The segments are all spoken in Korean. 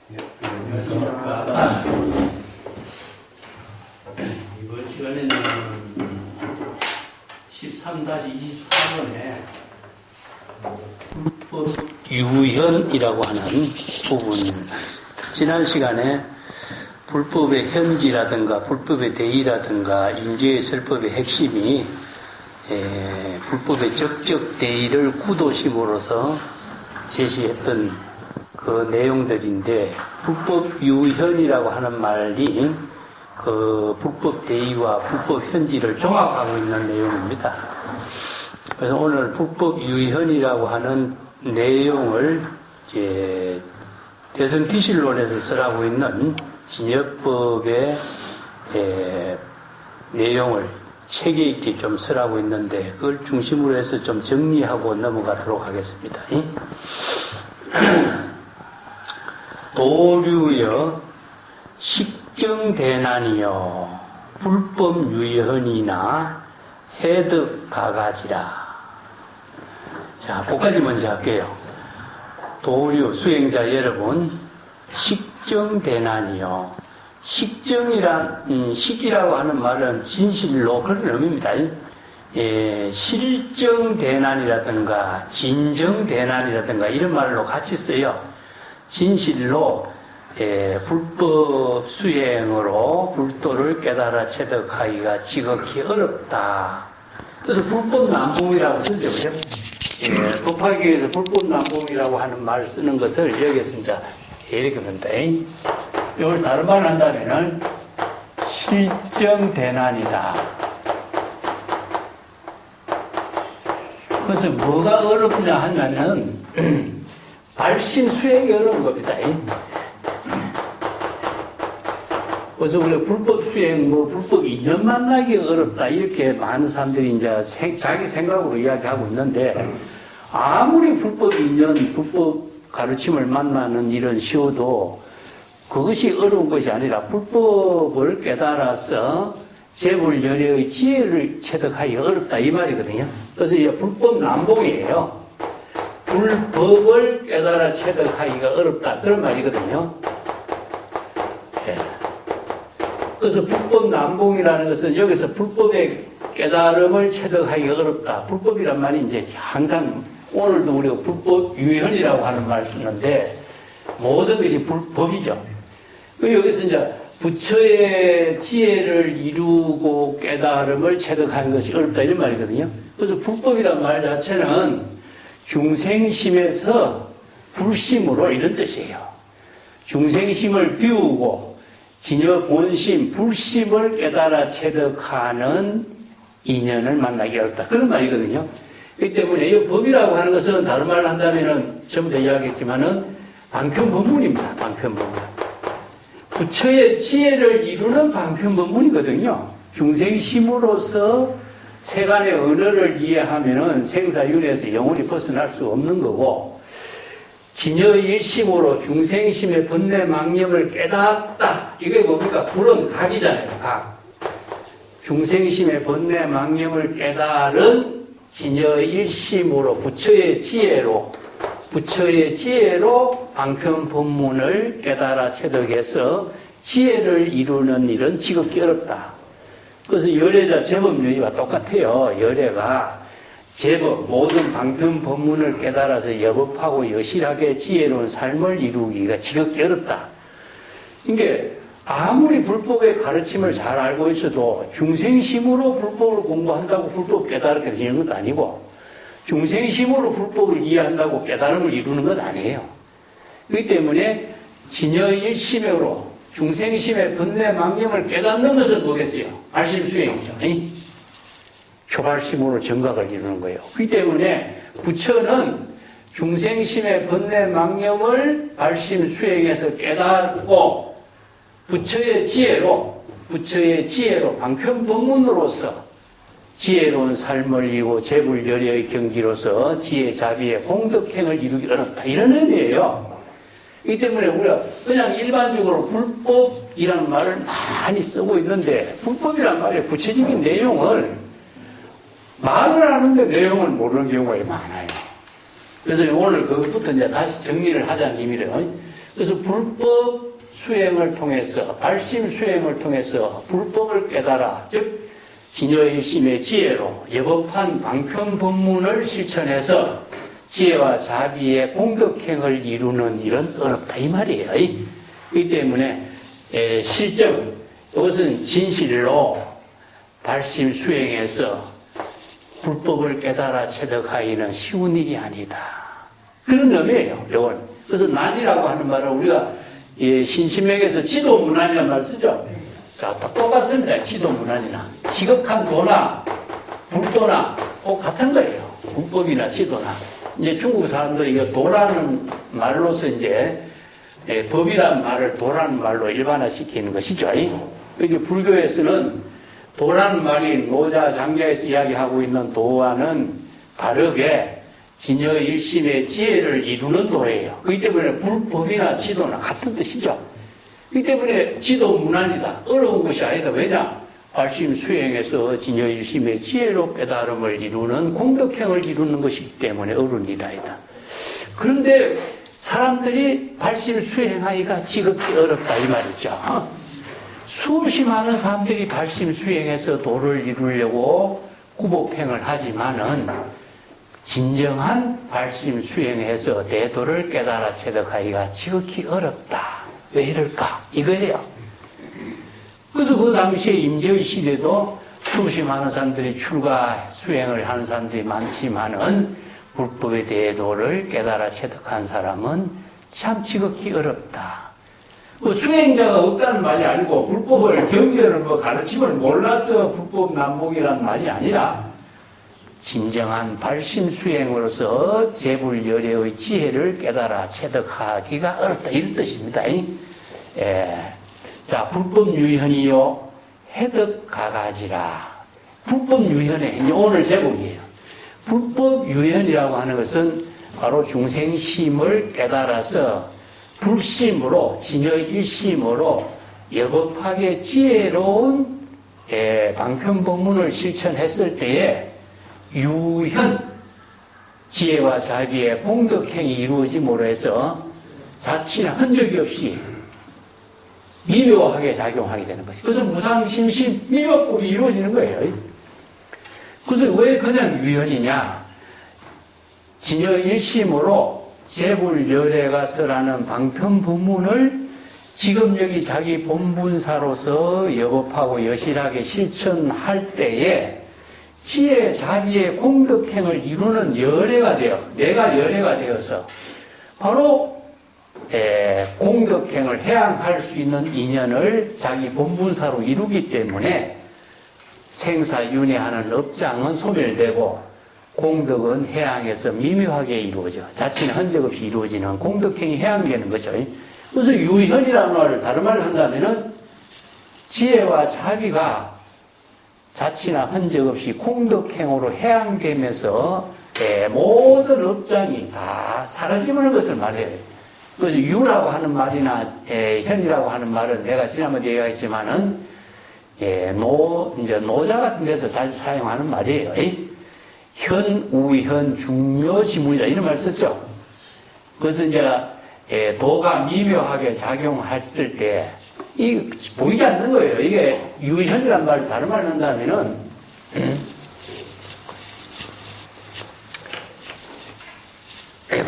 안녕하십니까. 이번 시간에는 13-24번에 불법 유현이라고 하는 부분. 지난 시간에 불법의 현지라든가 불법의 대의라든가 인죄의 설법의 핵심이 불법의 적적 대의를 구도심으로서 제시했던 그 내용들인데, 불법 유현이라고 하는 말이 그 불법 대의와 불법 현지를 종합하고 있는 내용입니다. 그래서 오늘 불법 유현이라고 하는 내용을 이제 대성기실론에서 쓰라고 있는 진여법의 내용을 체계 있게 좀 쓰라고 있는데, 그걸 중심으로 해서 좀 정리하고 넘어가도록 하겠습니다. 도류여 식정대난이여 불법 유현이나 해득가가지라. 자, 그까지 먼저 할게요. 도류 수행자 여러분, 식정대난이요. 식이라고 하는 말은 진실로 그런 의미입니다. 실정대난이라든가 진정대난이라든가 이런 말로 같이 써요. 진실로 불법 수행으로 불도를 깨달아 체득하기가 지극히 어렵다. 그래서 불법 난봉이라고 쓰죠, 그죠? 법화기에서 불법 난봉이라고 하는 말을 쓰는 것을 여기서 이제 이렇게 본다. 이걸 다른 말로 한다면은 실정대난이다. 그래서 뭐가 어렵냐 하면은 발심 수행이 어려운 겁니다. 그래서 우리가 불법 수행, 불법 인연 만나기 어렵다, 이렇게 많은 사람들이 이제 자기 생각으로 이야기하고 있는데, 아무리 불법 인연, 불법 가르침을 만나는 일은 쉬워도 그것이 어려운 것이 아니라 불법을 깨달아서 재불열의 지혜를 체득하기 어렵다, 이 말이거든요. 그래서 이게 불법 난봉이에요. 불법을 깨달아 체득하기가 어렵다, 그런 말이거든요. 그래서 불법 난봉이라는 것은 여기서 불법의 깨달음을 체득하기가 어렵다. 불법이란 말이 이제 항상 오늘도 우리가 불법 유현이라고 하는 말을 쓰는데, 모든 것이 불법이죠. 여기서 이제 부처의 지혜를 이루고 깨달음을 체득하는 것이 어렵다, 이런 말이거든요. 그래서 불법이란 말 자체는 중생심에서 불심으로, 이런 뜻이에요. 중생심을 비우고 진여 본심, 불심을 깨달아 체득하는 인연을 만나기 어렵다, 그런 말이거든요. 그렇기 때문에 이 법이라고 하는 것은 다른 말로 한다면은 전부 다 이야기했지만은 방편법문입니다. 방편법문. 부처의 지혜를 이루는 방편법문이거든요. 중생심으로서 세간의 언어를 이해하면은 생사윤회에서 영원히 벗어날 수 없는 거고, 진여일심으로 중생심의 번뇌망념을 깨닫다. 이게 뭡니까? 불은 각이잖아요. 각. 중생심의 번뇌망념을 깨달은 진여일심으로 부처의 지혜로 방편법문을 깨달아 체득해서 지혜를 이루는 일은 지극히 어렵다. 그래서 열애자 제법요의와 똑같아요. 열애가 제법 모든 방편법문을 깨달아서 여법하고 여실하게 지혜로운 삶을 이루기가 지극히 어렵다. 이게 아무리 불법의 가르침을 잘 알고 있어도 중생심으로 불법을 공부한다고 불법 깨달게 되는 것도 아니고, 중생심으로 불법을 이해한다고 깨달음을 이루는 건 아니에요. 그렇기 때문에 진여일심으로 중생심의 번뇌망념을 깨닫는 것은 뭐겠어요? 발심수행이죠. 초발심으로 정각을 이루는 거예요. 그렇기 때문에 부처는 중생심의 번뇌망념을 발심수행해서 깨닫고 부처의 지혜로 방편법문으로서 지혜로운 삶을 이루고 재불열애의 경지로서 지혜자비의 공덕행을 이루기 어렵다, 이런 의미예요. 이 때문에 우리가 그냥 일반적으로 불법이라는 말을 많이 쓰고 있는데, 불법이라는 말의 구체적인 내용을 말을 하는데 내용을 모르는 경우가 많아요. 그래서 오늘 그것부터 이제 다시 정리를 하자는 의미래요. 그래서 불법 수행을 통해서, 발심 수행을 통해서 불법을 깨달아, 즉 진여일심의 지혜로 여법한 방편법문을 실천해서 지혜와 자비의 공덕행을 이루는 일은 어렵다 이 말이에요. 그렇기 때문에 실정, 이것은 진실로 발심 수행해서 불법을 깨달아 체득하기는 쉬운 일이 아니다. 그런 의미예요. 이건. 그래서 난이라고 하는 말을 우리가 신신명에서 지도문안이라는 말 쓰죠. 자, 다 똑같습니다. 지도문안이나 지극한 도나 불도나 꼭 같은 거예요. 불법이나 지도나. 이제 중국 사람들이 이거 도라는 말로서 이제 법이라는 말을 도라는 말로 일반화시키는 것이죠. 이게 불교에서는 도라는 말이 노자 장자에서 이야기하고 있는 도와는 다르게 진여일심의 지혜를 이루는 도예요. 그렇기 때문에 불법이나 지도나 같은 뜻이죠. 그렇기 때문에 지도문안이다. 어려운 것이 아니다. 왜냐? 발심 수행해서 진여일심의 지혜로 깨달음을 이루는 공덕행을 이루는 것이기 때문에 어려운 일이 아니다. 그런데 사람들이 발심 수행하기가 지극히 어렵다 이 말이죠. 수없이 많은 사람들이 발심 수행해서 도를 이루려고 구법행을 하지만은 진정한 발심 수행해서 대도를 깨달아 체득하기가 지극히 어렵다. 왜 이럴까? 이거예요. 그래서 그 당시에 임재의 시대도 수없이 많은 사람들이 출가 수행을 하는 사람들이 많지만은 불법의 대도를 깨달아 체득한 사람은 참 지극히 어렵다. 수행자가 없다는 말이 아니고 불법을 경계를 가르침을 몰라서 불법 난복이라는 말이 아니라 진정한 발심 수행으로서 재불열애의 지혜를 깨달아 체득하기가 어렵다 이런 뜻입니다. 자, 불법 유현이요 해득 가가지라. 불법 유현의 오늘 제목이에요. 불법 유현이라고 하는 것은 바로 중생심을 깨달아서 불심으로 진여일심으로 여법하게 지혜로운 방편법문을 실천했을 때에 유현 지혜와 자비의 공덕행이 이루어짐으로 해서 자취나 흔적이 없이 미묘하게 작용하게 되는 거죠. 그래서 무상심심 미묘법이 이루어지는 거예요. 그래서 왜 그냥 유현이냐? 진여일심으로 재불열애가 설하는 방편법문을 지금 여기 자기 본분사로서 여법하고 여실하게 실천할 때에 지혜, 자비의 공덕행을 이루는 열애가 되어, 내가 열애가 되어서 바로 공덕행을 해양할 수 있는 인연을 자기 본분사로 이루기 때문에 생사윤회하는 업장은 소멸되고 공덕은 해양에서 미묘하게 이루어져 자취는 흔적 없이 이루어지는 공덕행이 해양되는 거죠. 그래서 유현이라는 말을 다른 말을 한다면은 지혜와 자비가 자취나 흔적 없이 공덕행으로 해양되면서 모든 업장이 다 사라지는 것을 말해요. 그래서 유라고 하는 말이나 현이라고 하는 말은 내가 지난번에 얘기했지만은 이제 노자 같은 데서 자주 사용하는 말이에요. 현, 우현, 중묘, 지문이다 이런 말 썼죠. 그래서 이제 도가 미묘하게 작용했을 때 이 보이지 않는 거예요. 이게 유현이란 말을 다른 말을 한다면은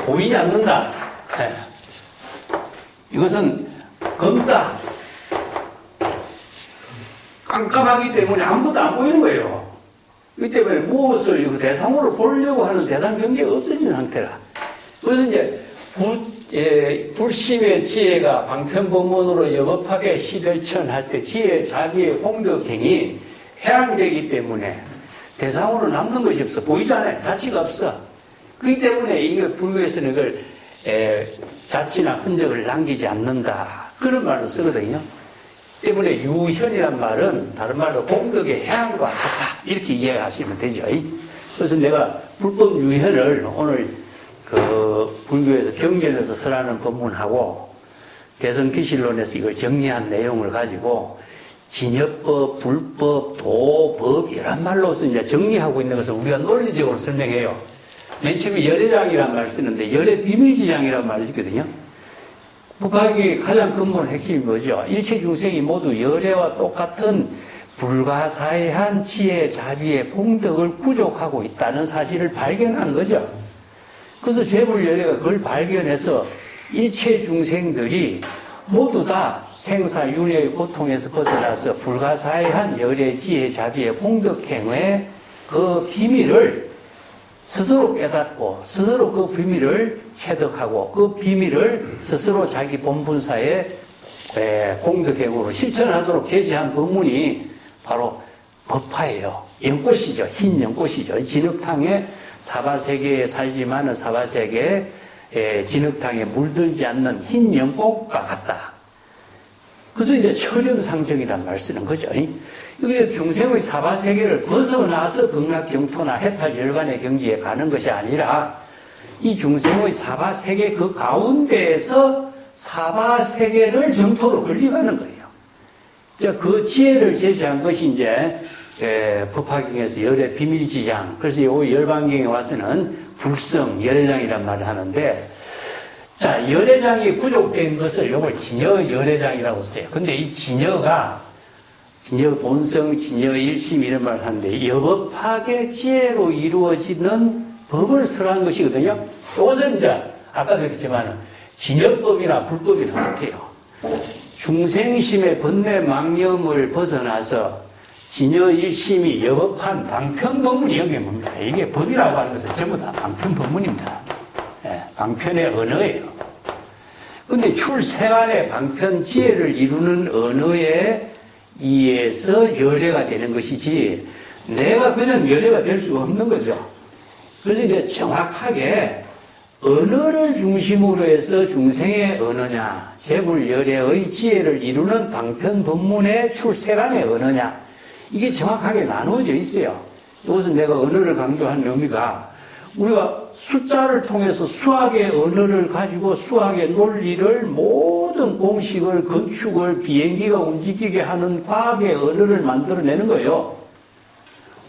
보이지 않는다. 이것은 검다. 깜깜하기 때문에 아무것도 안 보이는 거예요. 이 때문에 무엇을 대상으로 보려고 하는 대상 경계가 없어진 상태라. 그래서 이제 불심의 지혜가 방편법문으로 여법하게 시들천할 때 지혜, 자비의 공덕행이 해양되기 때문에 대상으로 남는 것이 없어. 보이지 않아요. 가치가 없어. 그렇기 때문에 이게 불교에서는 이걸 자취나 흔적을 남기지 않는다. 그런 말을 쓰거든요. 때문에 유현이란 말은 다른 말로 공덕의 해양과 같다. 이렇게 이해하시면 되죠. 그래서 내가 불법 유현을 오늘 불교에서 경전에서 설하는 법문하고 대성기실론에서 이걸 정리한 내용을 가지고 진여법, 불법, 도, 법 이런 말로서 이제 정리하고 있는 것을 우리가 논리적으로 설명해요. 맨 처음에 열애장이라는 말을 쓰는데 열애 비밀지장이라는 말을 쓰거든요. 법학의 가장 근본 핵심이 뭐죠? 일체 중생이 모두 열애와 똑같은 불가사의한 지혜, 자비의 공덕을 구족하고 있다는 사실을 발견한 거죠. 그래서 재불열애가 그걸 발견해서 일체 중생들이 모두 다 생사윤회의 고통에서 벗어나서 불가사의한 열애, 지혜, 자비의 공덕행의 그 비밀을 스스로 깨닫고 스스로 그 비밀을 체득하고 그 비밀을 스스로 자기 본분사의 공덕행으로 실천하도록 제시한 법문이 바로 법화예요. 연꽃이죠. 흰 연꽃이죠. 진흙탕에 사바세계에 살지만은 사바세계에 진흙탕에 물들지 않는 흰 연꽃과 같다. 그래서 이제 철렴상정이란 말 쓰는 거죠. 이게 중생의 사바세계를 벗어나서 극락경토나 해탈열반의 경지에 가는 것이 아니라 이 중생의 사바세계 그 가운데에서 사바세계를 정토로 걸려가는 거예요. 그 지혜를 제시한 것이 이제 법화경에서 열애 비밀지장, 그래서 이 열반경에 와서는 불성 열애장이란 말을 하는데, 자, 열애장이 구족된 것을 요걸 진여 열애장이라고 써요. 근데 이 진여가 진여 본성, 진여 일심 이런 말을 하는데 여법학의 지혜로 이루어지는 법을 설한 것이거든요. 이것은 이제 아까도 했지만 진여법이나 불법이나 같아요. 중생심의 번뇌 망념을 벗어나서 진여 일심이 여법한 방편법문이 여기에 뭡니까? 이게 법이라고 하는 것은 전부 다 방편법문입니다. 방편의 언어예요. 근데 출세간의 방편 지혜를 이루는 언어에 의해서 열애가 되는 것이지 내가 그냥 열애가 될 수가 없는 거죠. 그래서 이제 정확하게 언어를 중심으로 해서 중생의 언어냐, 재불열애의 지혜를 이루는 방편법문의 출세간의 언어냐, 이게 정확하게 나누어져 있어요. 이것은 내가 언어를 강조한 의미가 우리가 숫자를 통해서 수학의 언어를 가지고 수학의 논리를 모든 공식을, 건축을, 비행기가 움직이게 하는 과학의 언어를 만들어내는 거예요.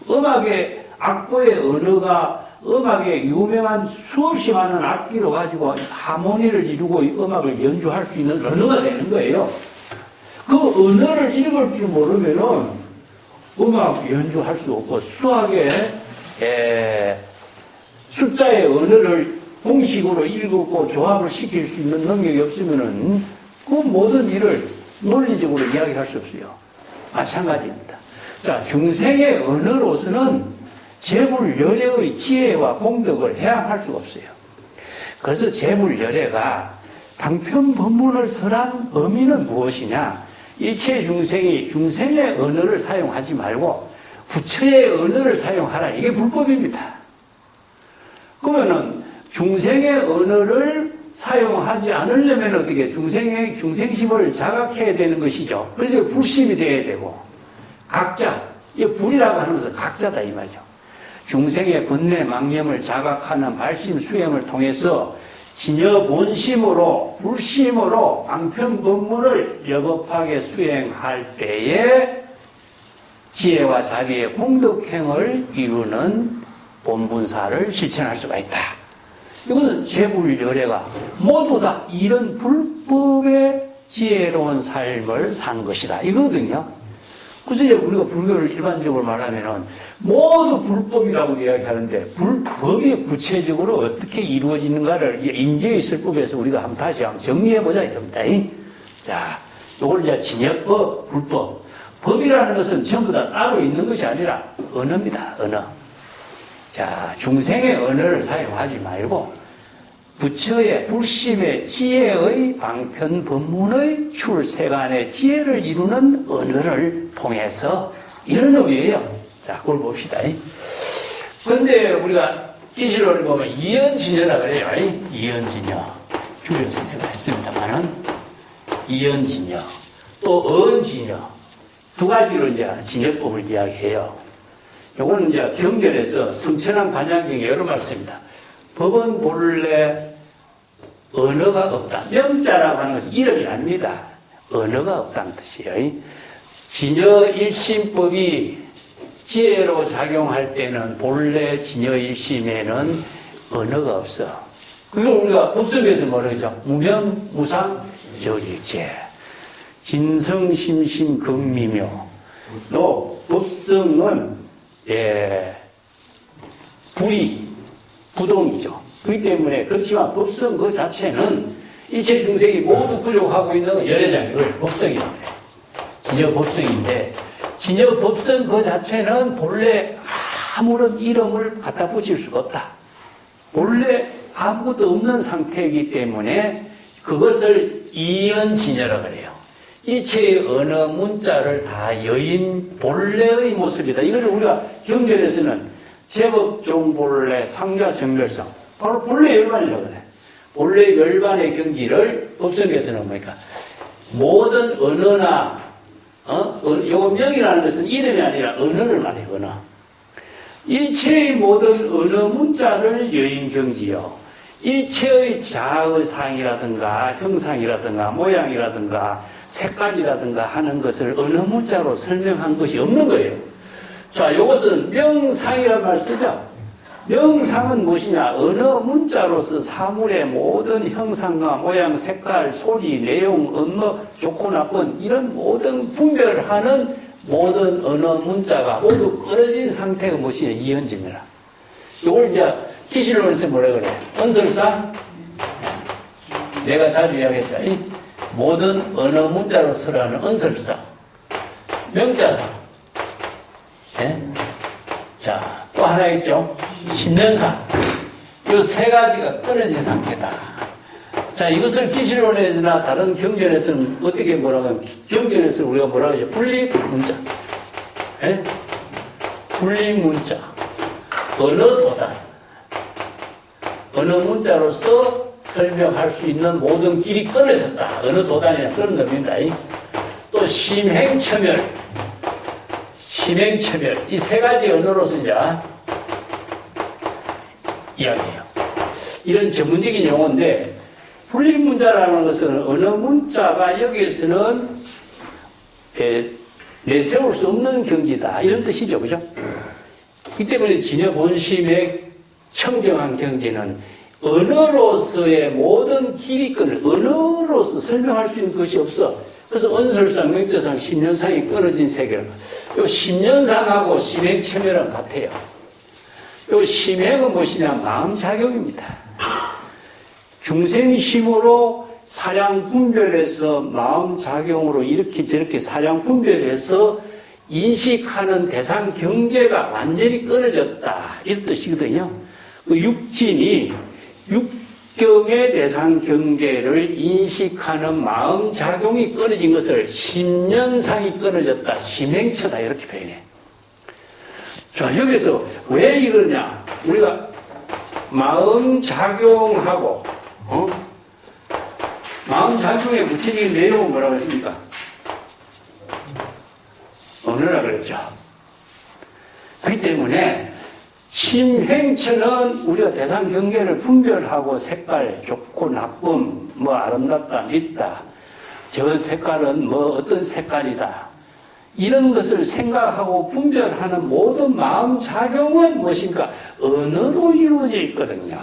음악의 악보의 언어가 음악의 유명한 수없이 많은 악기로 가지고 하모니를 이루고 음악을 연주할 수 있는 언어가 되는 거예요. 그 언어를 읽을 줄 모르면은 음악 연주할 수 없고 수학의 숫자의 언어를 공식으로 읽고 조합을 시킬 수 있는 능력이 없으면은 그 모든 일을 논리적으로 이야기할 수 없어요. 마찬가지입니다. 자, 중생의 언어로서는 재불열애의 지혜와 공덕을 해양할 수가 없어요. 그래서 재불열애가 방편법문을 설한 의미는 무엇이냐? 일체 중생이 중생의 언어를 사용하지 말고 부처의 언어를 사용하라. 이게 불법입니다. 그러면은 중생의 언어를 사용하지 않으려면 어떻게 중생심을 자각해야 되는 것이죠. 그래서 불심이 되어야 되고 각자, 이 불이라고 하는 것은 각자다 이 말이죠. 중생의 번뇌 망념을 자각하는 발심 수행을 통해서 진여 본심으로 불심으로 방편법문을 여법하게 수행할 때에 지혜와 자비의 공덕행을 이루는 본분사를 실천할 수가 있다. 이거는 재불열애가 모두 다 이런 불법의 지혜로운 삶을 산 것이다. 이거거든요. 그래서 이제 우리가 불교를 일반적으로 말하면은 모두 불법이라고 이야기하는데 불법이 구체적으로 어떻게 이루어지는가를 임재의 설법에서 우리가 한번 다시 한번 정리해보자 이겁니다. 자, 요걸 이제 진여법, 불법. 법이라는 것은 전부 다 따로 있는 것이 아니라 언어입니다. 언어. 자, 중생의 언어를 사용하지 말고 부처의 불심의 지혜의 방편 법문의 출세간의 지혜를 이루는 언어를 통해서 이런 의미예요. 자, 그걸 봅시다. 그런데 우리가 기실론을 보면 이연진여라 그래요. 이연진여. 줄여서 내가 했습니다만은 이연진여. 또 언진여. 두 가지로 이제 진여법을 이야기해요. 요거는 이제 경전에서 성천한 반야경에 여러 말씀입니다. 법은 본래 언어가 없다. 명자라고 하는 것은 이름이 아닙니다. 언어가 없다는 뜻이에요. 진여일심법이 지혜로 작용할 때는 본래 진여일심에는 언어가 없어. 그걸 우리가 법석에서 뭐라 그러죠? 무명, 무상, 절일체. 진성심심금미묘. 또 법성은 불이 부동이죠. 그렇기 때문에 그렇지만 법성 그 자체는 일체 중생이 모두 부족하고 있는 열애장, 이걸 법성이라고 해요. 진여 법성인데, 진여 법성 그 자체는 본래 아무런 이름을 갖다 붙일 수가 없다. 본래 아무것도 없는 상태이기 때문에 그것을 이연진여라고 그래요. 일체의 어느 문자를 다 여인 본래의 모습이다. 이걸 우리가 경전에서는 제법종본래 상자정멸성, 바로 본래 열반이라고 그래. 본래 열반의 경지를 법성에서는 뭡니까? 모든 언어나 요거 명이라는 것은 이름이 아니라 언어를 말해요. 언어. 일체의 모든 언어 문자를 여인경지요. 일체의 자의 상이라든가 형상이라든가 모양이라든가 색깔이라든가 하는 것을 언어 문자로 설명한 것이 없는 거예요. 자, 이것은 명상이라는 말 쓰죠. 명상은 무엇이냐? 언어 문자로서 사물의 모든 형상과 모양, 색깔, 소리, 내용, 언어, 좋고 나쁜 이런 모든 분별하는 모든 언어 문자가 모두 끊어진 상태가 무엇이냐? 이연진이라. 이걸 이제 기실론에서 뭐라 그래? 언설상? 내가 자주 이야기했죠. 모든 언어 문자로 설하는 언설상. 명자상. 예? 자, 또 하나 있죠. 신년상. 이 세 가지가 끊어진 상태다. 자, 이것을 기실론에서나 다른 경전에서는 어떻게 뭐라고 하면, 경전에서 우리가 뭐라고 하죠? 분리문자. 예? 분리문자. 언어도다. 언어 문자로서 설명할 수 있는 모든 길이 끊어졌다. 어느 도단이나 끊어집니다. 또 심행처멸, 심행처멸 이 세 가지 언어로서 이제 이야기해요. 이런 전문적인 용어인데 분리문자라는 것은 언어 문자가 여기에서는 내세울 수 없는 경지다. 이런 뜻이죠. 그죠? 이 때문에 진여 본심의 청정한 경지는 언어로서의 모든 길이 끊을, 언어로서 설명할 수 있는 것이 없어. 그래서 언설상, 명자상, 심년상이 끊어진 세계를. 요 심년상하고 심행체멸은 같아요. 요 심행은 무엇이냐? 마음작용입니다. 중생심으로 사량 분별해서 마음작용으로 이렇게 저렇게 사량 분별해서 인식하는 대상 경계가 완전히 끊어졌다. 이런 뜻이거든요. 그 육진이 육경의 대상 경계를 인식하는 마음작용이 끊어진 것을 심년상이 끊어졌다. 심행처다. 이렇게 표현해. 자, 여기서 왜 이러냐? 우리가 마음작용하고, 마음작용의 구체적인 내용은 뭐라고 했습니까? 언어라 그랬죠. 그렇기 때문에 심행처는 우리가 대상 경계를 분별하고 색깔, 좋고 나쁨, 뭐 아름답다, 밉다, 저 색깔은 뭐 어떤 색깔이다. 이런 것을 생각하고 분별하는 모든 마음작용은 무엇입니까? 언어로 이루어져 있거든요.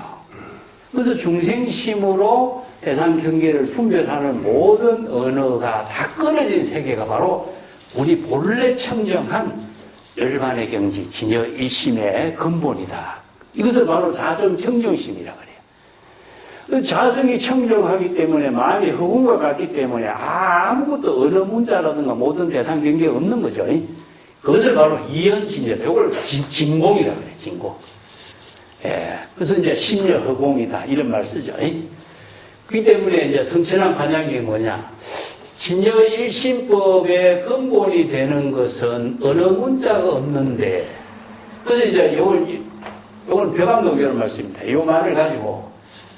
그래서 중생심으로 대상 경계를 분별하는 모든 언어가 다 끊어진 세계가 바로 우리 본래 청정한 열반의 경지, 진여 일심의 근본이다. 이것을 바로 자성 청정심이라고 그래요. 자성이 청정하기 때문에 마음이 허공과 같기 때문에 아무것도 언어 문자라든가 모든 대상 경계가 없는 거죠. 그것을 바로 이연진여다. 이걸 진공이라고 그래요. 진공. 예. 그래서 이제 심려 허공이다. 이런 말 쓰죠. 그렇기 때문에 이제 성천한 반향이 뭐냐? 진여 일심법의 근본이 되는 것은 언어 문자가 없는데, 그래서 이제 요걸 벼감록이라는 말씀입니다. 이 말을 가지고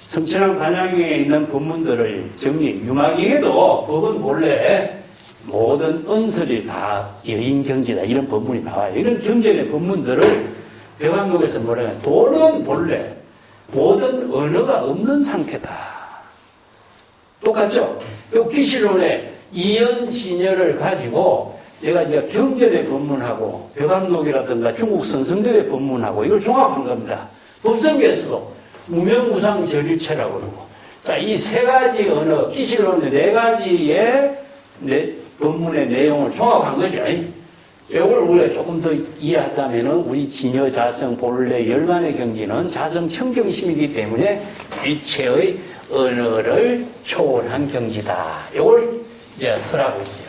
성천한 반향에 있는 법문들을 정리, 유마경에도 법은 본래 모든 언설이 다 여인경지다. 이런 법문이 나와요. 이런 경전의 법문들을 벼감록에서 뭐라 해요? 도는 본래 모든 언어가 없는 상태다. 똑같죠? 요 기실론에 이연진여를 가지고 내가 이제 경전의 법문하고 벼감록이라든가 중국 선성들의 법문하고 이걸 종합한 겁니다. 법성계에서도 무명무상 절일체라고 그러고 자, 이 세 가지 언어, 기실론의 네 가지의 본문의 내용을 종합한 거죠. 이걸 우리가 조금 더 이해하다면은 우리 진여, 자성, 본래, 열반의 경지는 자성 청정심이기 때문에 일체의 언어를 초월한 경지다. 이걸 이제 설하고 있어요.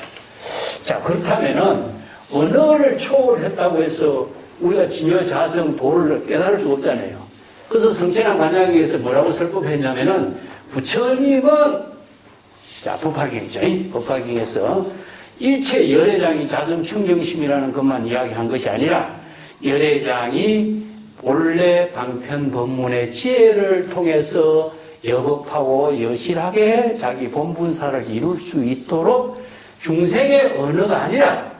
자, 그렇다면은 언어를 초월했다고 해서 우리가 진여, 자성, 도를 깨달을 수 없잖아요. 그래서 성천한 관장에서 뭐라고 설법했냐면은 부처님은 자, 법화경이죠. 법화경에서 일체 열애장이 자성 청정심이라는 것만 이야기한 것이 아니라 열애장이 본래 방편 법문의 지혜를 통해서 여법하고 여실하게 자기 본분사를 이룰 수 있도록 중생의 언어가 아니라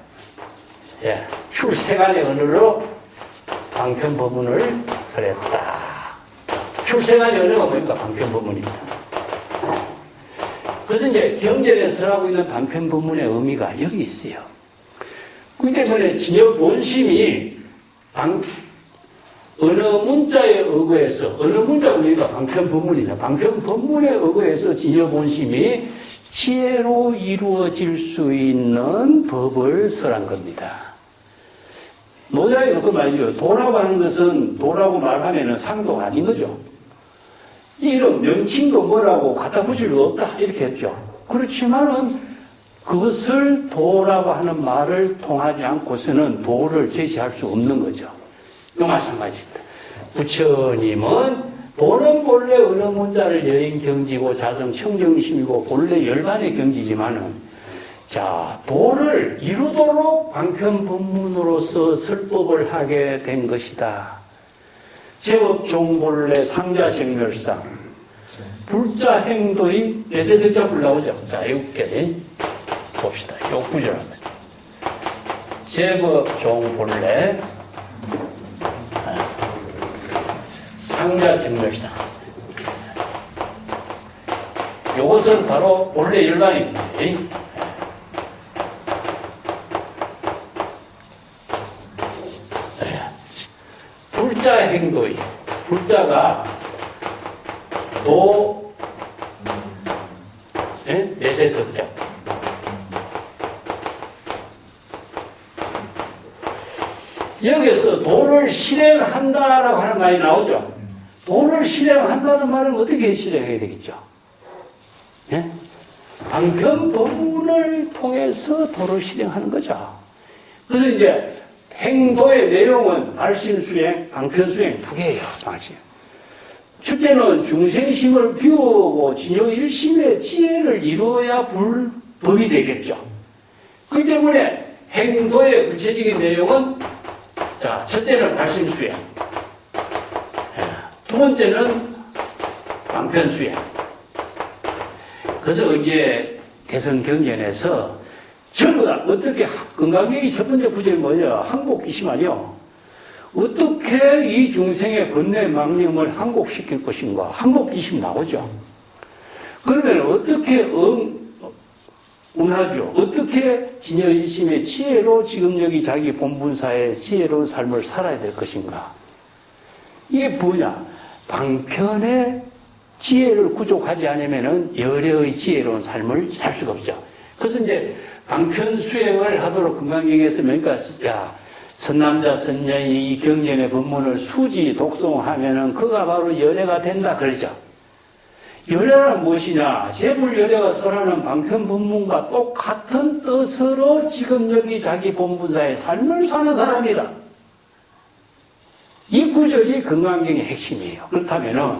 출세간의 언어로 방편 법문을 설했다. 출세간의 언어가 뭡니까? 방편 법문입니다. 그래서 이제 경전에 설하고 있는 방편 법문의 의미가 여기 있어요. 그렇기 때문에 진여 본심이 어느 문자에 의거해서, 어느 문자가 우리가 방편 법문이다. 방편 법문에 의거해서 진여 본심이 지혜로 이루어질 수 있는 법을 설한 겁니다. 노자에도 그 말이죠. 도라고 하는 것은 도라고 말하면 상도가 아닌 거죠. 이름, 명칭도 뭐라고 갖다 붙일 수 없다. 이렇게 했죠. 그렇지만은 그것을 도라고 하는 말을 통하지 않고서는 도를 제시할 수 없는 거죠. 또 마찬가지입니다. 부처님은 도는 본래 어느 문자를 여인 경지고 자성 청정심이고 본래 열반의 경지지만은 자, 도를 이루도록 방편 법문으로서 설법을 하게 된 것이다. 제법 종본래 상자정멸상 불자 행도의 내세득자 불 나오죠. 자, 이렇게 봅시다. 요 구절 한번. 제법 종본래 상자정멸상. 요것은 바로 본래 열반입니다. 불자 행도의 불자가 도 내세 득자 여기서 도를 실행한다라고 하는 말이 나오죠. 도를 실행한다는 말은 어떻게 실행해야 되겠죠? 방편 법문을 통해서 도를 실행하는 거죠. 그래서 이제 행도의 내용은 발심수행, 방편수행 두 개예요. 발심. 첫째는 중생심을 비우고 진여 일심의 지혜를 이루어야 법이 되겠죠. 그렇기 때문에 행도의 구체적인 내용은 자, 첫째는 발심수행, 두 번째는 방편수행. 그래서 이제 대선경전에서 전부 다 어떻게 건강경이 첫 번째 구절이 뭐냐? 항복기심하죠. 어떻게 이 중생의 번뇌 망념을 항복시킬 것인가? 항복기심 나오죠. 그러면 어떻게 운하죠? 어떻게 진여일심의 지혜로 지금 여기 자기 본분사의 지혜로운 삶을 살아야 될 것인가? 이게 뭐냐? 방편의 지혜를 구족하지 않으면은 열애의 지혜로운 삶을 살 수가 없죠. 그래서 이제 방편 수행을 하도록 금강경에서 그러니까 야 선남자 선녀인이 이 경전의 법문을 수지 독송하면은 그가 바로 열애가 된다 그러죠. 열애란 무엇이냐? 제불열애가 설하는 방편 법문과 똑같은 뜻으로 지금 여기 자기 본분사의 삶을 사는 사람이다. 이 구절이 금강경의 핵심이에요. 그렇다면은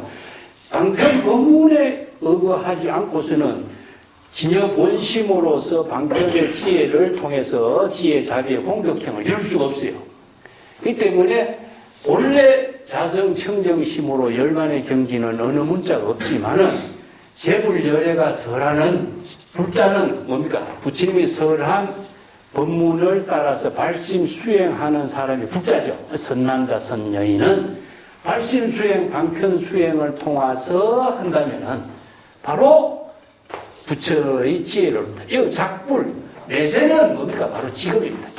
방편 법문에 의거하지 않고서는 진여 본심으로서 방편의 지혜를 통해서 지혜 자비의 공덕행을 이룰 수가 없어요. 그렇기 때문에 본래 자성 청정심으로 열반의 경지는 어느 문자가 없지만은 제불열애가 설하는 불자는 뭡니까? 부처님이 설한 법문을 따라서 발심 수행하는 사람이 불자죠. 선남자 선여인은 발심 수행, 방편 수행을 통해서 한다면은 바로 부처의 지혜를 얻는다. 이 작불, 내세는 뭡니까? 바로 지금입니다.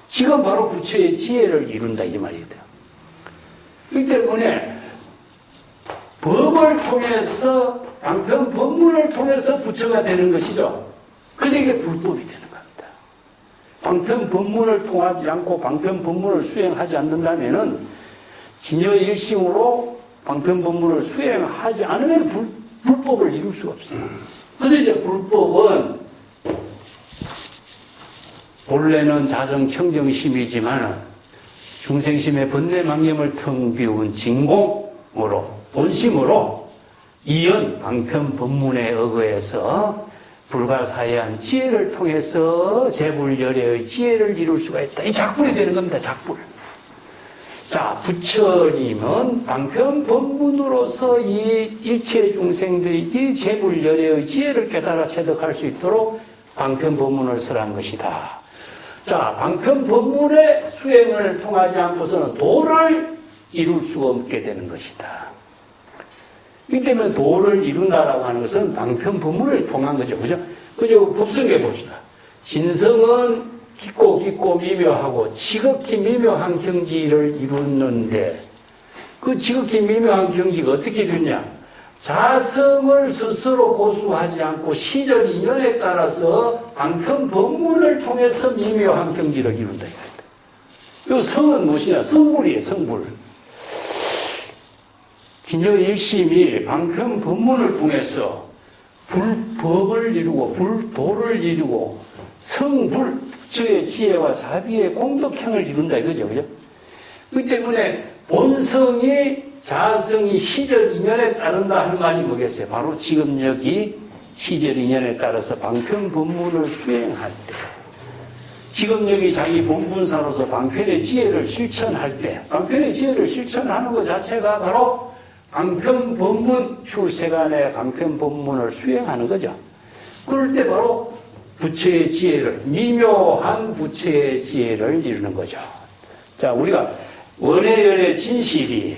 지금 바로 부처의 지혜를 이룬다 이 말이거든요. 그렇기 때문에 법을 통해서 방편 법문을 통해서 부처가 되는 것이죠. 그래서 이게 불법이 되는 겁니다. 방편 법문을 통하지 않고 방편 법문을 수행하지 않는다면은 진여 일심으로 방편 법문을 수행하지 않으면 불법을 이룰 수가 없어요. 그래서 이제 불법은 본래는 자성 청정심이지만 중생심의 번뇌망념을 텅 비운 진공으로 본심으로 이연 방편 법문에 의거해서 불가사의한 지혜를 통해서 재불열애의 지혜를 이룰 수가 있다. 이 작불이 되는 겁니다. 작불. 자, 부처님은 방편 법문으로서 이 일체 중생들이 재불열애의 지혜를 깨달아 체득할 수 있도록 방편 법문을 설한 것이다. 자, 방편 법문의 수행을 통하지 않고서는 도를 이룰 수가 없게 되는 것이다. 이 때문에 도를 이룬다라고 하는 것은 방편 법문을 통한 거죠. 그죠? 그죠? 법성에 봅시다. 진성은 깊고 미묘하고 지극히 미묘한 경지를 이루는데 그 지극히 미묘한 경지가 어떻게 이루냐? 자성을 스스로 고수하지 않고 시절 인연에 따라서 방편 법문을 통해서 미묘한 경지를 이룬다. 이 성은 무엇이냐? 성불이에요. 성불. 진여 일심이 방편 법문을 통해서 불법을 이루고 불도를 이루고 성불, 저의 지혜와 자비의 공덕행을 이룬다 이거죠. 그죠? 그 때문에 본성이 자성이 시절 인연에 따른다 하는 말이 뭐겠어요? 바로 지금 여기 시절 인연에 따라서 방편 법문을 수행할 때, 지금 여기 자기 본분사로서 방편의 지혜를 실천할 때, 방편의 지혜를 실천하는 것 자체가 바로 방편 법문, 출세간의 방편 법문을 수행하는 거죠. 그럴 때 바로 부처의 지혜를, 미묘한 부처의 지혜를 이루는 거죠. 자, 우리가 원해열의 진실이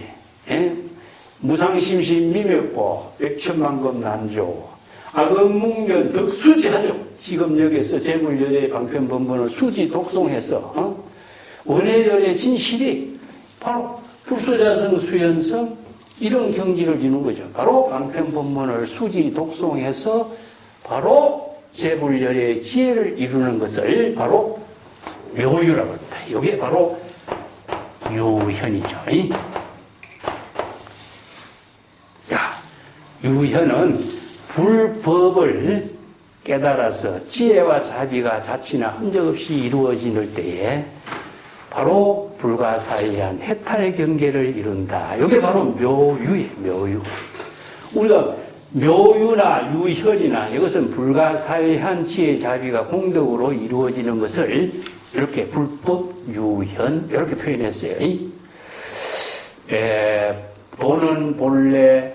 무상심심 미묘보 백천만급 난조 악음묵면 덕수지하죠. 지금 여기서 재물열의 방편 법문을 수지 독송해서 원해열의 진실이 바로 불수자성 수연성 이런 경지를 이루는 거죠. 바로 방편 법문을 수지 독송해서 바로 재불열의 지혜를 이루는 것을 바로 묘유라고 합니다. 이게 바로 유현이죠. 자, 유현은 불법을 깨달아서 지혜와 자비가 자치나 흔적 없이 이루어지는 때에 바로 불가사의한 해탈 경계를 이룬다. 이게 바로 묘유예요. 묘유. 우리가 묘유나 유현이나 이것은 불가사의한 지혜 자비가 공덕으로 이루어지는 것을 이렇게 불법 유현 이렇게 표현했어요. 도는 본래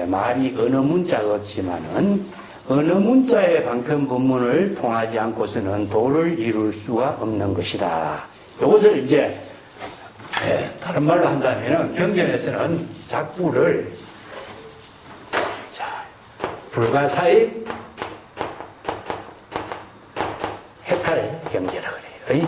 말이 어느 문자가 없지만은 어느 문자의 방편 법문을 통하지 않고서는 도를 이룰 수가 없는 것이다. 이것을 이제 다른 말로 한다면 경전에서는 작부를 불가사의 해탈 경계라 그래요.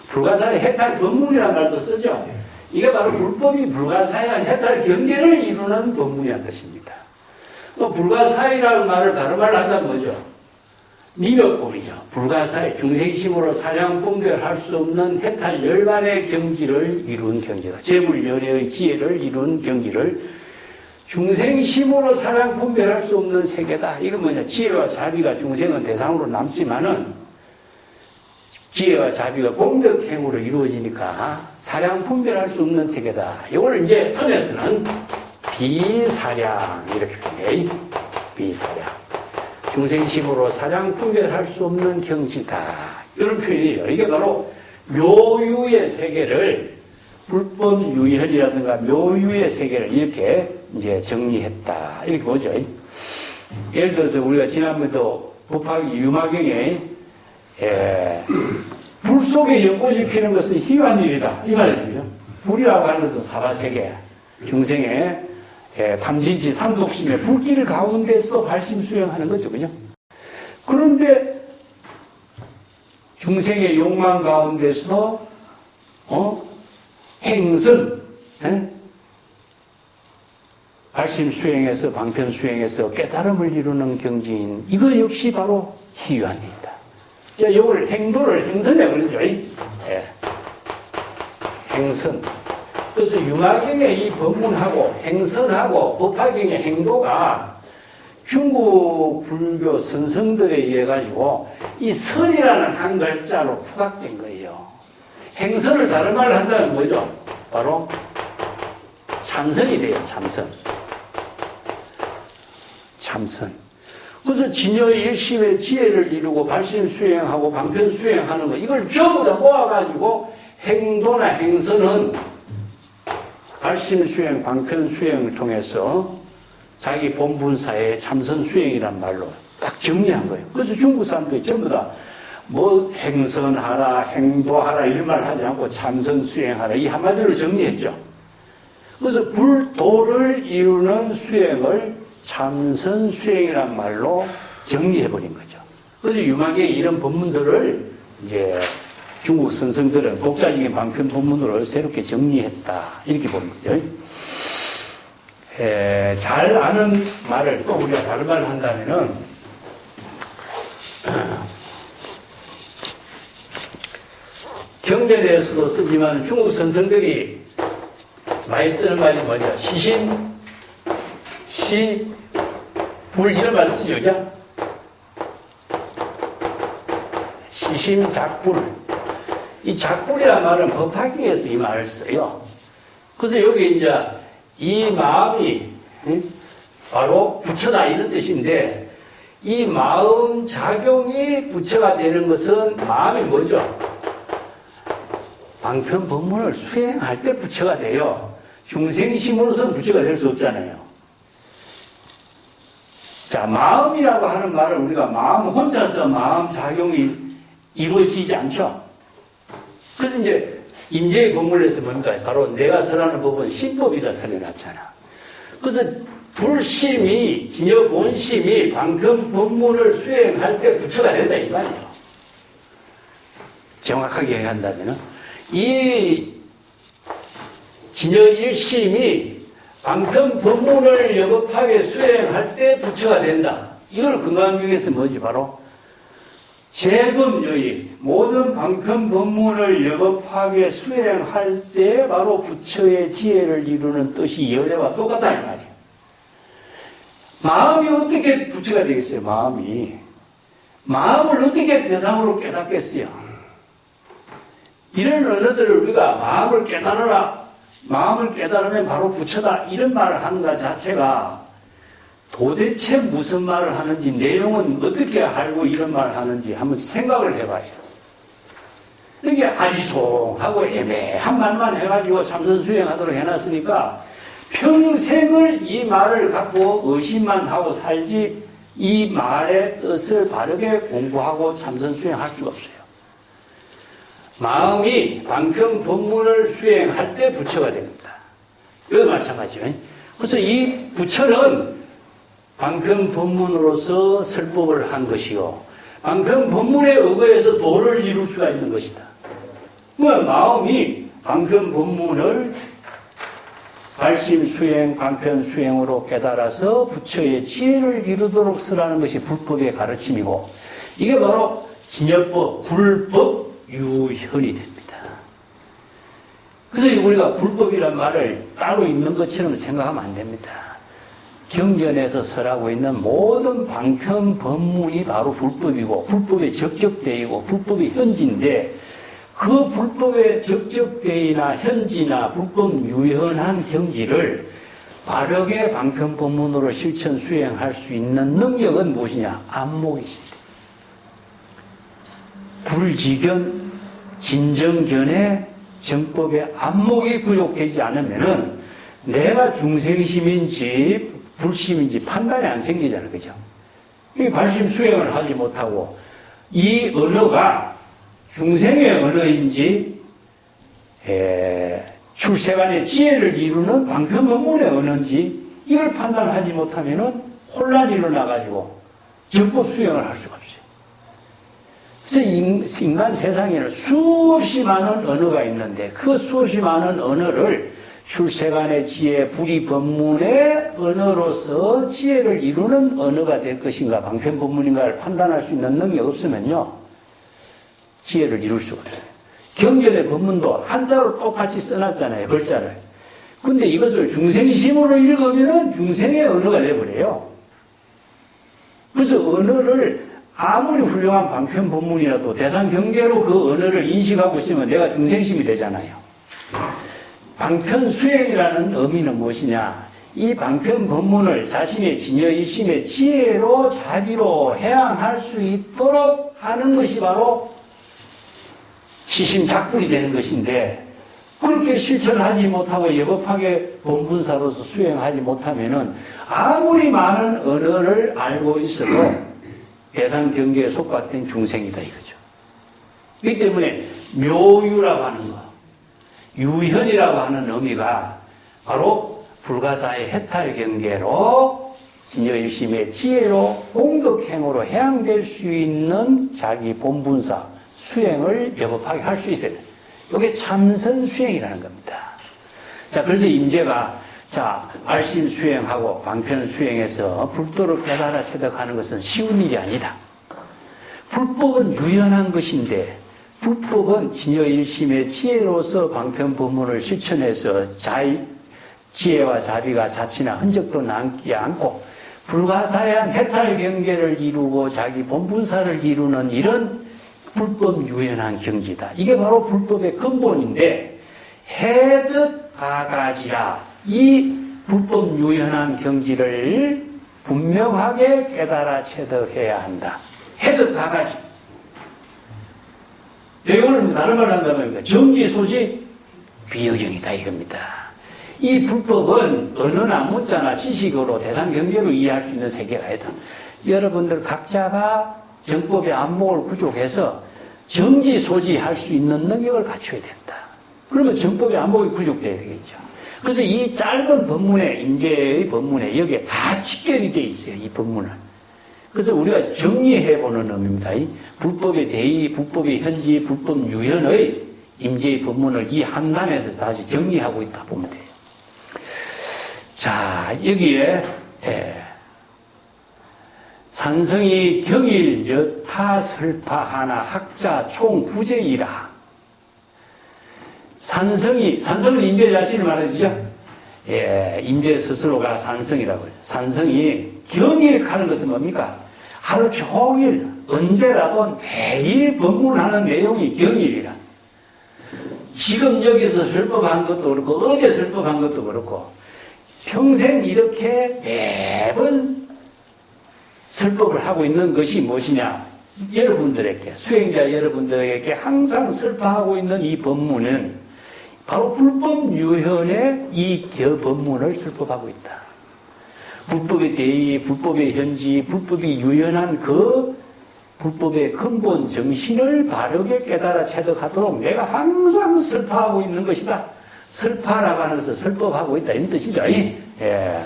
불가사의 해탈 법문이라는 말도 쓰죠. 이게 바로 불법이 불가사의한 해탈 경계를 이루는 법문이라는 뜻입니다. 또 불가사의라는 말을 다른 말로 한다면 뭐죠? 미묘법이죠. 불가사의 중생심으로 사량분별할 수 없는 해탈 열반의 경지를 이룬 경지다. 재불열애의 지혜를 이룬 경지를 중생심으로 사량분별할 수 없는 세계다. 이건 뭐냐? 지혜와 자비가 중생은 대상으로 남지만은 지혜와 자비가 공덕행으로 이루어지니까 사량분별할 수 없는 세계다. 이걸 이제 선에서는 비사량 이렇게 표현해요. 비사량. 중생심으로 사량 분별할 수 없는 경지다. 이런 표현이에요. 이게 바로 묘유의 세계를 불법 유현이라든가 묘유의 세계를 이렇게 이제 정리했다. 이렇게 보죠. 예를 들어서 우리가 지난번에도 법화기 유마경에 불 속에 연꽃이 피는 것은 희한 일이다. 이 말이죠. 불이라고 하는 것은 사바세계 중생의 탐진치 삼독심의 불길 가운데서 발심 수행하는 거죠. 그죠? 그런데 중생의 욕망 가운데서도 행선, 발심 수행에서 방편 수행에서 깨달음을 이루는 경지인 이거 역시 바로 희유한이다. 자, 이걸 행도를 행선이라고 그러죠. 예. 행선. 그래서 융화경의 이 법문하고 행선하고 법화경의 행도가 중국 불교 선성들에 의해 가지고 이 선이라는 한 글자로 부각된 거예요. 행선을 다른 말로 한다면 뭐죠? 바로 참선이 돼요. 참선. 참선. 그래서 진여일심의 지혜를 이루고 발심 수행하고 방편 수행하는 거 이걸 전부 다 모아가지고 행도나 행선은 발심 수행, 방편 수행을 통해서 자기 본분사의 참선 수행이란 말로 딱 정리한 거예요. 그래서 중국 사람들이 전부 다 뭐 행선하라, 행도하라 이런 말 하지 않고 참선 수행하라 이 한마디로 정리했죠. 그래서 불도를 이루는 수행을 참선 수행이란 말로 정리해버린 거죠. 그래서 유망의 이런 법문들을 이제 중국 선성들은 독자적인 방편 법문으로 새롭게 정리했다. 이렇게 보는 거죠. 잘 아는 말을 또 우리가 다른 말을 한다면은, 경전에서도 쓰지만 중국 선성들이 많이 쓰는 말이 뭐죠? 시신, 시, 불 이런 말 쓰죠. 그죠? 시심, 작불. 이 작불이라는 말은 법화기에서 이 말을 써요. 그래서 여기 이제 이 마음이 바로 부처다 이런 뜻인데 이 마음 작용이 부처가 되는 것은 마음이 뭐죠? 방편 법문을 수행할 때 부처가 돼요. 중생심으로서는 부처가 될 수 없잖아요. 자, 마음이라고 하는 말을 우리가 마음 혼자서 마음 작용이 이루어지지 않죠. 그래서 이제 임재의 법문에서 뭔가 바로 내가 설하는 법은 신법이다 설해놨잖아. 그래서 불심이 진여 본심이 방편 법문을 수행할 때 부처가 된다 이 말이에요. 정확하게 얘기한다면은 이 진여 일심이 방편 법문을 여법하게 수행할 때 부처가 된다. 이걸 금강경에서 뭐지? 바로 재범여의 모든 방편 법문을 여법하게 수행할 때 바로 부처의 지혜를 이루는 뜻이 열애와 똑같다 이 말이에요. 마음이 어떻게 부처가 되겠어요? 마음을 어떻게 대상으로 깨닫겠어요? 이런 언어들을 우리가 마음을 깨달아라, 마음을 깨달으면 바로 부처다 이런 말을 하는 것 자체가 도대체 무슨 말을 하는지 내용은 어떻게 알고 이런 말을 하는지 한번 생각을 해봐요. 이게 아리송하고 애매한 말만 해가지고 참선 수행하도록 해놨으니까 평생을 이 말을 갖고 의심만 하고 살지 이 말의 뜻을 바르게 공부하고 참선 수행할 수가 없어요. 마음이 방편 법문을 수행할 때 부처가 됩니다. 이거 마찬가지죠. 그래서 이 부처는 방편 법문으로서 설법을 한 것이요. 방편 법문에 의거해서 도를 이룰 수가 있는 것이다. 마음이 방편 법문을 발심 수행, 방편 수행으로 깨달아서 부처의 지혜를 이루도록 쓰라는 것이 불법의 가르침이고 이게 바로 진여법, 불법, 유현이 됩니다. 그래서 우리가 불법이란 말을 따로 있는 것처럼 생각하면 안 됩니다. 경전에서 설하고 있는 모든 방편 법문이 바로 불법이고 불법의 적적대이고 불법의 현지인데 그 불법의 적적대이나 현지나 불법 유현한 경지를 바르게 방편 법문으로 실천 수행할 수 있는 능력은 무엇이냐? 안목이 있습니다. 불지견, 진정견의 정법의 안목이 부족되지 않으면은 내가 중생심인지 불심인지 판단이 안 생기잖아요. 그죠? 이 발심 수행을 하지 못하고 이 언어가 중생의 언어인지 출세간의 지혜를 이루는 방편법문의 언어인지 이걸 판단하지 못하면은 혼란이 일어나가지고 정법 수행을 할 수가 없어요. 그래서 인간 세상에는 수없이 많은 언어가 있는데 그 수없이 많은 언어를 출세간의 지혜, 불이법문의 언어로서 지혜를 이루는 언어가 될 것인가 방편법문인가를 판단할 수 있는 능력이 없으면요 지혜를 이룰 수가 없어요. 경전의 법문도 한자로 똑같이 써놨잖아요. 글자를. 근데 이것을 중생심으로 읽으면 중생의 언어가 돼버려요. 그래서 언어를 아무리 훌륭한 방편법문이라도 대상경계로 그 언어를 인식하고 있으면 내가 중생심이 되잖아요. 방편수행이라는 의미는 무엇이냐? 이 방편법문을 자신의 진여일심의 지혜로 자비로 해양할 수 있도록 하는 것이 바로 시심작불이 되는 것인데 그렇게 실천하지 못하고 여법하게 본분사로서 수행하지 못하면은 아무리 많은 언어를 알고 있어도 대상 경계에 속박된 중생이다 이거죠. 그렇기 때문에 묘유라고 하는 것, 유현이라고 하는 의미가 바로 불가사의 해탈 경계로 진여일심의 지혜로 공덕행으로 해양될 수 있는 자기 본분사 수행을 여법하게 할 수 있어야 돼. 이게 참선 수행이라는 겁니다. 자, 그래서 임재가 알심 수행하고 방편 수행해서 불도를 깨달아 체득하는 것은 쉬운 일이 아니다. 불법은 유연한 것인데 불법은 진여일심의 지혜로서 방편 법문을 실천해서 지혜와 자비가 자치나 흔적도 남지 않고 불가사의한 해탈 경계를 이루고 자기 본분사를 이루는 이런 불법 유연한 경지다. 이게 바로 불법의 근본인데 해득 가가지라 이 불법 유연한 경지를 분명하게 깨달아 체득해야 한다. 해득 가가지. 이거는 다른 말로 한다면 정지소지 비여경이다 이겁니다. 이 불법은 언어나 문자나 지식으로 대상경계로 이해할 수 있는 세계가 아니다. 여러분들 각자가 정법의 안목을 구족해서 정지소지할 수 있는 능력을 갖춰야 된다. 그러면 정법의 안목이 구족돼야 되겠죠. 그래서 이 짧은 법문에 임재의 법문에 여기에 다 직결이 돼 있어요. 이 법문은. 그래서 우리가 정리해보는 의미입니다. 이 불법의 대의, 불법의 현지, 불법 유현의 임재의 법문을 이 한단에서 다시 정리하고 있다 보면 돼요. 자, 여기에 산성이 경일 여타 설파하나 학자 총부재이라. 산성은 임재 자신을 말해주죠. 임재 스스로가 산성이라고 해요. 산성이 경일하는 것은 뭡니까? 하루 종일 언제라도 매일 법문하는 내용이 경일이라. 지금 여기서 설법한 것도 그렇고 어제 설법한 것도 그렇고 평생 이렇게 매번 설법을 하고 있는 것이 무엇이냐? 여러분들에게, 수행자 여러분들에게 항상 설파하고 있는 이 법문은 바로 불법 유현의 이 법문을 설법하고 있다. 불법의 대의, 불법의 현지, 불법이 유현한 그 불법의 근본 정신을 바르게 깨달아 체득하도록 내가 항상 설파하고 있는 것이다. 설파라고 하는 것은 설법하고 있다. 이런 뜻이죠. 예.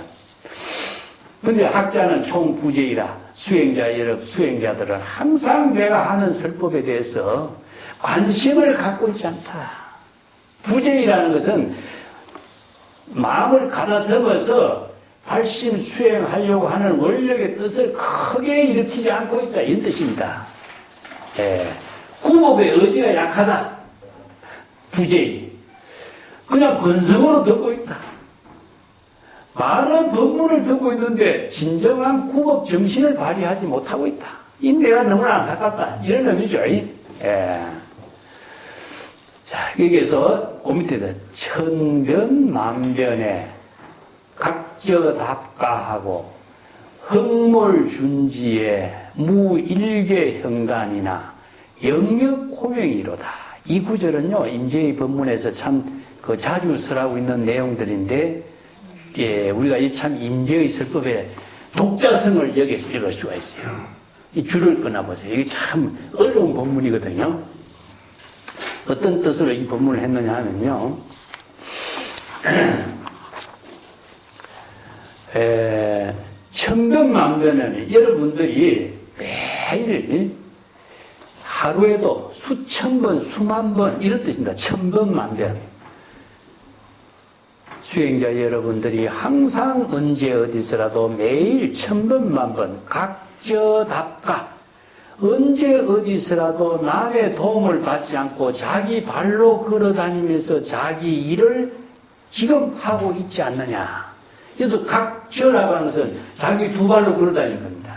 근데 학자는 총부재이라. 수행자들은 항상 내가 하는 설법에 대해서 관심을 갖고 있지 않다. 부재이라는 것은 마음을 가다듬어서 발심 수행하려고 하는 원력의 뜻을 크게 일으키지 않고 있다. 이런 뜻입니다. 구법의 의지가 약하다. 부재이. 그냥 근성으로 듣고 있다. 많은 법문을 듣고 있는데 진정한 구법 정신을 발휘하지 못하고 있다. 이 내가 너무나 안타깝다. 이런 의미죠. 자, 여기에서 그 밑에다 천변만변에 각저답가하고 흑몰준지에 무일계형단이나 영역호명이로다. 이 구절은요, 임재의 법문에서 참 자주 설하고 있는 내용들인데, 우리가 이 참 임재의 설법의 독자성을 여기서 읽을 수가 있어요. 이 줄을 끊어보세요. 이게 참 어려운 법문이거든요. 어떤 뜻으로 이 법문을 했느냐 하면요. 천변만변은 여러분들이 매일 하루에도 수천 번, 수만 번 이런 뜻입니다. 천번, 만번. 수행자 여러분들이 항상 언제 어디서라도 매일 천번, 만번 각저답가 언제 어디서라도 남의 도움을 받지 않고 자기 발로 걸어다니면서 자기 일을 지금 하고 있지 않느냐. 그래서 각저라고 하는 것은 자기 두 발로 걸어다니는 겁니다.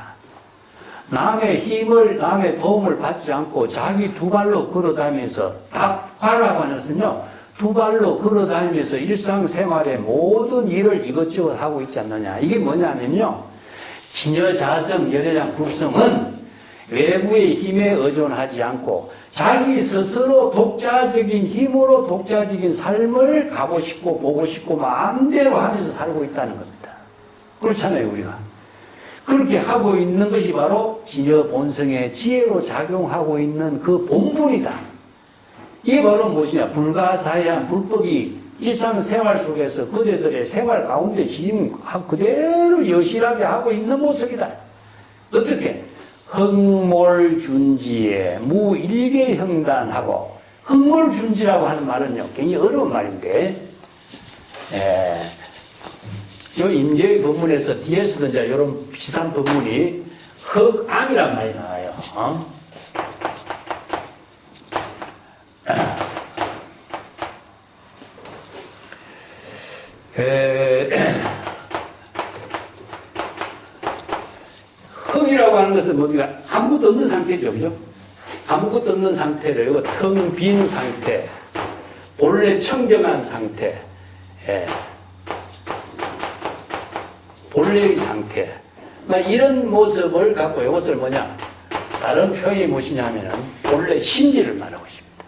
남의 힘을, 남의 도움을 받지 않고 자기 두 발로 걸어다니면서 답화라고 하는 것은요, 두 발로 걸어다니면서 일상생활의 모든 일을 이것저것 하고 있지 않느냐. 이게 뭐냐면요, 진여자성, 열애장, 불성은 외부의 힘에 의존하지 않고 자기 스스로 독자적인 힘으로 독자적인 삶을 가고 싶고 보고 싶고 마음대로 하면서 살고 있다는 겁니다. 그렇잖아요, 우리가. 그렇게 하고 있는 것이 바로 진여 본성의 지혜로 작용하고 있는 그 본분이다. 이게 바로 무엇이냐? 불가사의한 불법이 일상생활 속에서 그대들의 생활 가운데 지금 그대로 여실하게 하고 있는 모습이다. 어떻게? 흑몰준지에 무일계형단하고, 흑몰준지라고 하는 말은요, 굉장히 어려운 말인데, 요 임재의 법문에서 뒤에서도 이제 이런 비슷한 법문이 흑암이란 말이 나와요. 흙이라고 하는 것은 뭡니까? 아무것도 없는 상태죠, 그죠? 아무것도 없는 상태를, 텅 빈 상태, 본래 청정한 상태, 본래의 상태. 이런 모습을 갖고 이것을 뭐냐? 다른 표현이 무엇이냐면은 본래 심지를 말하고 있습니다.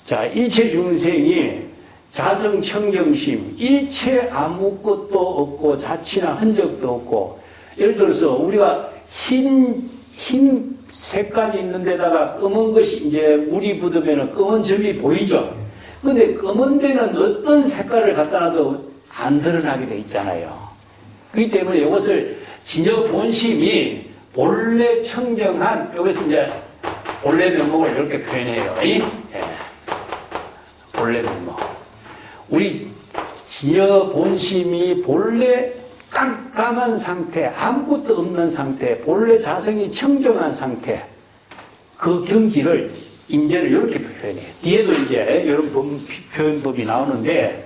자, 일체 중생이 자성 청정심, 일체 아무것도 없고 자취나 흔적도 없고, 예를 들어서 우리가 흰 색깔이 있는 데다가 검은 것이 이제 물이 묻으면 검은 점이 보이죠? 근데 검은 데는 어떤 색깔을 갖다 놔도 안 드러나게 돼 있잖아요. 그렇기 때문에 이것을 진여 본심이 본래 청정한, 여기서 이제 본래 면목을 이렇게 표현해요. 본래 면목. 우리 진여 본심이 본래 깜깜한 상태, 아무것도 없는 상태, 본래 자성이 청정한 상태, 그 경지를 임재를 이렇게 표현해요. 뒤에도 이제 이런 표현법이 나오는데,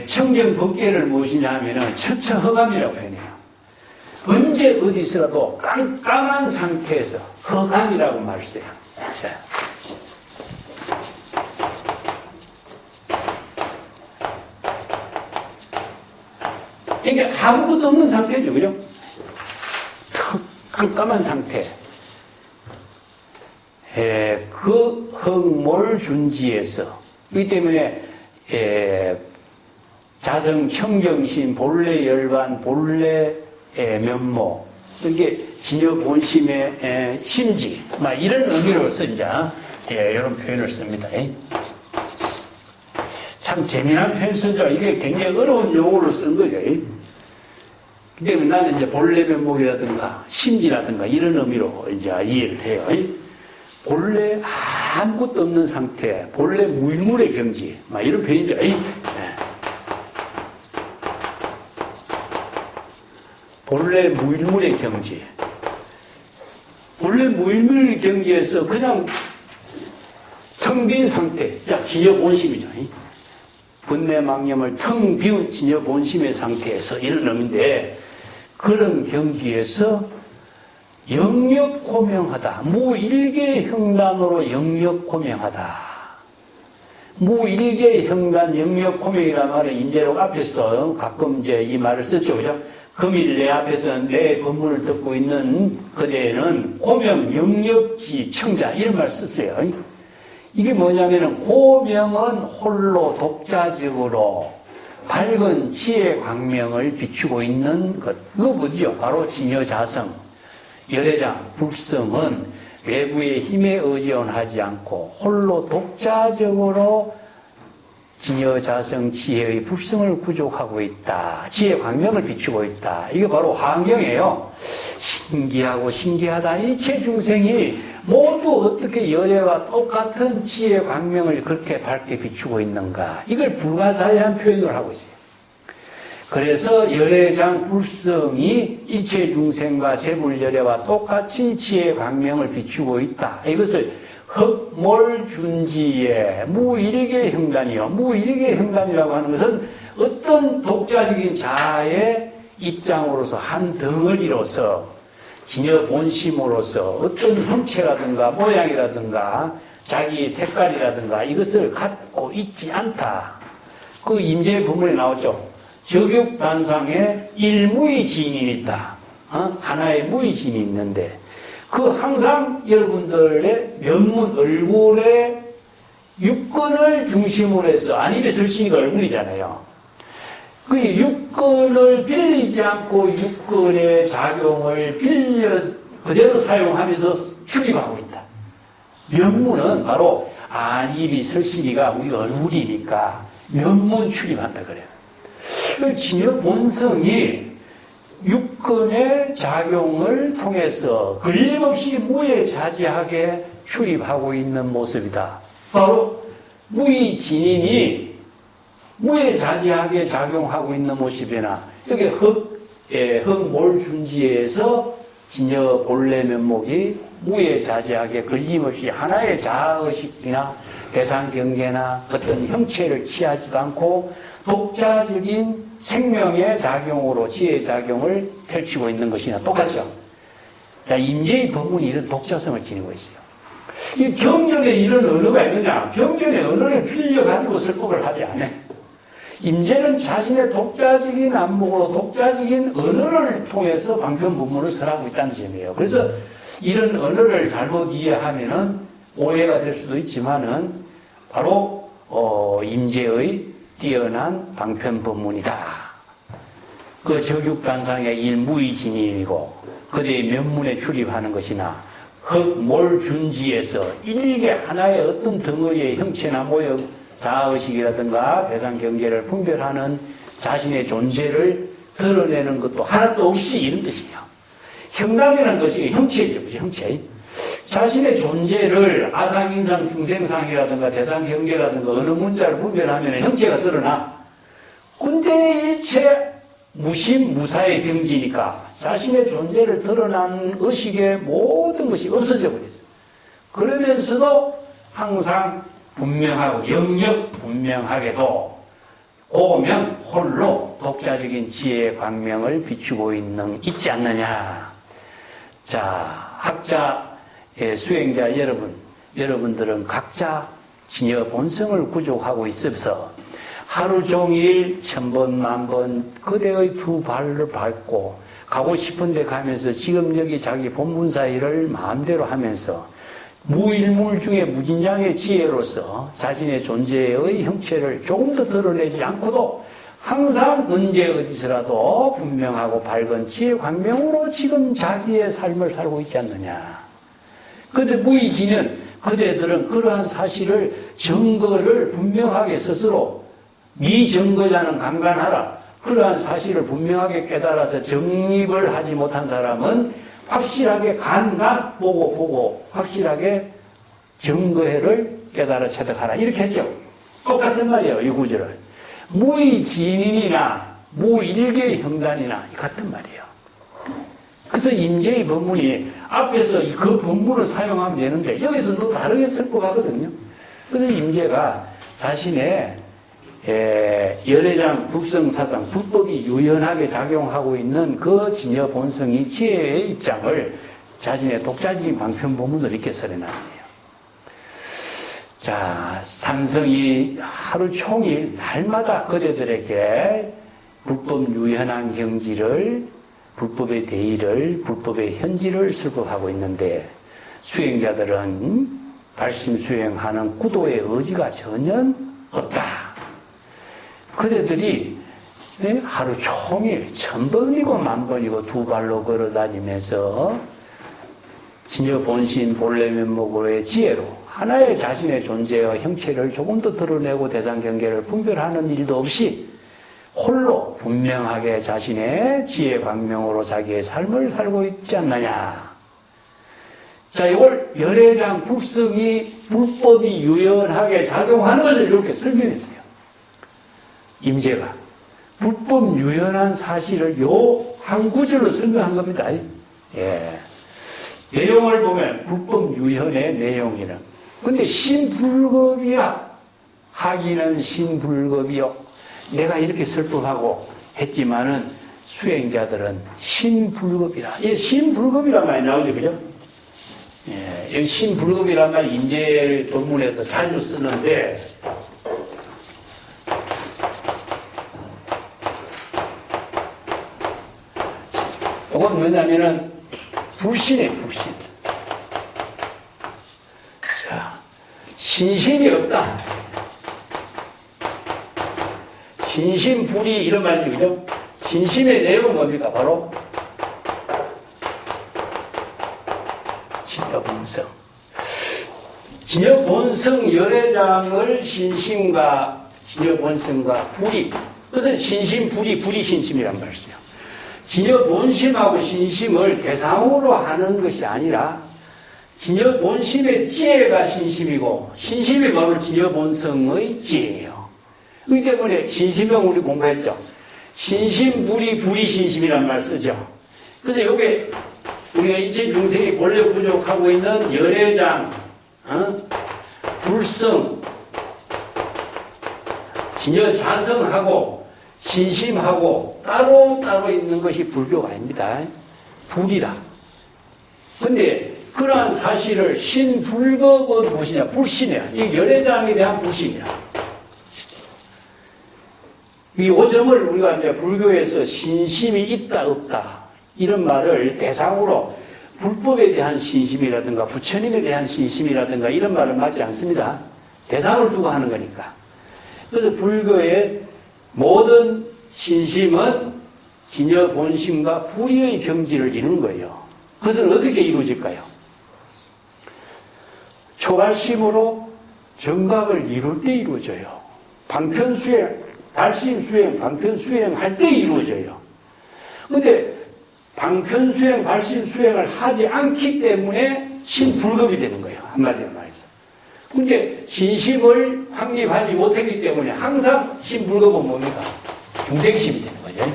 청정 법계를 무엇이냐 하면은 처처허감이라고 표현해요. 언제 어디서라도 깜깜한 상태에서 허감이라고 말써요. 이게 아무것도 없는 상태죠, 그죠? 턱 깜깜한 상태. 그 흑몰준지에서, 그렇기 때문에 자성 청정심, 본래 열반, 본래 면목, 이게 진여 본심의 심지, 이런 의미로서 이제 이런 표현을 씁니다. 참 재미난 표현 쓰죠. 이게 굉장히 어려운 용어로 쓴 거죠. 그 때문에 나는 이제 본래 면목이라든가 심지라든가 이런 의미로 이제 이해를 해요. 본래 아무것도 없는 상태, 본래 무일물의 경지, 이런 표현이죠. 본래 무일물의 경지. 본래 무일물의 경지에서 그냥 텅 빈 상태, 진여 본심이죠. 번뇌망념을 텅 비운 진여 본심의 상태에서 이런 의미인데, 그런 경지에서 영역고명하다. 무일계형단으로 영역고명하다. 무일계형단 영역고명이라는 말은 임재록 앞에서도 가끔 이제 이 말을 썼죠. 그죠? 금일 내 앞에서 내 법문을 듣고 있는 그대는 고명, 영역지, 청자 이런 말 썼어요. 이게 뭐냐면은 고명은 홀로 독자적으로 밝은 지혜 광명을 비추고 있는 것. 그거 뭐죠? 바로 진여자성, 열애장, 불성은 외부의 힘에 의존하지 않고 홀로 독자적으로 진여자성 지혜의 불성을 구족하고 있다. 지혜 광명을 비추고 있다. 이게 바로 화엄경이에요. 신기하고 신기하다. 일체 중생이 모두 어떻게 열애와 똑같은 지혜 광명을 그렇게 밝게 비추고 있는가. 이걸 불가사의한 표현을 하고 있어요. 그래서 열애장 불성이 일체 중생과 재불열애와 똑같이 지혜 광명을 비추고 있다. 이것을 흑몰준지의 무일계 형단이요. 무일계 형단이라고 하는 것은 어떤 독자적인 자아의 입장으로서 한 덩어리로서 진여 본심으로서 어떤 형체라든가 모양이라든가 자기 색깔이라든가 이것을 갖고 있지 않다. 그 임재 법문에 나왔죠. 적육단상에 일무의 진인이 있다. 하나의 무의 진이 있는데 그 항상 여러분들의 면문 얼굴에 육근을 중심으로 해서 안입에 설치니까 얼굴이잖아요. 그 육근을 빌리지 않고 육근의 작용을 빌려 그대로 사용하면서 출입하고 있다. 면문은 바로 안입이 설치니까 우리 얼굴이니까 면문 출입한다 그래요. 진여 본성이 육근의 작용을 통해서 걸림없이 무에자지하게 출입하고 있는 모습이다. 바로 무의진인이 무에자지하게 작용하고 있는 모습이나 여기 흑몰준지에서 진여 본래 면목이 무에자지하게 걸림없이 하나의 자아의식이나 대상경계나 어떤 형체를 취하지도 않고 독자적인 생명의 작용으로 지혜의 작용을 펼치고 있는 것이나 똑같죠. 자, 임재의 법문이 이런 독자성을 지니고 있어요. 이 경전에 이런 언어가 있느냐? 경전의 언어를 빌려가지고 설법을 하지 않아요. 임재는 자신의 독자적인 안목으로 독자적인 언어를 통해서 방편법문을 설하고 있다는 점이에요. 그래서 이런 언어를 잘못 이해하면은 오해가 될 수도 있지만은 바로 임재의 뛰어난 방편법문이다. 그 적육단상의 일무의진이고 그대의 면문에 출입하는 것이나 흑몰준지에서 일개 하나의 어떤 덩어리의 형체나 모형, 자아의식이라든가 대상경계를 분별하는 자신의 존재를 드러내는 것도 하나도 없이 이런 뜻이에요. 형당이라는 것이 형체죠. 형체. 자신의 존재를 아상인상, 중생상이라든가 대상경계라든가 어느 문자를 분별하면 형체가 드러나. 근데 일체 무심무사의 경지니까 자신의 존재를 드러난 의식의 모든 것이 없어져 버렸어요. 그러면서도 항상 분명하고 영역 분명하게도 고명 홀로 독자적인 지혜의 광명을 비추고 있지 않느냐. 자, 학자의 수행자 여러분들은 각자 진여 본성을 구족하고 있어서 하루 종일 1000번, 10,000번 그대의 두 발을 밟고 가고 싶은 데 가면서 지금 여기 자기 본문사 일을 마음대로 하면서 무일물 중에 무진장의 지혜로서 자신의 존재의 형체를 조금 더 드러내지 않고도 항상 언제 어디서라도 분명하고 밝은 지혜 광명으로 지금 자기의 삶을 살고 있지 않느냐. 그런데 무의지는 그대들은 그러한 사실을 증거를 분명하게 스스로 미증거자는 강간하라. 그러한 사실을 분명하게 깨달아서 정립을 하지 못한 사람은 확실하게 간간 보고 확실하게 증거해를 깨달아 체득하라. 이렇게 했죠. 똑같은 말이에요. 이 구절은. 무의진인이나 무일계 형단이나 같은 말이에요. 그래서 임재의 법문이 앞에서 그 법문을 사용하면 되는데 여기서 또 다르게 설법하거든요. 그래서 임재가 자신의 열애장 불성사상 불법이 유연하게 작용하고 있는 그 진여 본성이 지혜의 입장을 자신의 독자적인 방편법문을 이렇게 설해놨어요. 자, 산성이 하루 종일 날마다 그대들에게 불법 유연한 경지를, 불법의 대의를, 불법의 현지를 설법하고 있는데 수행자들은 발심 수행하는 구도의 의지가 전혀 없다. 그대들이 하루 종일 1000번이고 10,000번이고 두 발로 걸어 다니면서 진여 본신 본래 면목으로의 지혜로 하나의 자신의 존재와 형체를 조금 더 드러내고 대상 경계를 분별하는 일도 없이 홀로 분명하게 자신의 지혜 광명으로 자기의 삶을 살고 있지 않느냐. 자, 이걸 열애장 불성이 불법이 유연하게 작용하는 것을 이렇게 설명했어요. 임재가 불법 유연한 사실을 요 한 구절로 설명한 겁니다. 예. 내용을 보면 불법 유연의 내용이는 근데 신불급이라 하기는 신불급이요. 내가 이렇게 설법하고 했지만은 수행자들은 신불급이라. 예, 신불급이란 말이 나오죠, 그죠? 예, 여기 신불급이란 말 인재 본문에서 자주 쓰는데 이건 뭐냐면은 불신이에요, 불신. 자, 신심이 없다. 신심불이 이런 말이죠, 그죠? 신심의 내용은 뭡니까? 바로 진여본성. 진여본성 열애장을 신심과 진여본성과 불이, 그것은 신심불이, 불이 신심이란 말이에요. 진여본심하고 신심을 대상으로 하는 것이 아니라 진여본심의 지혜가 신심이고 신심이 바로 진여본성의 지혜예요. 그렇기 때문에 신심형 우리 공부했죠. 신심불이 불이 신심이란 말 쓰죠. 그래서 이게 우리가 인체 중생이 본래 부족하고 있는 열애장, 불성, 진여자성하고 신심하고 따로따로 있는 것이 불교가 아닙니다. 불이라. 근데 그러한 사실을 신불법은 무엇이냐? 불신이야. 이 열애장에 대한 불신이야. 이 오점을 우리가 이제 불교에서 신심이 있다, 없다. 이런 말을 대상으로 불법에 대한 신심이라든가 부처님에 대한 신심이라든가 이런 말은 맞지 않습니다. 대상을 두고 하는 거니까. 그래서 불교의 모든 신심은 진여 본심과 불의의 경지를 이루는 거예요. 그것은 어떻게 이루어질까요? 초발심으로 정각을 이룰 때 이루어져요. 방편수행, 발심수행, 방편수행 할 때 이루어져요. 근데 방편수행, 발심수행을 하지 않기 때문에 신불급이 되는 거예요. 한마디로 말해서. 근데 신심을 확립하지 못했기 때문에 항상 신불급은 뭡니까? 중생심이 되는 거죠.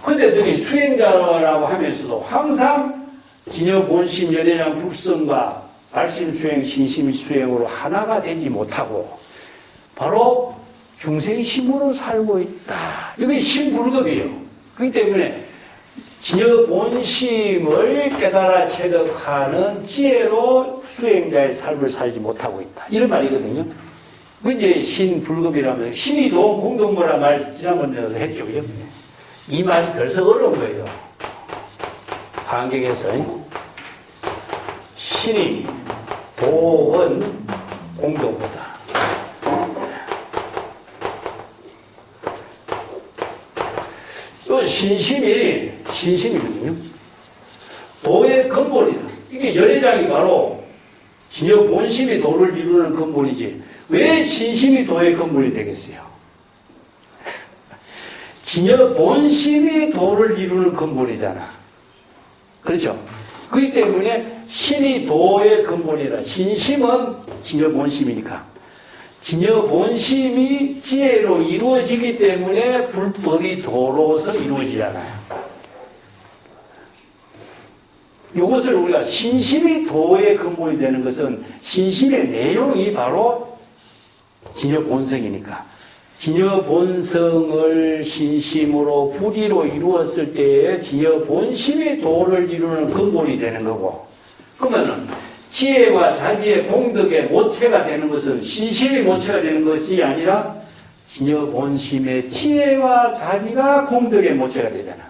그대들이 수행자라고 하면서도 항상 진여본심, 열애장, 불성과 발심수행, 신심수행으로 하나가 되지 못하고 바로 중생심으로 살고 있다. 이게 신불급이에요. 그렇기 때문에 진여본심을 깨달아 체득하는 지혜로 수행자의 삶을 살지 못하고 있다. 이런 말이거든요. 그 이제 신불급이라면 신이 도움 공동모란 말 지난번에도 했죠. 그죠? 이 말이 벌써 어려운 거예요. 환경에서 신이 도원 공동모다. 신심이거든요. 도의 근본이다. 이게 열애장이 바로 진여 본심이 도를 이루는 근본이지. 왜 신심이 도의 근본이 되겠어요? 진여 본심이 도를 이루는 근본이잖아. 그렇죠? 그렇기 때문에 신이 도의 근본이라. 신심은 진여 본심이니까. 진여 본심이 지혜로 이루어지기 때문에 불법이 도로서 이루어지잖아요. 이것을 우리가 신심이 도의 근본이 되는 것은 신심의 내용이 바로 진여 본성이니까. 진여 본성을 신심으로 불의로 이루었을 때에 진여 본심이 도를 이루는 근본이 되는 거고, 그러면은 지혜와 자비의 공덕의 모체가 되는 것은 신심이 모체가 되는 것이 아니라 진여 본심의 지혜와 자비가 공덕의 모체가 되잖아.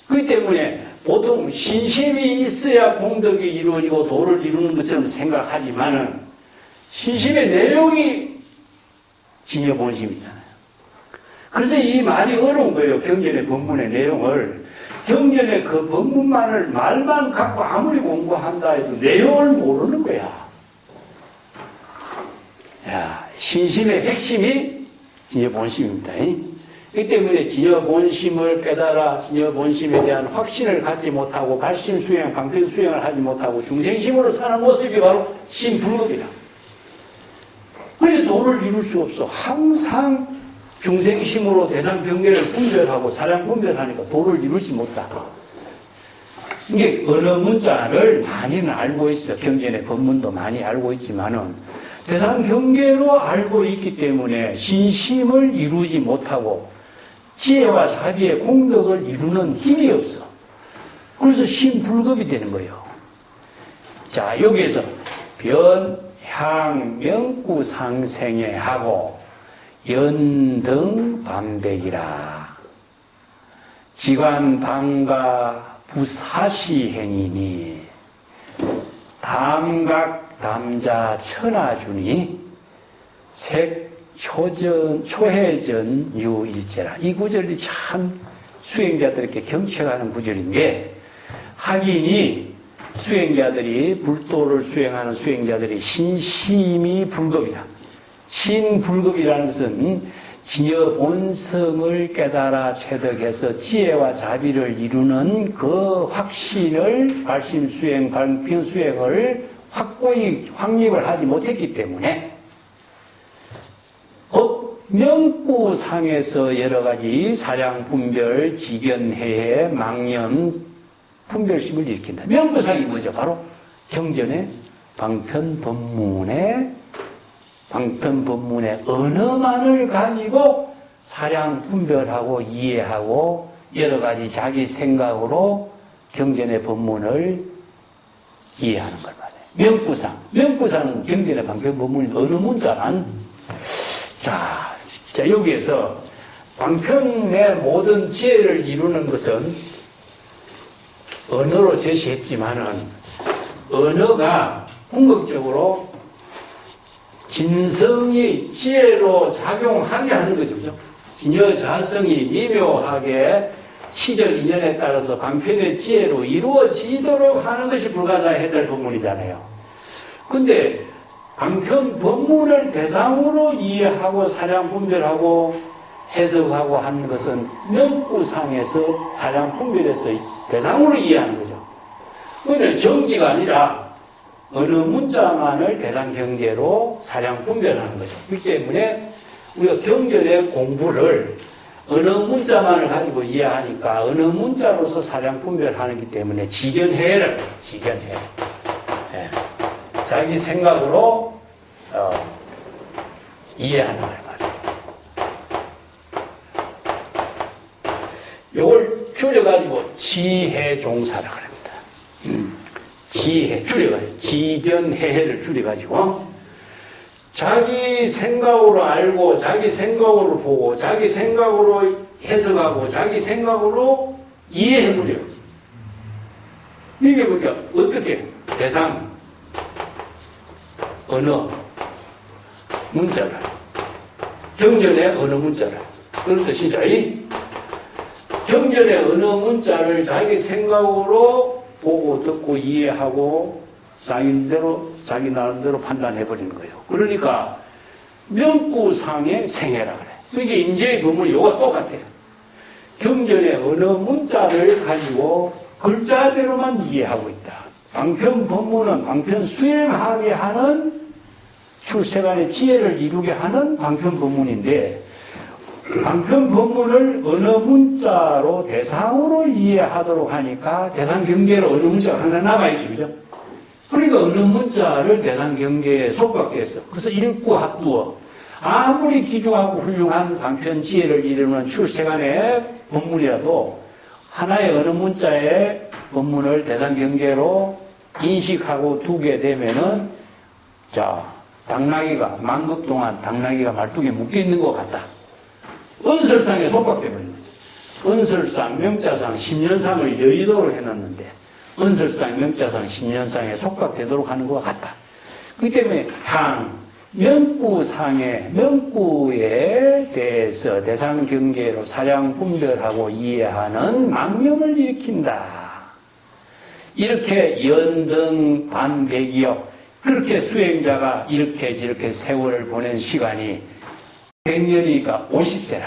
그렇기 때문에 보통 신심이 있어야 공덕이 이루어지고 도를 이루는 것처럼 생각하지만은 신심의 내용이 진여 본심이잖아요. 그래서 이 말이 어려운 거예요. 경전의 본문의 내용을. 경전의 그 법문만을 말만 갖고 아무리 공부한다 해도 내용을 모르는 거야. 야, 신심의 핵심이 진여 본심입니다. 이 때문에 진여 본심을 깨달아 진여 본심에 대한 확신을 갖지 못하고 발심 수행, 방편 수행을 하지 못하고 중생심으로 사는 모습이 바로 신불급이라. 그래서 도를 이룰 수 없어. 항상 중생심으로 대상 경계를 분별하고 사량 분별하니까 도를 이루지 못다. 이게 어느 문자를 많이는 알고 있어. 경전의 법문도 많이 알고 있지만은 대상 경계로 알고 있기 때문에 신심을 이루지 못하고 지혜와 자비의 공덕을 이루는 힘이 없어. 그래서 신불급이 되는 거예요. 자, 여기에서 변, 향, 명구, 상생에 하고 연등, 반백이라 지관, 방가, 부사시행이니 담각, 담자, 천하주니 색, 초전, 초해전, 유일제라. 이 구절이 참 수행자들에게 경청하는 구절인데, 하긴이 수행자들이, 불도를 수행하는 수행자들이 신심이 불급이라. 신불급이라는 것은 진여 본성을 깨달아 체득해서 지혜와 자비를 이루는 그 확신을 발심 수행, 방편 수행을 확고히 확립을 하지 못했기 때문에 곧 명구상에서 여러 가지 사량 분별, 지견해해, 망념, 분별심을 일으킨다. 명구상이 뭐죠? 바로 경전의 방편 법문의 언어만을 가지고 사량 분별하고 이해하고 여러 가지 자기 생각으로 경전의 법문을 이해하는 걸 말해요. 명구상은 경전의 방편 법문이 어느 문자란 자, 여기에서 방편의 모든 지혜를 이루는 것은 언어로 제시했지만은 언어가 궁극적으로 진성이 지혜로 작용하게 하는 거죠. 그죠? 진여 자성이 미묘하게 시절 인연에 따라서 방편의 지혜로 이루어지도록 하는 것이 불가사의 해달 법문이잖아요. 근데 방편 법문을 대상으로 이해하고 사량 분별하고 해석하고 하는 것은 명구상에서 사량 분별해서 대상으로 이해하는 거죠. 그러면 정지가 아니라 어느 문자만을 대상 경계로 사량 분별하는 거죠. 그렇기 때문에 우리가 경전의 공부를 어느 문자만을 가지고 이해하니까 어느 문자로서 사량 분별하기 때문에 지견해를 예. 자기 생각으로 이해하는 걸 말이에요. 이걸 줄여가지고 지혜종사라고 합니다. 지혜, 줄여가지고 지견해해를 줄여가지고 자기 생각으로 알고 자기 생각으로 보고 자기 생각으로 해석하고 자기 생각으로 이해해버려요. 이게 뭐냐? 어떻게? 대상, 언어, 문자를 경전의 언어 문자를 그런 뜻이죠. 경전의 언어 문자를 자기 생각으로 보고 듣고 이해하고 자기 나름대로 판단해버리는 거예요. 그러니까 명구상의 생애라 그래. 이게 인재의 법문이 이거 똑같아요. 경전의 언어 문자를 가지고 글자대로만 이해하고 있다. 방편 법문은 방편 수행하게 하는 출세간의 지혜를 이루게 하는 방편 법문인데 방편 법문을 언어 문자로 대상으로 이해하도록 하니까 대상 경계로 언어 문자가 항상 남아있죠. 그죠? 그러니까 어느 문자를 대상 경계에 속박해서 그래서 읽고 합두어 아무리 귀중하고 훌륭한 방편 지혜를 이루는 출세간의 법문이라도 하나의 어느 문자의 법문을 대상 경계로 인식하고 두게 되면은 자 당나귀가 만급 동안 당나귀가 말뚝에 묶여 있는 것 같다. 은설상에 속박되버린 거죠. 은설상, 명자상, 10년상을 여의도로 해놨는데 은설상, 명자상, 10년상에 속박되도록 하는 것과 같다. 그렇기 때문에 향, 명구상의 명구에 대해서 대상 경계로 사량 분별하고 이해하는 망념을 일으킨다. 이렇게 연등 반백이요. 그렇게 수행자가 이렇게 저렇게 세월을 보낸 시간이 100년이니까 50세라.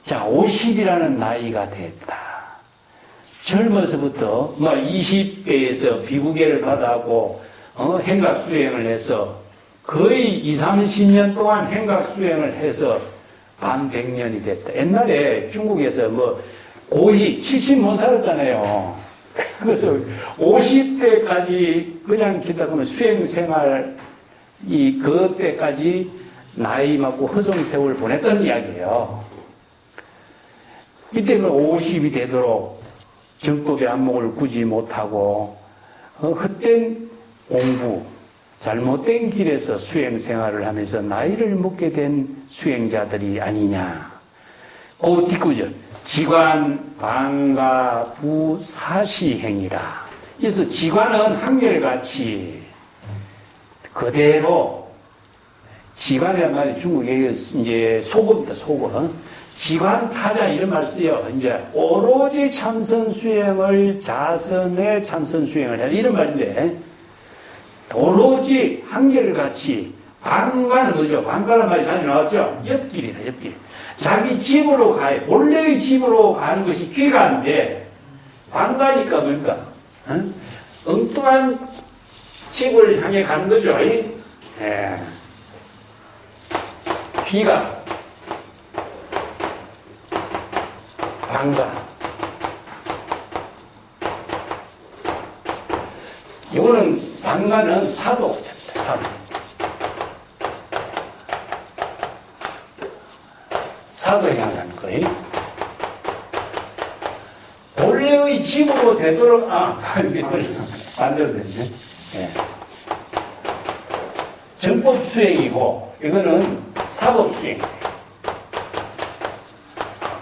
자, 50이라는 나이가 됐다. 젊어서부터 20대에서 비구계를 받아고 행각 수행을 해서 거의 20, 30년 동안 행각 수행을 해서 반 100년이 됐다. 옛날에 중국에서 고희 70 못 살았잖아요. 그래서 50대까지 그냥 기다리면 수행생활 그때까지 나이 먹고 허송세월 보냈던 이야기예요. 이때는 50이 되도록 정법의 안목을 굳이 못하고 헛된 공부, 잘못된 길에서 수행생활을 하면서 나이를 먹게 된 수행자들이 아니냐. 그 뒷구절. 지관, 방가, 부, 사시행이라. 그래서 지관은 한결같이 그대로 지관이란 말이 중국에 이제 소금입니다, 소금. 지관 타자 이런 말 쓰여. 이제 오로지 참선 수행을 자선의 참선 수행을 해라. 이런 말인데 오로지 한결같이 방가는 뭐죠? 방가란 말이 자주 나왔죠? 옆길이라, 옆길. 자기 집으로 가요. 본래의 집으로 가는 것이 귀가인데 방가니까 뭡니까? 엉뚱한 집을 향해 가는 거죠. 예. 귀가 방가. 이거는 방가는 사도, 사도. 사도행하는 거예요. 본래의 집으로 되도록, 반대로 됐네. 예. 정법 수행이고, 이거는 사법 수행.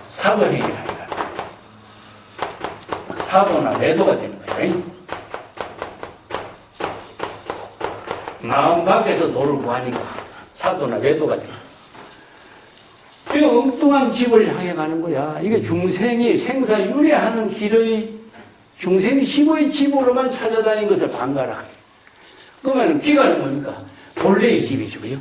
사도행이라. 사도나 매도가 되는 거예요. 마음 밖에서 도를 구하니까 사도나 매도가 되는 거예요. 이 엉뚱한 집을 향해 가는 거야. 이게 중생이 생사윤회하는 길의 중생 심의 집으로만 찾아다닌 것을 방가라. 그러면 귀가는 뭡니까? 본래의 집이죠. 그죠?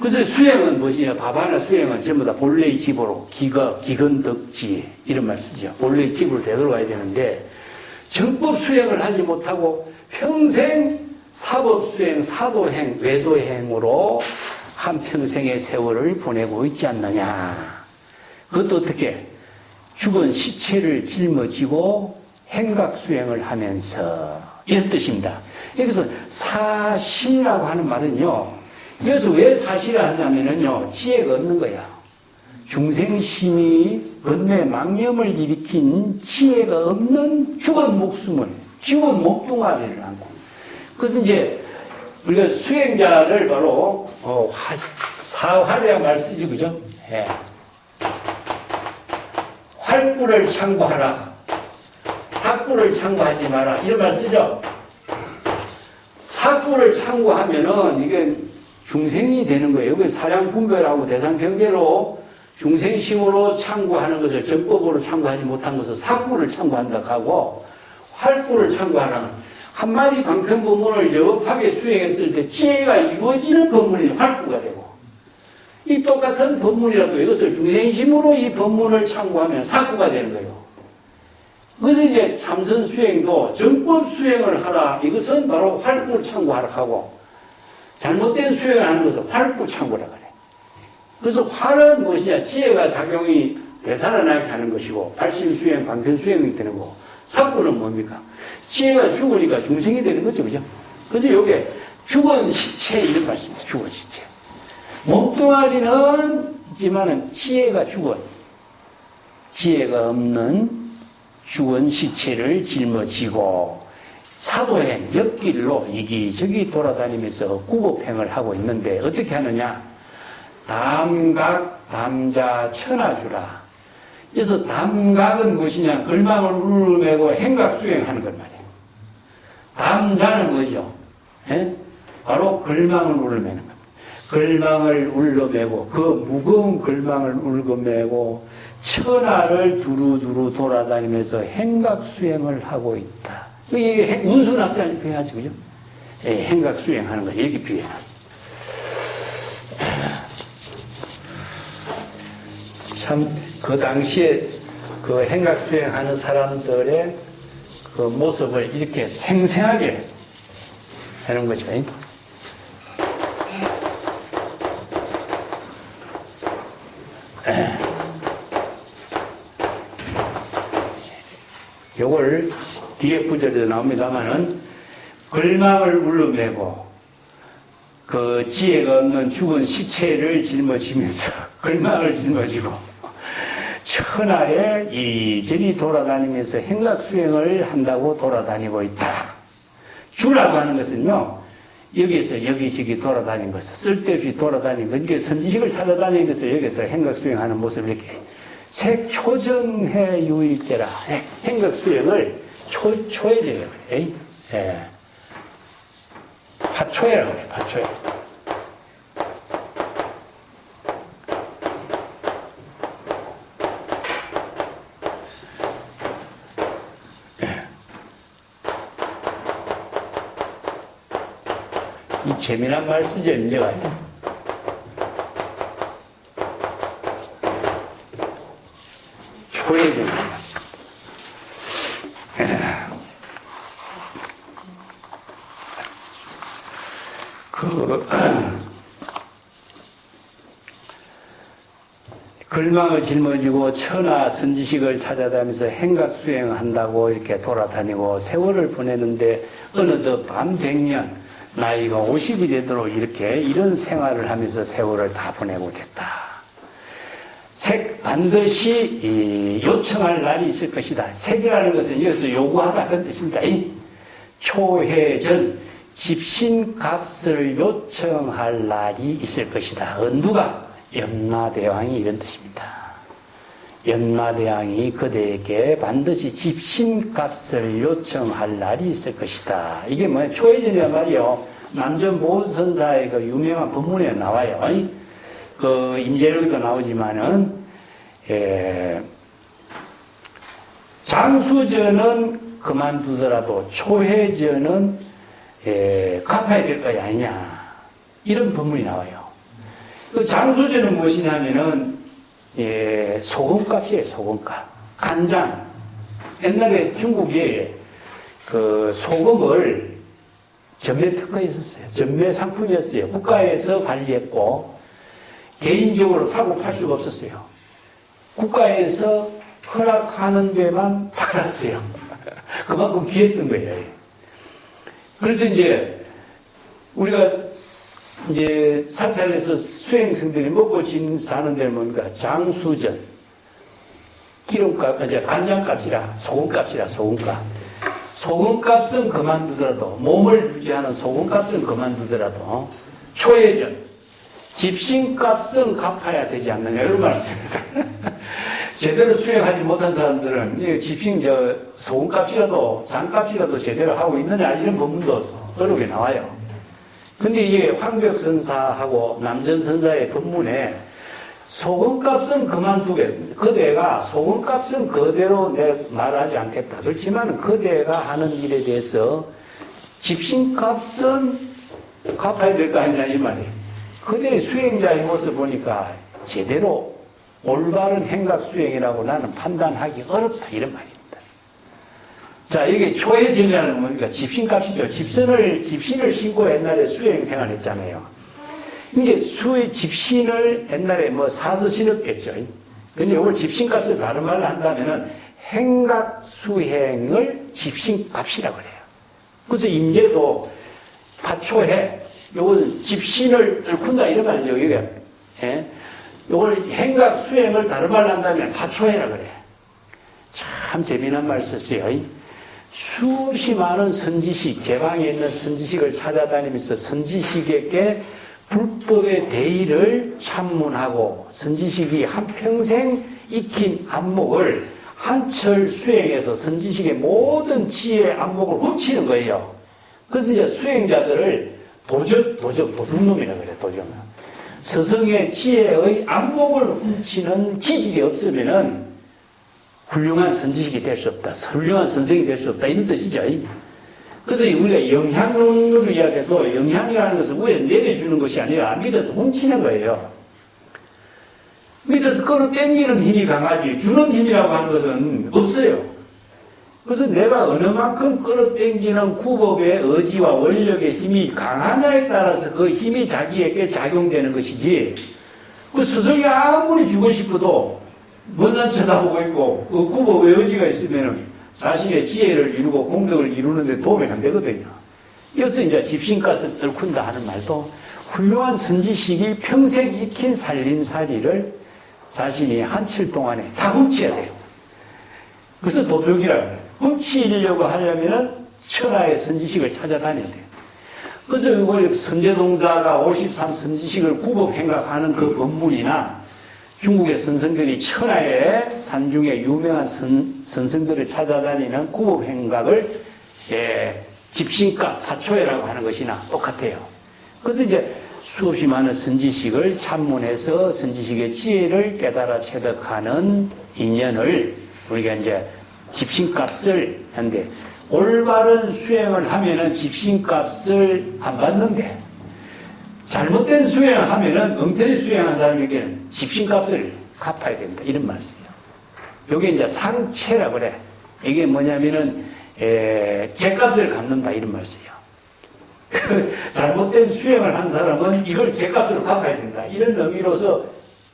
그래서 수행은 뭐냐? 바바나 수행은 전부 다 본래의 집으로 기근덕지 이런 말 쓰죠. 본래의 집으로 되돌아가야 되는데 정법 수행을 하지 못하고 평생 사법 수행, 사도행, 외도행으로 한평생의 세월을 보내고 있지 않느냐. 그것도 어떻게? 죽은 시체를 짊어지고 행각 수행을 하면서 이런 뜻입니다. 여기서 사시라고 하는 말은요. 이것을 왜 사시라 하냐면요. 지혜가 없는 거야. 중생심이 번뇌 망념을 일으킨 지혜가 없는 죽은 목숨을, 죽은 목동아리를 안고. 그래서 이제 우리가 수행자를 바로 사활이란 말 쓰지, 그죠? 예. 활구를 창구하라. 사구를 창구하지 마라. 이런 말 쓰죠? 사구를 창구하면은 이게 중생이 되는 거예요. 여기 사량 분별하고 대상 경계로 중생심으로 창구하는 것을 정법으로 창구하지 못한 것을 사구를 창구한다고 하고 활구를 창구하라는 한마디 방편 법문을 여업하게 수행했을 때 지혜가 이루어지는 법문이 활구가 되고 이 똑같은 법문이라도 이것을 중생심으로 이 법문을 창구하면 사구가 되는 거예요. 그래서 이제 참선 수행도 정법 수행을 하라. 이것은 바로 활구 창구하라 하고 잘못된 수행을 하는 것은 활구 창구라 그래. 그래서 활은 무엇이냐? 지혜가 작용이 되살아나게 하는 것이고 발심 수행, 방편 수행이 되는 거고 사구는 뭡니까? 지혜가 죽으니까 중생이 되는 거죠, 그죠? 그래서 요게 죽은 시체 이런 말씀입니다. 죽은 시체. 몸뚱아리는 있지만은 지혜가 죽은 지혜가 없는 죽은 시체를 짊어지고 사도행 옆길로 이기저기 돌아다니면서 구법행을 하고 있는데 어떻게 하느냐? 담각 담자 천하주라. 그래서 담각은 무엇이냐? 걸망을 울르매고 행각 수행하는 것 말이에요. 담자는 뭐죠? 예? 바로 걸망을 울러매는 겁니다. 걸망을 울러매고 그 무거운 걸망을 울러매고 천하를 두루두루 돌아다니면서 행각수행을 하고 있다. 이게 운수납자를 표현하죠, 그죠? 행각수행하는 걸 이렇게 표현하죠. 참, 그 당시에 그 행각수행하는 사람들의 그 모습을 이렇게 생생하게 하는 거죠. 요걸 뒤에 구절에도 나옵니다만은 걸망을 울러매고 그 지혜가 없는 죽은 시체를 짊어지면서 걸망을 짊어지고 천하에 이리저리 돌아다니면서 행각수행을 한다고 돌아다니고 있다. 주라고 하는 것은요, 여기서 여기저기 돌아다니는 것을 쓸데없이 돌아다니는 것, 이게 선지식을 찾아다니는 것을 여기서 행각수행하는 모습을 이렇게 색초전해 유일제라. 행각수행을 초해제라고 그래. 파초해라고 그래, 파초해. 이 재미난 말 쓰죠, 인제가. 초해제라. 걸망을 짊어지고 천하 선지식을 찾아다니면서 행각수행한다고 이렇게 돌아다니고 세월을 보내는데 어느덧 밤 100년 나이가 50이 되도록 이렇게 이런 생활을 하면서 세월을 다 보내고 됐다. 반드시 요청할 날이 있을 것이다. 색이라는 것은 여기서 요구하다 그런 뜻입니다. 초해전 집신값을 요청할 날이 있을 것이다. 누가? 염라대왕이 이런 뜻입니다. 염라대왕이 그대에게 반드시 집신값을 요청할 날이 있을 것이다. 이게 뭐야? 초해전이란 말이요. 남전보선사의 그 유명한 법문에 나와요. 그 임재록에도 나오지만은 장수전은 그만두더라도 초해전은 갚아야 될 거야 아니냐, 이런 법문이 나와요. 그 장수전은 무엇이냐면은 소금값이에요. 소금값. 간장. 옛날에 중국에 그 소금을 전매 특허했었어요. 전매 상품이었어요. 국가에서 관리했고 개인적으로 사고 팔 수가 없었어요. 국가에서 허락하는 데만 팔았어요. 그만큼 귀했던 거예요. 그래서 이제 우리가 이제 사찰에서 수행성들이 먹고 사는 데는 뭔가 장수전, 기름값, 간장값이라, 소금값이라, 소금값. 소금값은 그만두더라도, 몸을 유지하는 소금값은 그만두더라도, 초해전, 집신값은 갚아야 되지 않느냐, 이런 말씀입니다. 제대로 수행하지 못한 사람들은 집신, 소금값이라도, 장값이라도 제대로 하고 있느냐, 이런 법문도 어록에 나와요. 근데 이게 황벽선사하고 남전선사의 법문에 소금값은 그만두게, 그대가 소금값은 그대로 내 말하지 않겠다. 그렇지만 그대가 하는 일에 대해서 집신값은 갚아야 될 거 아니냐 이 말이에요. 그대의 수행자의 모습 보니까 제대로 올바른 행각수행이라고 나는 판단하기 어렵다 이런 말입니다. 자, 이게 초해전이라는 뭡니까? 집신값이죠. 집신을 신고 옛날에 수행 생활 했잖아요. 이게 집신을 옛날에 사서 신었겠죠. 근데 이걸 집신값을 다른 말로 한다면은 행각수행을 집신값이라고 그래요. 그래서 임제도 파초해, 요건 집신을 읊는다 이런 말이죠. 이게. 요걸 행각수행을 다른 말로 한다면 파초해라 그래. 참 재미난 말 썼어요. 수없이 많은 선지식, 제방에 있는 선지식을 찾아다니면서 선지식에게 불법의 대의를 참문하고 선지식이 한평생 익힌 안목을 한철 수행해서 선지식의 모든 지혜의 안목을 훔치는 거예요. 그래서 이제 수행자들을 도둑놈이라 그래, 도둑놈. 스승의 지혜의 안목을 훔치는 기질이 없으면은 훌륭한 선지식이 될 수 없다. 훌륭한 선생이 될 수 없다. 이런 뜻이죠. 그래서 우리가 영향론으로 이야기해도 영향이라는 것은 위에서 내려주는 것이 아니라 밑에서 훔치는 거예요. 밑에서 끌어당기는 힘이 강하지 주는 힘이라고 하는 것은 없어요. 그래서 내가 어느 만큼 끌어당기는 구법의 의지와 원력의 힘이 강하냐에 따라서 그 힘이 자기에게 작용되는 것이지, 그 스승이 아무리 주고 싶어도 먼 산 쳐다보고 있고 그 구법의 의지가 있으면 자신의 지혜를 이루고 공덕을 이루는데 도움이 안 되거든요. 여기서 이제 집신가스 떨군다 하는 말도 훌륭한 선지식이 평생 익힌 살림살이를 자신이 한칠 동안에 다 훔쳐야 돼요. 그래서 도둑이라고 해요. 훔치려고 하려면은 천하의 선지식을 찾아다녀야 돼요. 그래서 우리 선제동자가 53선지식을 구법행각하는 그 법문이나 중국의 선생들이 천하의 산중에 유명한 선생들을 찾아다니는 구법행각을 집신가 파초회라고 하는 것이나 똑같아요. 그래서 이제 수없이 많은 선지식을 참문해서 선지식의 지혜를 깨달아 체득하는 인연을 우리가 이제 집신값을 한데, 올바른 수행을 하면은 집신값을 안 받는데, 잘못된 수행을 하면은 엉터리 수행한 사람에게는 집신값을 갚아야 된다. 이런 말씀이에요. 요게 이제 상체라고 그래. 이게 뭐냐면은, 죄값을 갚는다. 이런 말씀이에요. 잘못된 수행을 한 사람은 이걸 죄값으로 갚아야 된다. 이런 의미로서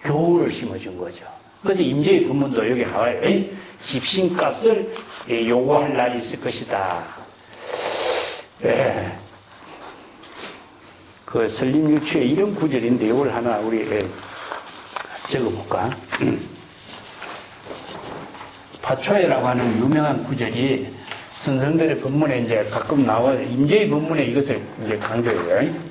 교훈을 심어준 거죠. 그래서 임재의 법문도 여기 나와요. 집신값을 요구할 날이 있을 것이다. 그 설림유추에 이런 구절인데 이걸 하나 우리 적어볼까? 파초회라고 하는 유명한 구절이 선생들의 법문에 이제 가끔 나와요. 임재의 법문에 이것을 이제 강조해요.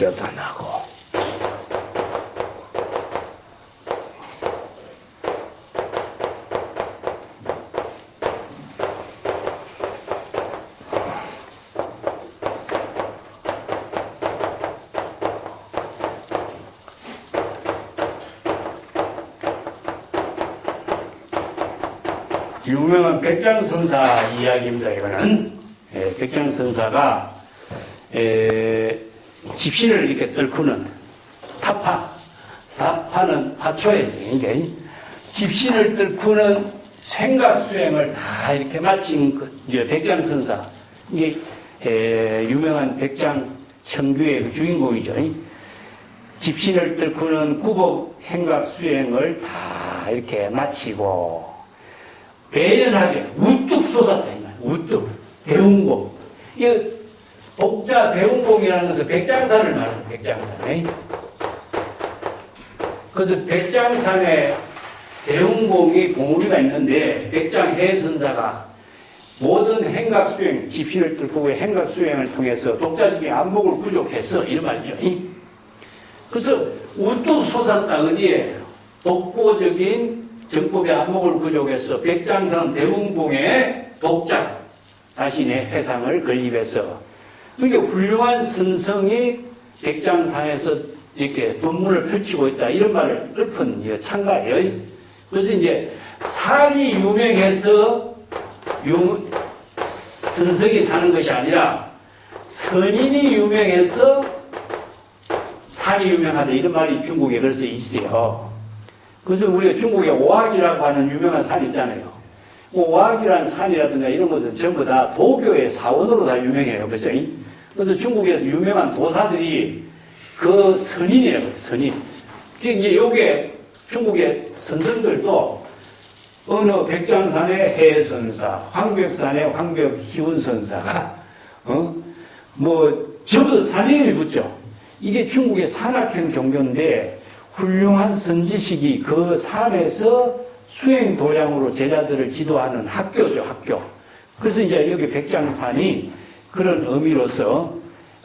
여단하고 유명한 백장선사 이야기입니다. 이거는 백장선사가 집신을 이렇게 떨구는 타파는 파초에 집신을 떨구는 생각수행을 다 이렇게 마친 이제 백장선사, 이게 유명한 백장 청규의 그 주인공이죠. 집신을 떨구는 구법 행각수행을 다 이렇게 마치고 배연하게 우뚝 솟았다. 우뚝 대웅봉. 독자 대웅봉이라는 것은 백장산을 말합니다. 백장산. 그래서 백장산에 대웅봉이 봉우리가 있는데 백장해선사가 모든 행각수행, 집신을 뚫고 행각수행을 통해서 독자적인 안목을 부족해서 이런 말이죠. 그래서 우뚝 솟았다. 어디에? 독보적인 정법의 안목을 부족해서 백장산 대웅봉의 독자 자신의 회상을 건립해서, 그러니까 훌륭한 선성이 백장산에서 이렇게 법문을 펼치고 있다. 이런 말을 읊은 창가예요. 그래서 이제 산이 유명해서 선성이 사는 것이 아니라 선인이 유명해서 산이 유명하다. 이런 말이 중국에 그래서 있어요. 그래서 우리가 중국에 오악이라고 하는 유명한 산이 있잖아요. 오악이라는 산이라든가 이런 것은 전부 다 도교의 사원으로 다 유명해요. 그래서 중국에서 유명한 도사들이 그 선인이라고 해요. 선인. 이제 요게 중국의 선생들도 어느 백장산의 해선사, 황벽산의 황벽희운선사가 전부 산인이 붙죠. 이게 중국의 산악형 종교인데 훌륭한 선지식이 그 산에서 수행 도량으로 제자들을 지도하는 학교죠, 학교. 그래서 이제 여기 백장산이 그런 의미로서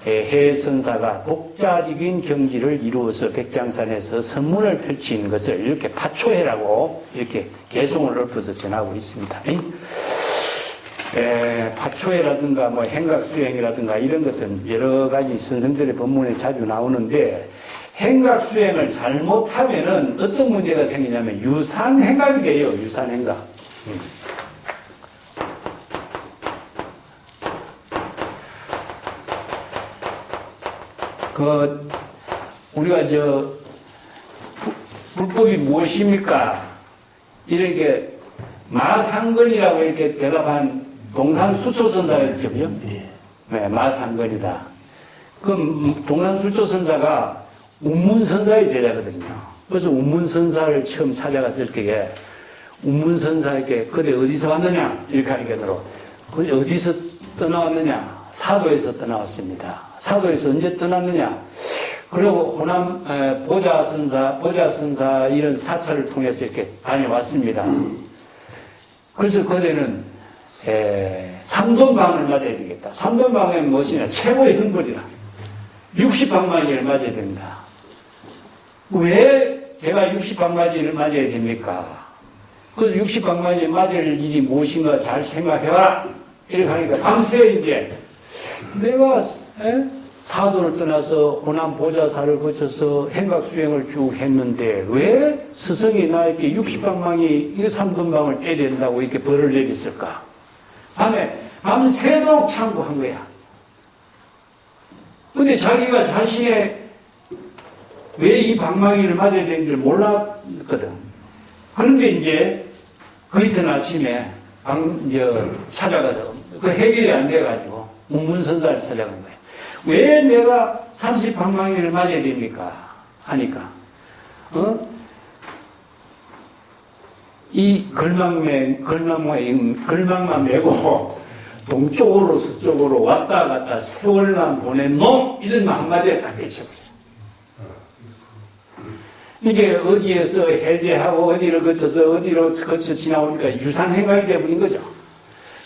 해선사가 독자적인 경지를 이루어서 백장산에서 선문을 펼친 것을 이렇게 파초해라고 이렇게 개송을 엎어서 전하고 있습니다. 파초해라든가 뭐 행각수행이라든가 이런 것은 여러 가지 선생들의 법문에 자주 나오는데, 행각수행을 잘못하면은 어떤 문제가 생기냐면 유산행각이 돼요. 유산행각. 우리가 불법이 무엇입니까? 이렇게 마상건이라고 이렇게 대답한 동산수초선사가 있죠. 네, 마상건이다. 그럼 동산수초선사가 운문선사의 제자거든요. 그래서 운문선사를 처음 찾아갔을 때에 운문선사에게 그래 어디서 왔느냐? 이렇게 하니까 그래 어디서 떠나왔느냐? 사도에서 떠나왔습니다. 사도에서 언제 떠났느냐? 그리고 호남 보자선사 이런 사찰을 통해서 이렇게 다녀왔습니다. 그래서 그대는 삼돈방을 맞아야 되겠다. 삼돈방은 무엇이냐? 최고의 형벌이라. 60방망이를 맞아야 된다. 왜 제가 60방망이를 맞아야 됩니까? 그래서 60방망이를 맞을 일이 무엇인가 잘 생각해봐라. 이렇게 하니까 밤새 이제 내가 사도를 떠나서 호남 보자사를 거쳐서 행각수행을 쭉 했는데 왜 스승이 나에게 60방망이 이 삼돈방을 때려야 된다고 이렇게 벌을 내렸을까? 밤새도록 참고한 거야. 근데 자기가 자신의 왜 이 방망이를 맞아야 되는지를 몰랐거든. 그런데 이제 그 이튿 아침에 찾아가서 그 해결이 안 돼가지고 운문선사를 찾아간 거예요. 왜 내가 30방망이를 맞아야 됩니까? 하니까 이 걸망만 메고 동쪽으로 서쪽으로 왔다 갔다 세월만 보낸 놈! 이런 한마디에 다 깨쳐버려. 이게 어디에서 해제하고 어디를 거쳐서 어디로 거쳐 지나오니까 유산행각이 되어버린 거죠.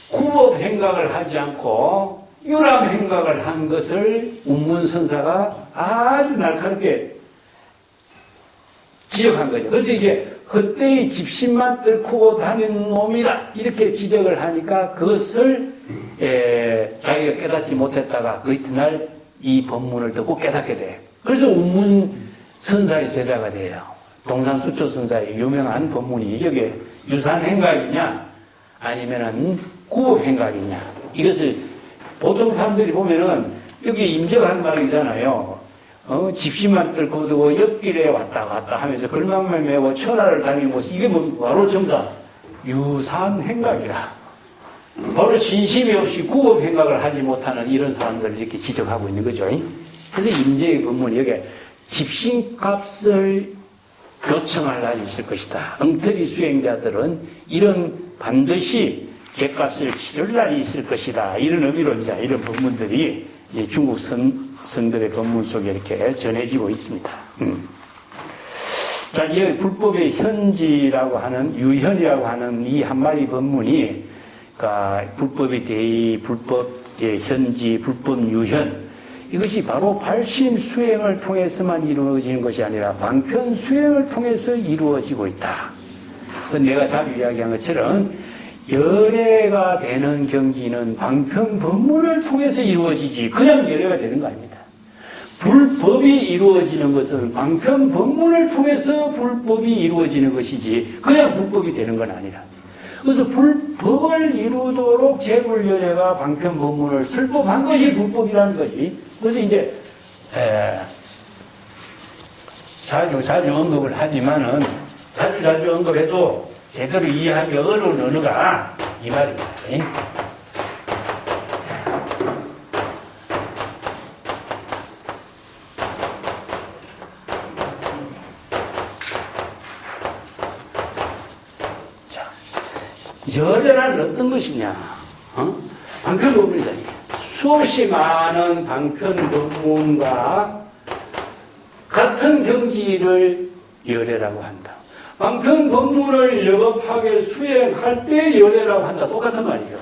구법행각을 하지 않고 유람행각을 한 것을 운문선사가 아주 날카롭게 지적한 거죠. 그래서 이게 헛되이 집신만 뚫고 다니는 놈이다 이렇게 지적을 하니까 그것을 자기가 깨닫지 못했다가 그 이튿날 이 법문을 듣고 깨닫게 돼. 그래서 운문선사의 제자가 돼요. 동산수초선사의 유명한 법문이 이게 유산행각이냐 아니면은 구법행각이냐. 이것을 보통 사람들이 보면은 여기 임적한 말이잖아요. 집시만 뚫고 두고 옆길에 왔다 갔다 하면서 걸망만 메고 천하를 다니는 모습, 이게 뭐 바로 전부 다 유산행각이라. 바로 진심이 없이 구법행각을 하지 못하는 이런 사람들을 이렇게 지적하고 있는 거죠. 그래서 임재의 법문이 여기에 집신값을 요청할 날이 있을 것이다. 엉터리 수행자들은 이런 반드시 제값을 치를 날이 있을 것이다. 이런 의미로 이제 이런 법문들이 중국 성들의 법문 속에 이렇게 전해지고 있습니다. 자, 이 불법의 현지라고 하는, 유현이라고 하는 이 한 마디 법문이, 그러니까 불법의 대의, 불법의 현지, 불법 유현, 이것이 바로 발심 수행을 통해서만 이루어지는 것이 아니라 방편 수행을 통해서 이루어지고 있다. 내가 자주 이야기한 것처럼 열애가 되는 경지는 방편 법문을 통해서 이루어지지 그냥 열애가 되는 거 아닙니다. 불법이 이루어지는 것은 방편 법문을 통해서 불법이 이루어지는 것이지 그냥 불법이 되는 건 아니라. 그래서 불법을 이루도록 재불열애가 방편 법문을 설법한 것이 불법이라는 거지. 그래서 이제 자주 언급을 하지만은 자주 언급해도 제대로 이해하기 어려운 언어가 이 말입니다. 자, 열애란 어떤 것이냐? 방편 법문이다. 수없이 많은 방편 법문과 같은 경지를 열애라고 한다. 방편 법문을 여겁하게 수행할 때 열애라고 한다. 똑같은 말이죠.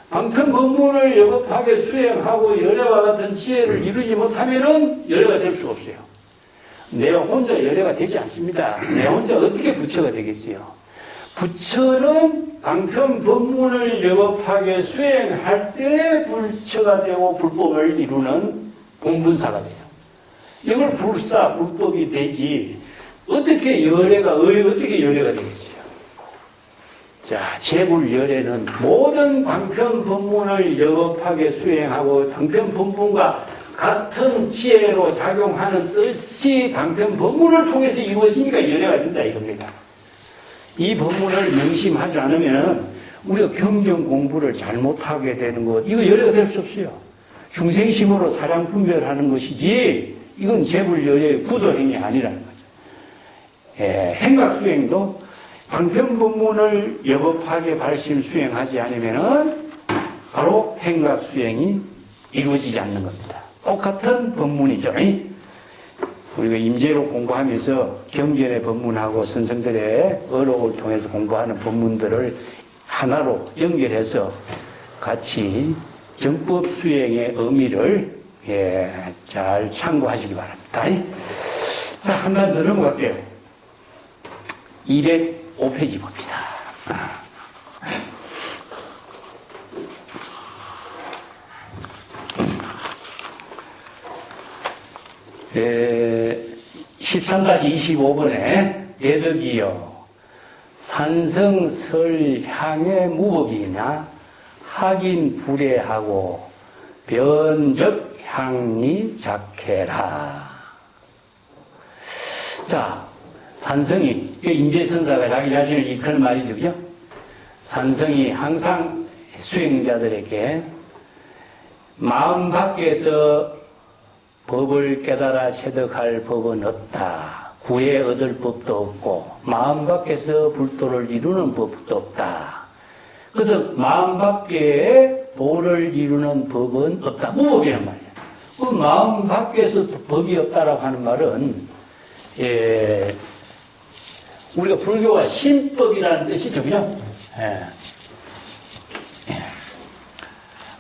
방편 법문을 여겁하게 수행하고 열애와 같은 지혜를 이루지 못하면은 열애가 될 수가 없어요. 내가 혼자 열애가 되지 않습니다. 내가 혼자 어떻게 부처가 되겠어요? 부처는 방편 법문을 여겁하게 수행할 때 부처가 되고 불법을 이루는 공분사가 돼요. 이걸 불사, 불법이 되지 어떻게 열애가 되겠어요? 자, 재불열애는 모든 방편 법문을 여겁하게 수행하고 방편 법문과 같은 지혜로 작용하는 뜻이 방편 법문을 통해서 이루어지니까 열애가 된다 이겁니다. 이 법문을 명심하지 않으면 우리가 경전 공부를 잘못하게 되는 것, 이거 열애가 될 수 없어요. 중생심으로 사량 분별하는 것이지 이건 재불열애의 구도행위 아니라는 거죠. 행각수행도 방편법문을 여겁하게 발심 수행하지 않으면은 바로 행각수행이 이루어지지 않는 겁니다. 똑같은 법문이죠. 우리가 임재로 공부하면서 경전의 법문하고 선생들의 어록을 통해서 공부하는 법문들을 하나로 연결해서 같이 정법 수행의 의미를 잘 참고하시기 바랍니다. 하나 더 넘어갈게요. 205페이지 봅시다. 에, 13-25번에 대덕이요 산성설향의 무법이나 학인 불애하고 변적 향리 작해라. 자, 산성이, 임재선사가 자기 자신을 이끄는 말이죠, 그죠? 산성이 항상 수행자들에게 마음 밖에서 법을 깨달아 체득할 법은 없다. 구해 얻을 법도 없고 마음 밖에서 불도를 이루는 법도 없다. 그래서 마음 밖에 도를 이루는 법은 없다. 무법이란 말이야. 그 마음 밖에서 법이 없다라고 하는 말은 우리가 불교가 신법이라는 뜻이죠, 그죠?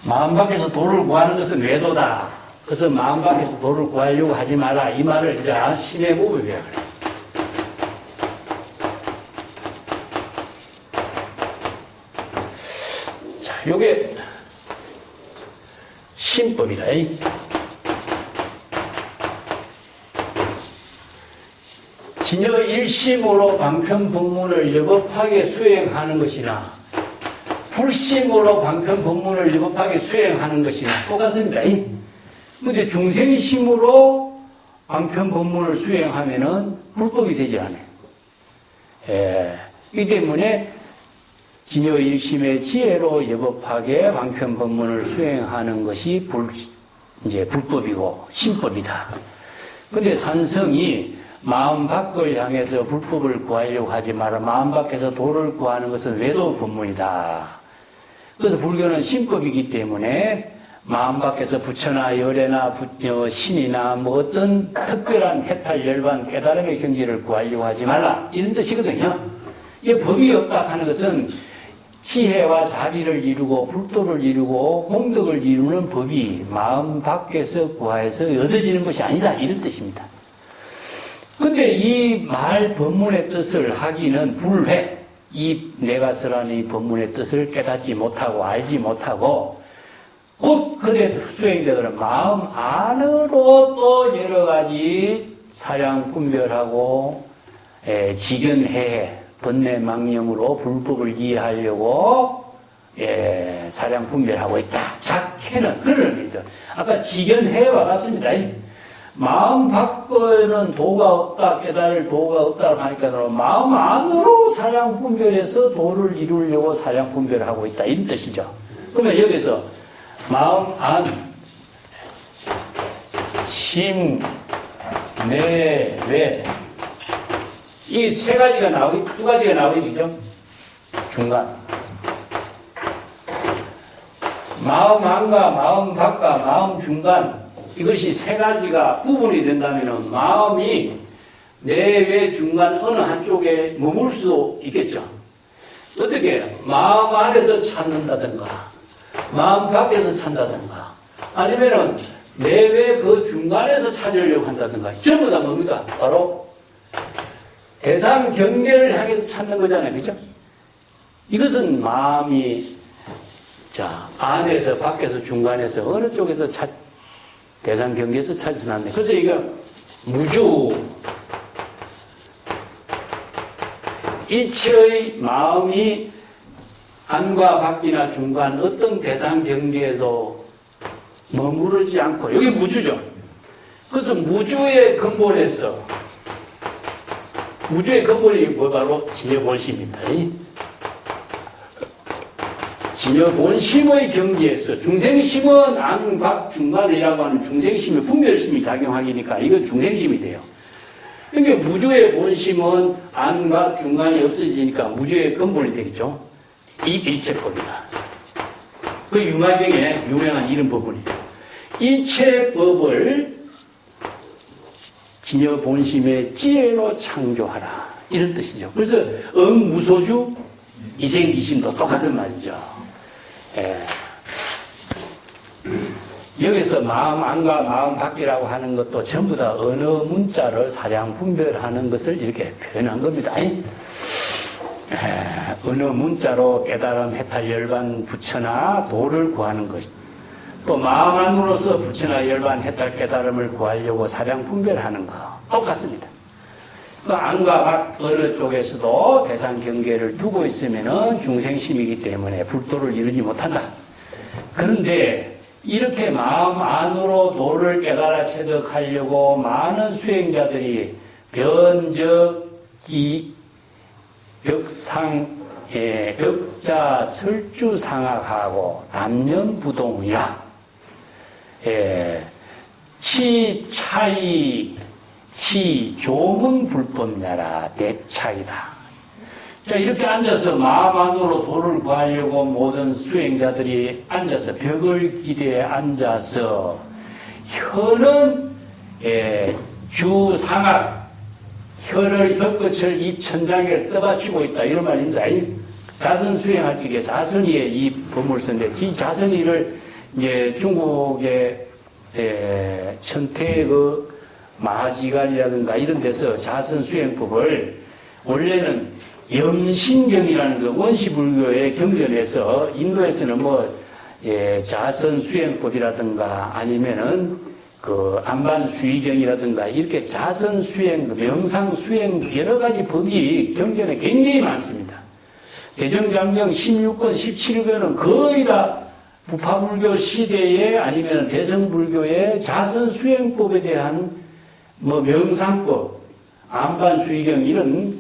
마음 밖에서 도를 구하는 것은 외도다. 그래서 마음 밖에서 도를 구하려고 하지 마라. 이 말을 이제 신의 무법이라 그래요. 자, 요게 신법이라. 진여 일심으로 방편법문을 여겁하게 수행하는 것이나 불심으로 방편법문을 여겁하게 수행하는 것이나 똑같습니다. 근데 중생심으로 방편법문을 수행하면은 불법이 되지 않아요. 이 때문에 진여 일심의 지혜로 여겁하게 방편법문을 수행하는 것이 이제 불법이고 신법이다. 근데 산성이 마음 밖을 향해서 불법을 구하려고 하지 마라. 마음 밖에서 도를 구하는 것은 외도 법문이다. 그래서 불교는 신법이기 때문에 마음 밖에서 부처나 열애나 신이나 뭐 어떤 특별한 해탈, 열반, 깨달음의 경지를 구하려고 하지 말라. 이런 뜻이거든요. 이 법이 없다 하는 것은 지혜와 자비를 이루고 불도를 이루고 공덕을 이루는 법이 마음 밖에서 구하여서 얻어지는 것이 아니다. 이런 뜻입니다. 근데 이 말 법문의 뜻을 하기는 불회. 이 내가서라는 이 법문의 뜻을 깨닫지 못하고 알지 못하고 곧 그대 수행자들은 마음 안으로 또 여러 가지 사량 분별하고 직연해 번뇌망령으로 불법을 이해하려고 사량 분별하고 있다. 작해는 그런 의미죠. 아까 직연해와 같습니다. 마음 밖에는 도가 없다, 깨달을 도가 없다고 하니까 마음 안으로 사량 분별해서 도를 이루려고 사량 분별을 하고 있다. 이런 뜻이죠. 그러면 여기서 마음 안, 심, 내, 외. 이 세 가지가 두 가지가 나오겠죠? 중간. 마음 안과 마음 밖과 마음 중간. 이것이 세 가지가 구분이 된다면 마음이 내외 중간 어느 한쪽에 머물 수도 있겠죠. 어떻게 마음 안에서 찾는다든가 마음 밖에서 찾는다든가 아니면은 내외 그 중간에서 찾으려고 한다든가 전부 다 뭡니까? 바로 대상 경계를 향해서 찾는 거잖아요. 그죠? 이것은 마음이 안에서 밖에서 중간에서 어느 쪽에서 대상 경계에서 찾아서 났네. 그래서 이거 무주 이체의 마음이 안과 밖이나 중간 어떤 대상 경계에도 머무르지 않고 여기 무주죠. 그래서 무주의 근본이 바로 진여본심입니다. 진여본심의 경지에서 중생심은 안, 밖, 중간이라고 하는 중생심의 분별심이 작용하기니까 이건 중생심이 돼요. 그러니까 무주의 본심은 안, 밖, 중간이 없어지니까 무주의 근본이 되겠죠. 이 일체법이다. 그 유마경의 유명한 이런 법문이죠. 일체법을 진여본심의 지혜로 창조하라. 이런 뜻이죠. 그래서 응무소주 이생기심도 똑같은 말이죠. 여기서 마음 안과 마음 밖이라고 하는 것도 전부 다 어느 문자를 사량 분별하는 것을 이렇게 표현한 겁니다. 어느 문자로 깨달음 해탈 열반 부처나 도를 구하는 것, 또 마음 안으로서 부처나 열반 해탈 깨달음을 구하려고 사량 분별하는 것 똑같습니다. 그 안과 밖 어느 쪽에서도 대상 경계를 두고 있으면은 중생심이기 때문에 불도를 이루지 못한다. 그런데 이렇게 마음 안으로 도를 깨달아 체득하려고 많은 수행자들이 변적기 벽자 설주상악하고 담념부동이라 치차이 시조문 불법야라 대차이다. 자, 이렇게 앉아서 마음 안으로 도를 구하려고 모든 수행자들이 앉아서 벽을 기대에 앉아서 혀는 주상악 혀끝을 입 천장에 떠받치고 있다. 이런 말입니다. 자선 수행할 적에 자선이의 이 법물서인데 이 자선이를 이제 중국의 천태의 그 마하지간이라든가 이런 데서 자선 수행법을 원래는 염신경이라는 그 원시불교의 경전에서 인도에서는 자선 수행법이라든가 아니면은 그 안반수의경이라든가 이렇게 자선 수행, 명상 수행 여러 가지 법이 경전에 굉장히 많습니다. 대정장경 16권, 17권은 거의 다 부파불교 시대에 아니면 대성불교의 자선 수행법에 대한 명상법, 안반수의경 이런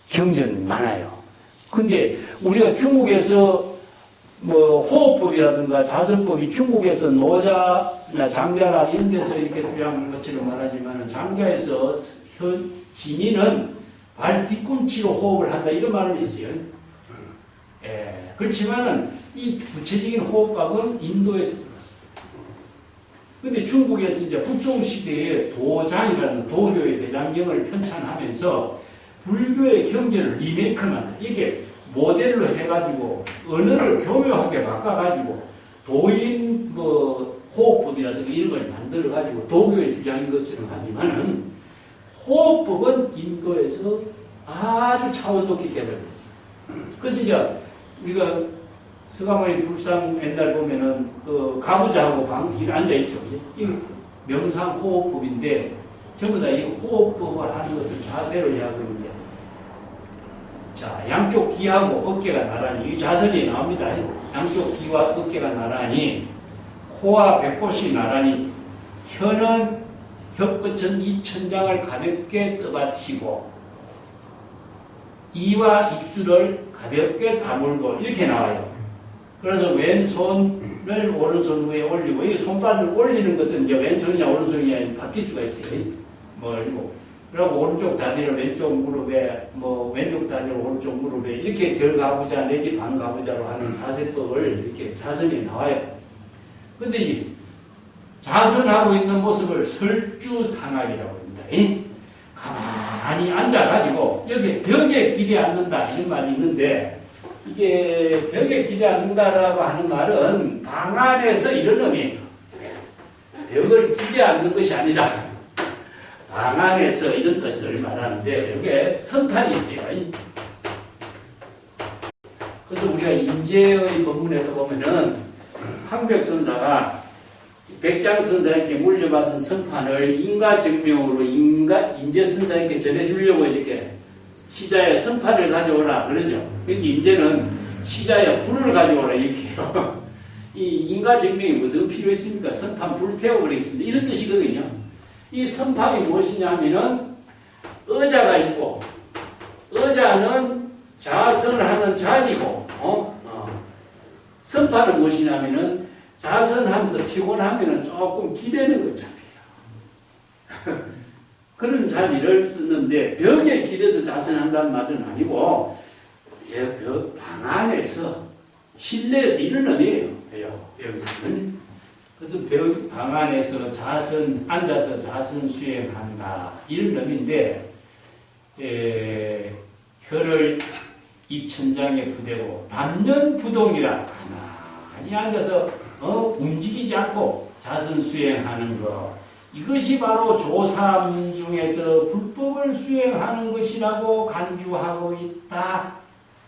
경전 많아요. 근데 우리가 중국에서 호흡법이라든가 자선법이 중국에서 노자나 장자나 이런 데서 이렇게 주장하는 것처럼 말하지만 장자에서 진인은 발 뒤꿈치로 호흡을 한다 이런 말은 있어요. 그렇지만은 이 구체적인 호흡법은 인도에서 들어왔습니다. 근데 중국에서 이제 북종 시대에 도장이라는 도교의 대장경을 편찬하면서 불교의 경전을 리메이크만 이게 모델로 해가지고 언어를 교묘하게 바꿔가지고 도인 호흡법이라든가 이런 걸 만들어가지고 도교의 주장인 것처럼 하지만은 호흡법은 인도에서 아주 차원 높게 개발됐어요. 그래서 이제 우리가 서가모니 불상 옛날 보면은 그 가부좌하고 앉아있죠. 이 명상 호흡법인데 전부 다 이 호흡법을 하는 것을 자세로 이야기하는데 자, 양쪽 귀하고 어깨가 나란히, 이 자선이 나옵니다. 양쪽 귀와 어깨가 나란히, 코와 배꼽이 나란히, 혀는 혀끝은 입 천장을 가볍게 떠받치고, 이와 입술을 가볍게 다물고, 이렇게 나와요. 그래서 왼손을 오른손 위에 올리고, 이 손발을 올리는 것은 이제 왼손이냐 오른손이냐 바뀔 수가 있어요. 그리고 오른쪽 다리를 왼쪽 무릎에, 왼쪽 다리를 오른쪽 무릎에, 이렇게 결가부자 내지 반가부자로 하는 자세법을 이렇게 자선이 나와요. 근데 이 자선하고 있는 모습을 설주상악이라고 합니다. 가만히 앉아가지고 여기 벽에 기대 앉는다 이런 말이 있는데 이게 벽에 기대 앉는다라고 하는 말은 방 안에서 이런 의미예요. 벽을 기대 앉는 것이 아니라 방 안에서 이런 뜻을 말하는데 여기에 선판이 있어요. 그래서 우리가 인재의 본문에도 보면은 황백선사가 백장선사에게 물려받은 선판을 인가증명으로 인재선사에게 전해주려고 이렇게 시자의 선판을 가져오라 그러죠. 여기 인재는 시자의 불을 가져오라 이렇게 해요. 이 인가증명이 무슨 필요 있습니까? 선판 불태워버리겠습니다. 이런 뜻이거든요. 이 선판이 무엇이냐 하면은 의자가 있고 의자는 자선하는 자리고 선판은 무엇이냐 하면은 자선하면서 피곤하면은 조금 기대는 거잖아요. 그런 자리를 쓰는데 벽에 기대서 자선한다는 말은 아니고 방 안에서 실내에서 이런 의미예요. 여기서는. 그래서 방 안에서 앉아서 자선 수행한다 이런 의미인데 혀를 입천장에 부대고 단면부동이라 가만히 앉아서 움직이지 않고 자선 수행하는 것 이것이 바로 조삼 중에서 불법을 수행하는 것이라고 간주하고 있다.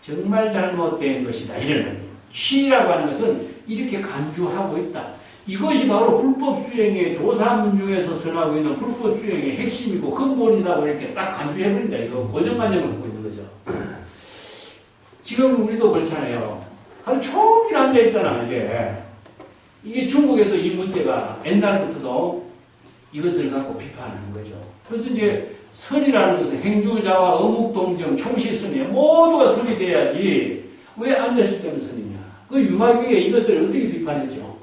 정말 잘못된 것이다. 이런 취라고 하는 것은 이렇게 간주하고 있다. 이것이 바로 불법 수행의 조삼 중에서 선하고 있는 불법 수행의 핵심이고 근본이라고 이렇게 딱 간주해버린다. 이거 고정관념을 갖고 있는 거죠. 지금 우리도 그렇잖아요. 하루 종일 앉아있잖아, 이게 중국에도 이 문제가 옛날부터도 이것을 갖고 비판하는 거죠. 그래서 이제 선이라는 것은 행주자와 어묵동정 총시선이에요. 모두가 선이 돼야지. 왜 앉았을 때는 선이냐. 그 유마경에 이것을 어떻게 비판했죠?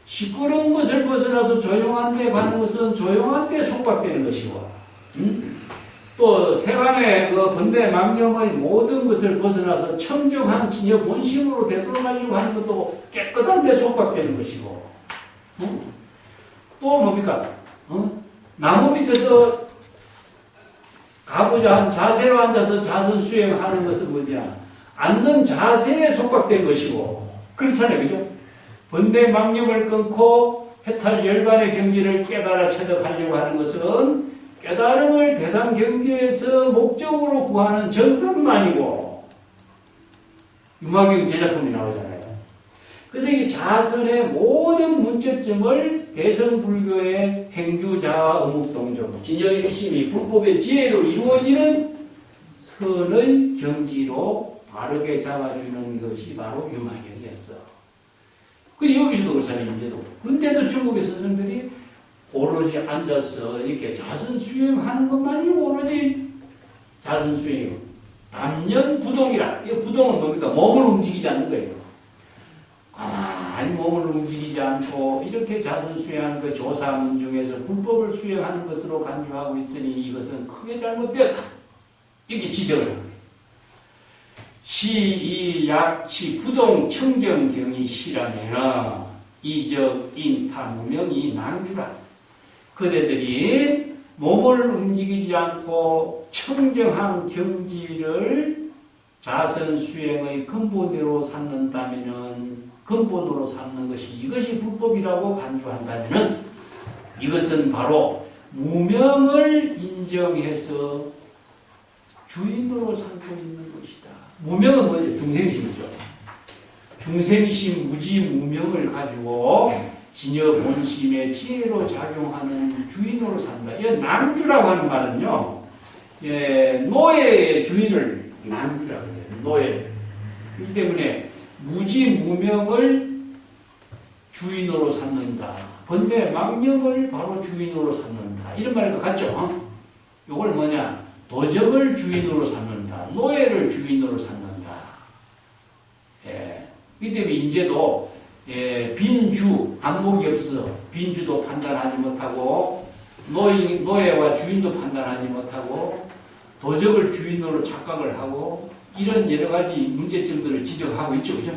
시끄러운 것을 벗어나서 조용한 데 가는 것은 조용한 데 속박되는 것이고, 또 세간의 그 번뇌 망념의 모든 것을 벗어나서 청정한 진여 본심으로 되돌아가려고 하는 것도 깨끗한 데 속박되는 것이고, 또 뭡니까? 나무 밑에서 가보자 한 자세로 앉아서 자선 수행하는 것은 뭐냐? 앉는 자세에 속박된 것이고, 그렇잖아요, 그죠? 번뇌 망념을 끊고 해탈 열반의 경지를 깨달아 체득하려고 하는 것은 깨달음을 대상 경계에서 목적으로 구하는 정성만이고, 유마경 제작품이 나오잖아요. 그래서 이 자선의 모든 문제점을 대성불교의 행주자와 어묵동정, 진여의 유심이 불법의 지혜로 이루어지는 선의 경지로 바르게 잡아주는 것이 바로 유마경이었어. 그리고 여기서도 그렇잖아요, 인제도. 근데도 중국의 스승들이 오로지 앉아서 이렇게 자선 수행하는 것만이 오로지 자선 수행이에요. 단면부동이라. 이 부동은 뭡니까? 몸을 움직이지 않는 거예요. 가만히 몸을 움직이지 않고 이렇게 자선 수행하는 그 조사문 중에서 불법을 수행하는 것으로 간주하고 있으니 이것은 크게 잘못되었다. 이렇게 지적을 합니다. 시, 약치, 부동, 청정경이 시라면 이적, 인타, 무명이 낭주라. 그대들이 몸을 움직이지 않고 청정한 경지를 자선 수행의 근본으로 삼는다면은 근본으로 삼는 것이 이것이 불법이라고 간주한다면은 이것은 바로 무명을 인정해서 주인으로 삼고 있는 것이다. 무명은 뭐예요? 중생심이죠. 중생심 무지무명을 가지고 진여 본심의 지혜로 작용하는 주인으로 산다. 이 낭주라고 하는 말은요, 노예의 주인을 낭주라고 해요. 노예. 이 때문에 무지무명을 주인으로 삼는다. 번뇌 망념을 바로 주인으로 삼는다. 이런 말과 같죠? 이걸 뭐냐? 도적을 주인으로 삼는다. 노예를 주인으로 삼는다. 이 때문에 인제도 빈주, 안목이 없어. 빈주도 판단하지 못하고 노예와 주인도 판단하지 못하고 도적을 주인으로 착각을 하고 이런 여러 가지 문제점들을 지적하고 있죠. 그죠?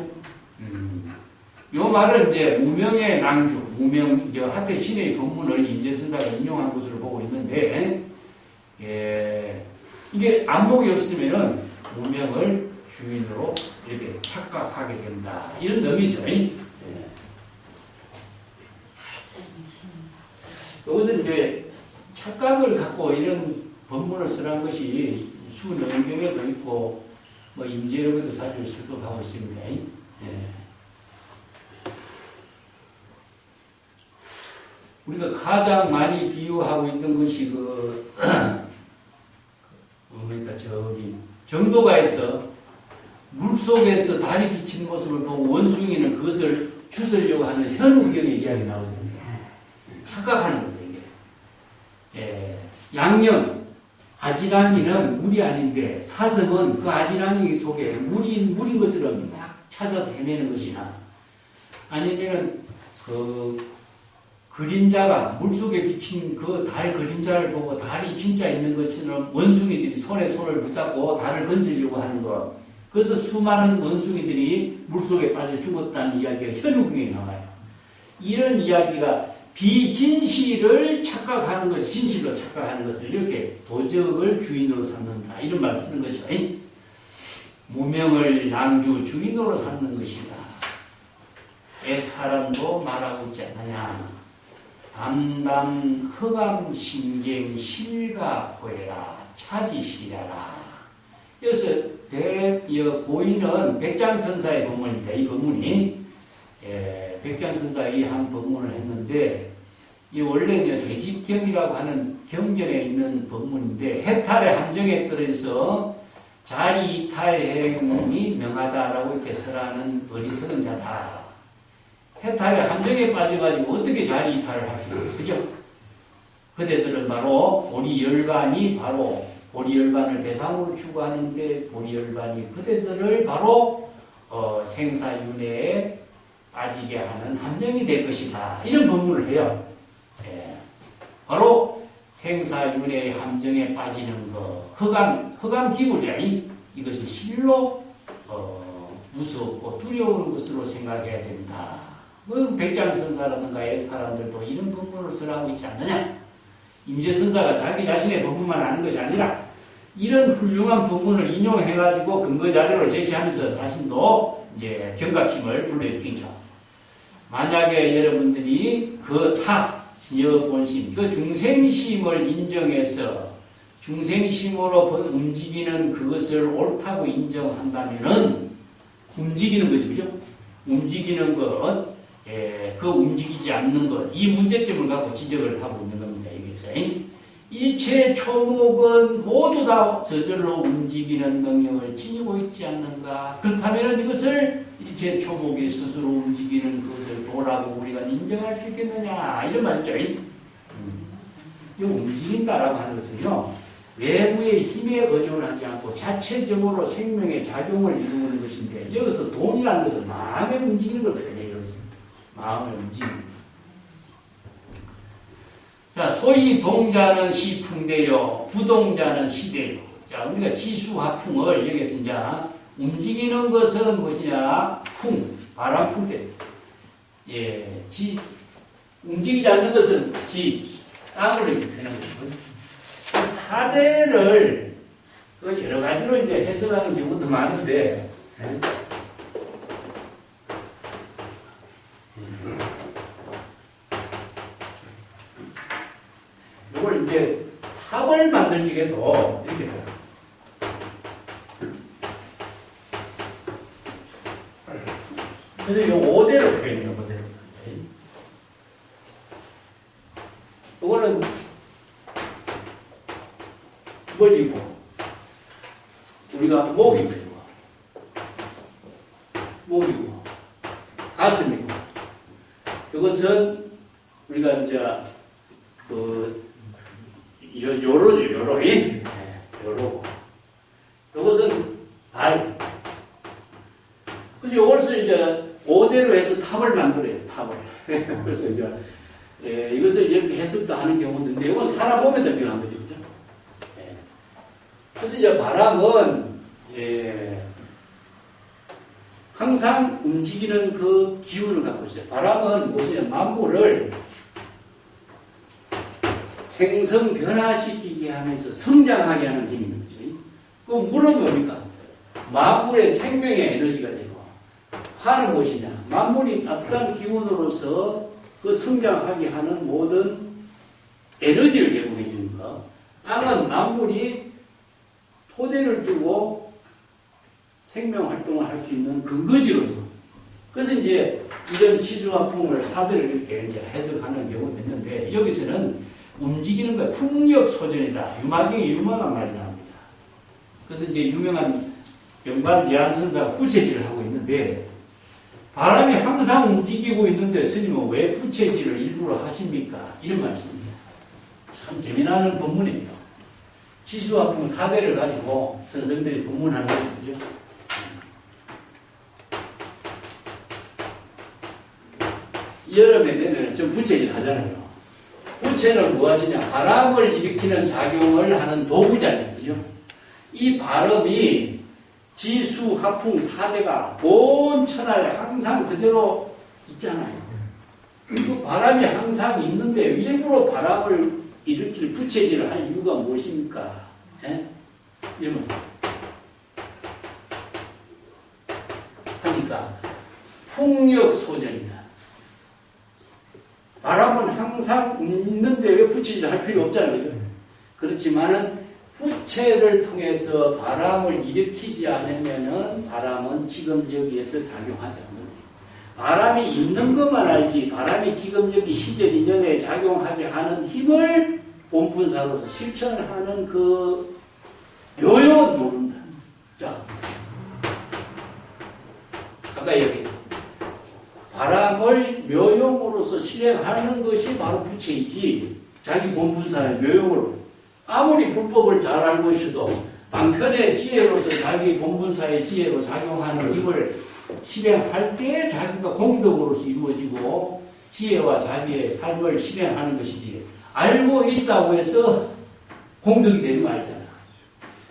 요 말은 이제 무명의 낭주, 무명, 하태 신의 법문을 인제선사가 인용한 것으로 보고 있는데, 이게 안목이 없으면은 무명을 주인으로 이렇게 착각하게 된다. 이런 의미죠. 예. 이것은 이제 착각을 갖고 이런 법문을 쓰라는 것이 수능경에도 있고 뭐 임재력에도 자주 출법하고 있습니다. 예. 우리가 가장 많이 비유하고 있는 것이 그러니까 저기 정도가에서 물 속에서 달이 비친 모습을 보고 원숭이는 그것을 주스려고 하는 현우경의 이야기 나오거든요. 착각하는 거예요. 이게. 예. 양념 아지랑이는 물이 아닌데 사슴은 그 아지랑이 속에 물인 것처럼 막 찾아서 헤매는 것이나 아니면은 그 그림자가 물속에 비친 그 달 그림자를 보고 달이 진짜 있는 것처럼 원숭이들이 손에 손을 붙잡고 달을 던지려고 하는 것. 그래서 수많은 원숭이들이 물속에 빠져 죽었다는 이야기가 현우경에 나와요. 이런 이야기가 비진실을 착각하는 것, 진실로 착각하는 것을 이렇게 도적을 주인으로 삼는다. 이런 말을 쓰는 거죠. 무명을 낭주 주인으로 삼는 것이다. 옛사람도 말하고 있지 않느냐. 담담 허감 신경 실가 보해라 차지시려라. 여기서 고인은 백장선사의 법문입니다. 이 법문이 백장선사 이 한 법문을 했는데 이 원래는 대집경이라고 하는 경전에 있는 법문인데 해탈의 함정에 떨어져서 자리 이탈 행위 명하다라고 이렇게 설하는 어리석은 자다. 해탈의 함정에 빠져가지고 어떻게 자리 이탈을 할 수 있어? 그죠? 그대들은 바로 보리열반이 바로 보리열반을 대상으로 추구하는데 보리열반이 그대들을 바로 생사윤회에 빠지게 하는 함정이 될 것이다. 이런 법문을 해요. 예. 바로 생사윤회의 함정에 빠지는 것, 허감 기울이라 이것이 실로 무섭고 두려운 것으로 생각해야 된다. 그 백장선사라든가 옛사람들도 이런 법문을 쓰라고 있지 않느냐? 임재선사가 자기 자신의 법문만 하는 것이 아니라 이런 훌륭한 법문을 인용해가지고 근거 자료를 제시하면서 자신도 이제 경각심을 불러일으키죠. 만약에 여러분들이 그 신여본심, 그 중생심을 인정해서 중생심으로 움직이는 그것을 옳다고 인정한다면은 움직이는 거죠, 그죠? 움직이는 것, 그 움직이지 않는 것, 이 문제점을 갖고 지적을 하고 있는 겁니다. 여기서 일체 초목은 모두 다 저절로 움직이는 능력을 지니고 있지 않는가? 그렇다면 이것을 일체 초목이 스스로 움직이는 것을 도라고 우리가 인정할 수 있겠느냐? 이런 말이죠. 이 움직인다라고 하는 것은요, 외부의 힘에 의존하지 않고 자체적으로 생명의 작용을 이루는 것인데, 여기서 돈이라는 것은 마음에 움직이는 걸 표현해요. 마음을 움직이는. 자, 소위 동자는 시풍대요, 부동자는 시대요. 자, 우리가 지수화풍을 여기서 이제 움직이는 것은 무엇이냐? 바람풍대. 예, 움직이지 않는 것은 땅으로 이렇게 되는 거죠. 사대를 여러 가지로 이제 해석하는 경우도 많은데, 이걸 이제 탑을 만들기에도 이렇게 돼요. 그래서 이 5대로 표현해요, 5대로. 이거는 머리고, 우리가 목이고, 가슴이고, 이것은 우리가 이제 요로죠, 요로. 이것은 발. 그래서 이것을 이제 5대로 해서 탑을 만들어요, 탑을. 그래서 이제, 이것을 이렇게 해석도 하는 경우도 있는데, 이건 사람 몸에 들어간 거죠, 그죠? 그래서 이제 바람은, 항상 움직이는 그 기운을 갖고 있어요. 바람은 무엇이냐, 만물을 생성 변화시키게 하면서 성장하게 하는 힘입니다. 그럼 물은 뭡니까? 만물의 생명의 에너지가 되고, 화는 무엇이냐? 만물이 따뜻한 기운으로서 그 성장하게 하는 모든 에너지를 제공해 주는 거. 땅은 만물이 토대를 두고 생명 활동을 할 수 있는 근거지로서. 그래서 이제 이런 지수화풍을 사대를 이렇게 이제 해석하는 경우도 있는데, 여기서는 움직이는 거 풍력 소전이다. 유마경이 유명한 말이 나옵니다. 그래서 이제 유명한 영반 제한선사가 부채질을 하고 있는데, 바람이 항상 움직이고 있는데 스님은 왜 부채질을 일부러 하십니까? 이런 말씀입니다. 참 재미나는 법문이에요. 지수화풍 사대를 가지고 선생들이 법문하는 거죠. 여름에 되면 좀 부채질 하잖아요. 부채는 무엇이냐? 바람을 일으키는 작용을 하는 도구잖아요. 이 바람이 지수, 화풍, 사대가 온 천하에 항상 그대로 있잖아요. 그 바람이 항상 있는데 일부러 바람을 일으킬 부채질을 할 이유가 무엇입니까? 예? 이러면 하니까 풍력 소전이다. 바람은 항상 있는데 왜 부채질을 할 필요 없잖아요. 그렇지만은 부채를 통해서 바람을 일으키지 않으면은 바람은 지금 여기에서 작용하지 않는다. 바람이 있는 것만 알지, 바람이 지금 여기 시절 인연에 작용하게 하는 힘을 본분사로서 실천하는 그 묘용은 모른다. 자, 아까 여기 바람을 묘용으로서 실행하는 것이 바로 부채이지, 자기 본분사의 묘용으로. 아무리 불법을 잘 알고 있어도 방편의 지혜로서 자기 본분사의 지혜로 작용하는 힘을 실행할 때 자기가 공덕으로서 이루어지고 지혜와 자비의 삶을 실행하는 것이지, 알고 있다고 해서 공덕이 되는 거 아니잖아.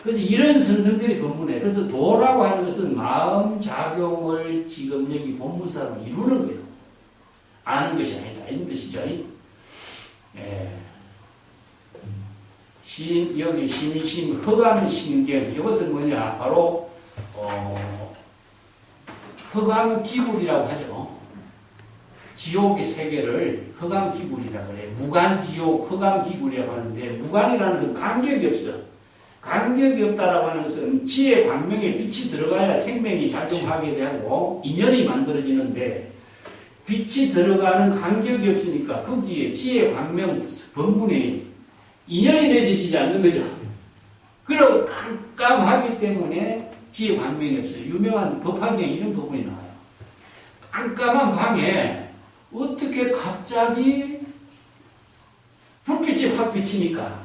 그래서 이런 선생들이 법문해. 그래서 도라고 하는 것은 마음 작용을 지금 여기 본분사로 이루는 거예요. 아는 것이 아니라 이런 뜻이죠. 예. 여기 심심 허감신경, 이것은 뭐냐? 바로 허감기굴이라고 하죠. 지옥의 세계를 허감기굴이라고 그래요. 무간지옥 허감기굴이라고 하는데, 무간이라는 것은 간격이 없어. 간격이 없다라고 하는 것은 지혜 광명에 빛이 들어가야 생명이 작용하게 되고 인연이 만들어지는데, 빛이 들어가는 간격이 없으니까 거기에 지혜 광명 법문에 인연이 맺어지지 않는 거죠. 그리고 깜깜하기 때문에 지혜 광명이 없어요. 유명한 법화경에 이런 부분이 나와요. 깜깜한 방에 어떻게 갑자기 불빛이 확 비치니까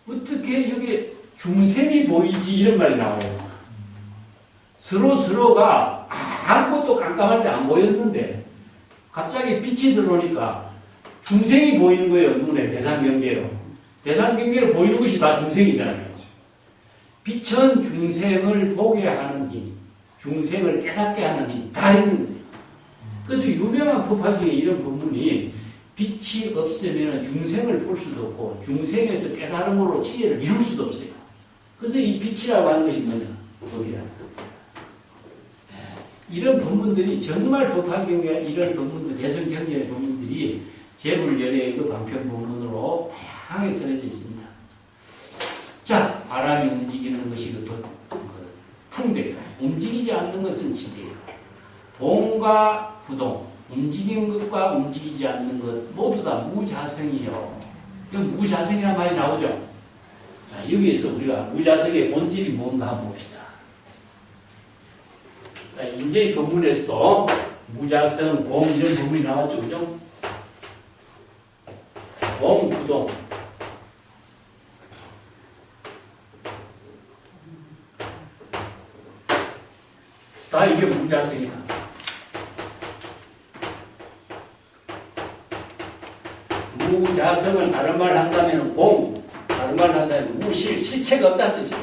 어떻게 여기 중생이 보이지, 이런 말이 나와요. 서로가 아무것도 깜깜할 때 안 보였는데 갑자기 빛이 들어오니까 중생이 보이는 거예요. 눈에 대상경계로. 대상경계로 보이는 것이 다 중생이잖아요. 빛은 중생을 보게 하는 힘, 중생을 깨닫게 하는 힘, 다 있는 거예요. 그래서 유명한 법화기에 이런 법문이, 빛이 없으면 중생을 볼 수도 없고 중생에서 깨달음으로 지혜를 이룰 수도 없어요. 그래서 이 빛이라고 하는 것이 뭐냐? 법이라. 이런 법문들이 정말 법화경에 이런 법문들, 대성경전의 법문들이 재불열의 그 방편 법문으로 다양하게 써져 있습니다. 자, 바람이 움직이는 것이 그 풍대예요. 움직이지 않는 것은 지대예요. 동과 부동, 움직이는 것과 움직이지 않는 것 모두 다 무자성이요. 무자성이라는 말이 나오죠. 자, 여기에서 우리가 무자성의 본질이 뭔가 한번 봅시다. 자, 인제의 법문에서도 무자성, 공 이런 부분이 나왔죠. 그죠? 공, 부동. 다 이게 무자성이다. 무자성을 다른 말 한다면 공, 다른 말 한다면 무실, 실체가 없다는 뜻이다.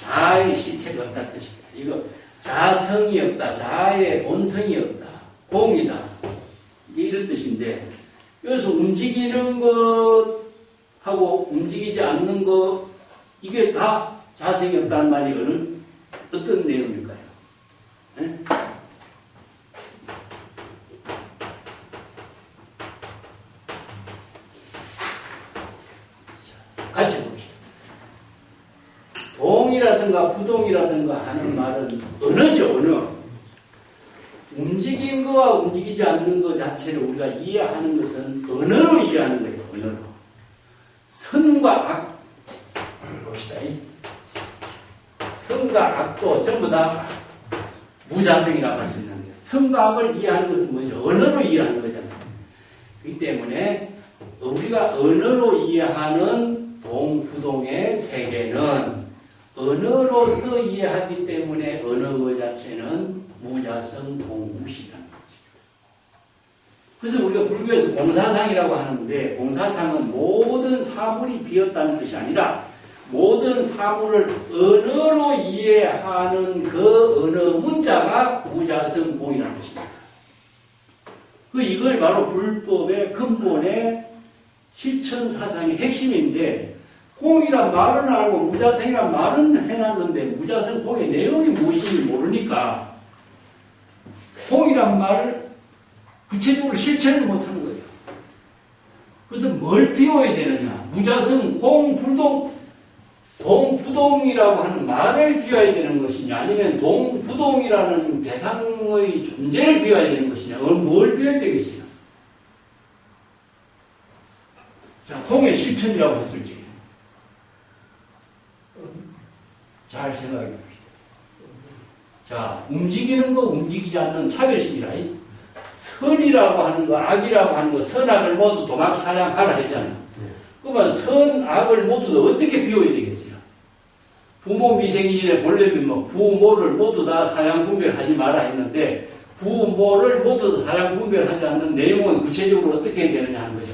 자아의 실체가 없다는 뜻이다. 이거 자성이 없다, 자아의 본성이 없다, 공이다, 이런 뜻인데, 여기서 움직이는 것하고 움직이지 않는 것, 이게 다 자성이 없다는 말이 어떤 내용일까요? 네? 같이 봅시다. 동이라든가 부동이라든가 하는 말은 언어죠, 언어. 움직인 거와 움직이지 않는 것 자체를 우리가 이해하는 것은 언어로 이해하는 거예요, 언어로. 선과 악, 봅시다. 선과 악도 전부 다 무자성이라고 할 수 있는 거예요. 선과 악을 이해하는 것은 뭐죠? 언어로 이해하는 거잖아요. 그렇기 때문에 우리가 언어로 이해하는 동부동의 세계는 언어로서 이해하기 때문에 언어 그 자체는 무자성 동무시라는 거죠. 그래서 우리가 불교에서 공사상이라고 하는데 공사상은 모든 사물이 비었다는 뜻이 아니라 모든 사물을 언어로 이해하는 그 언어 문자가 무자성 공이라는 뜻입니다. 이걸 바로 불법의 근본의 실천 사상의 핵심인데 공이란 말은 알고 무자성이란 말은 해놨는데 무자성 공의 내용이 무엇인지 모르니까 공이란 말을 구체적으로 실천을 못하는 거예요. 그래서 뭘 비워야 되느냐? 무자성 공 불동 동부동이라고 하는 말을 비워야 되는 것이냐 아니면 동부동이라는 대상의 존재를 비워야 되는 것이냐 뭘 비워야 되겠어요? 자, 공의 실천이라고 했을지 잘 생각해 봅시다. 자, 움직이는 거 움직이지 않는 차별심이라 선이라고 하는 거 악이라고 하는 거 선악을 모두 도막사냥하라 했잖아요. 그러면 선악을 모두 어떻게 비워야 되겠어요? 부모 미생이 전에 본래 부모를 모두 다 사양 분별하지 마라 했는데 부모를 모두 다 사양 분별하지 않는 내용은 구체적으로 어떻게 해야 되느냐 하는 거죠.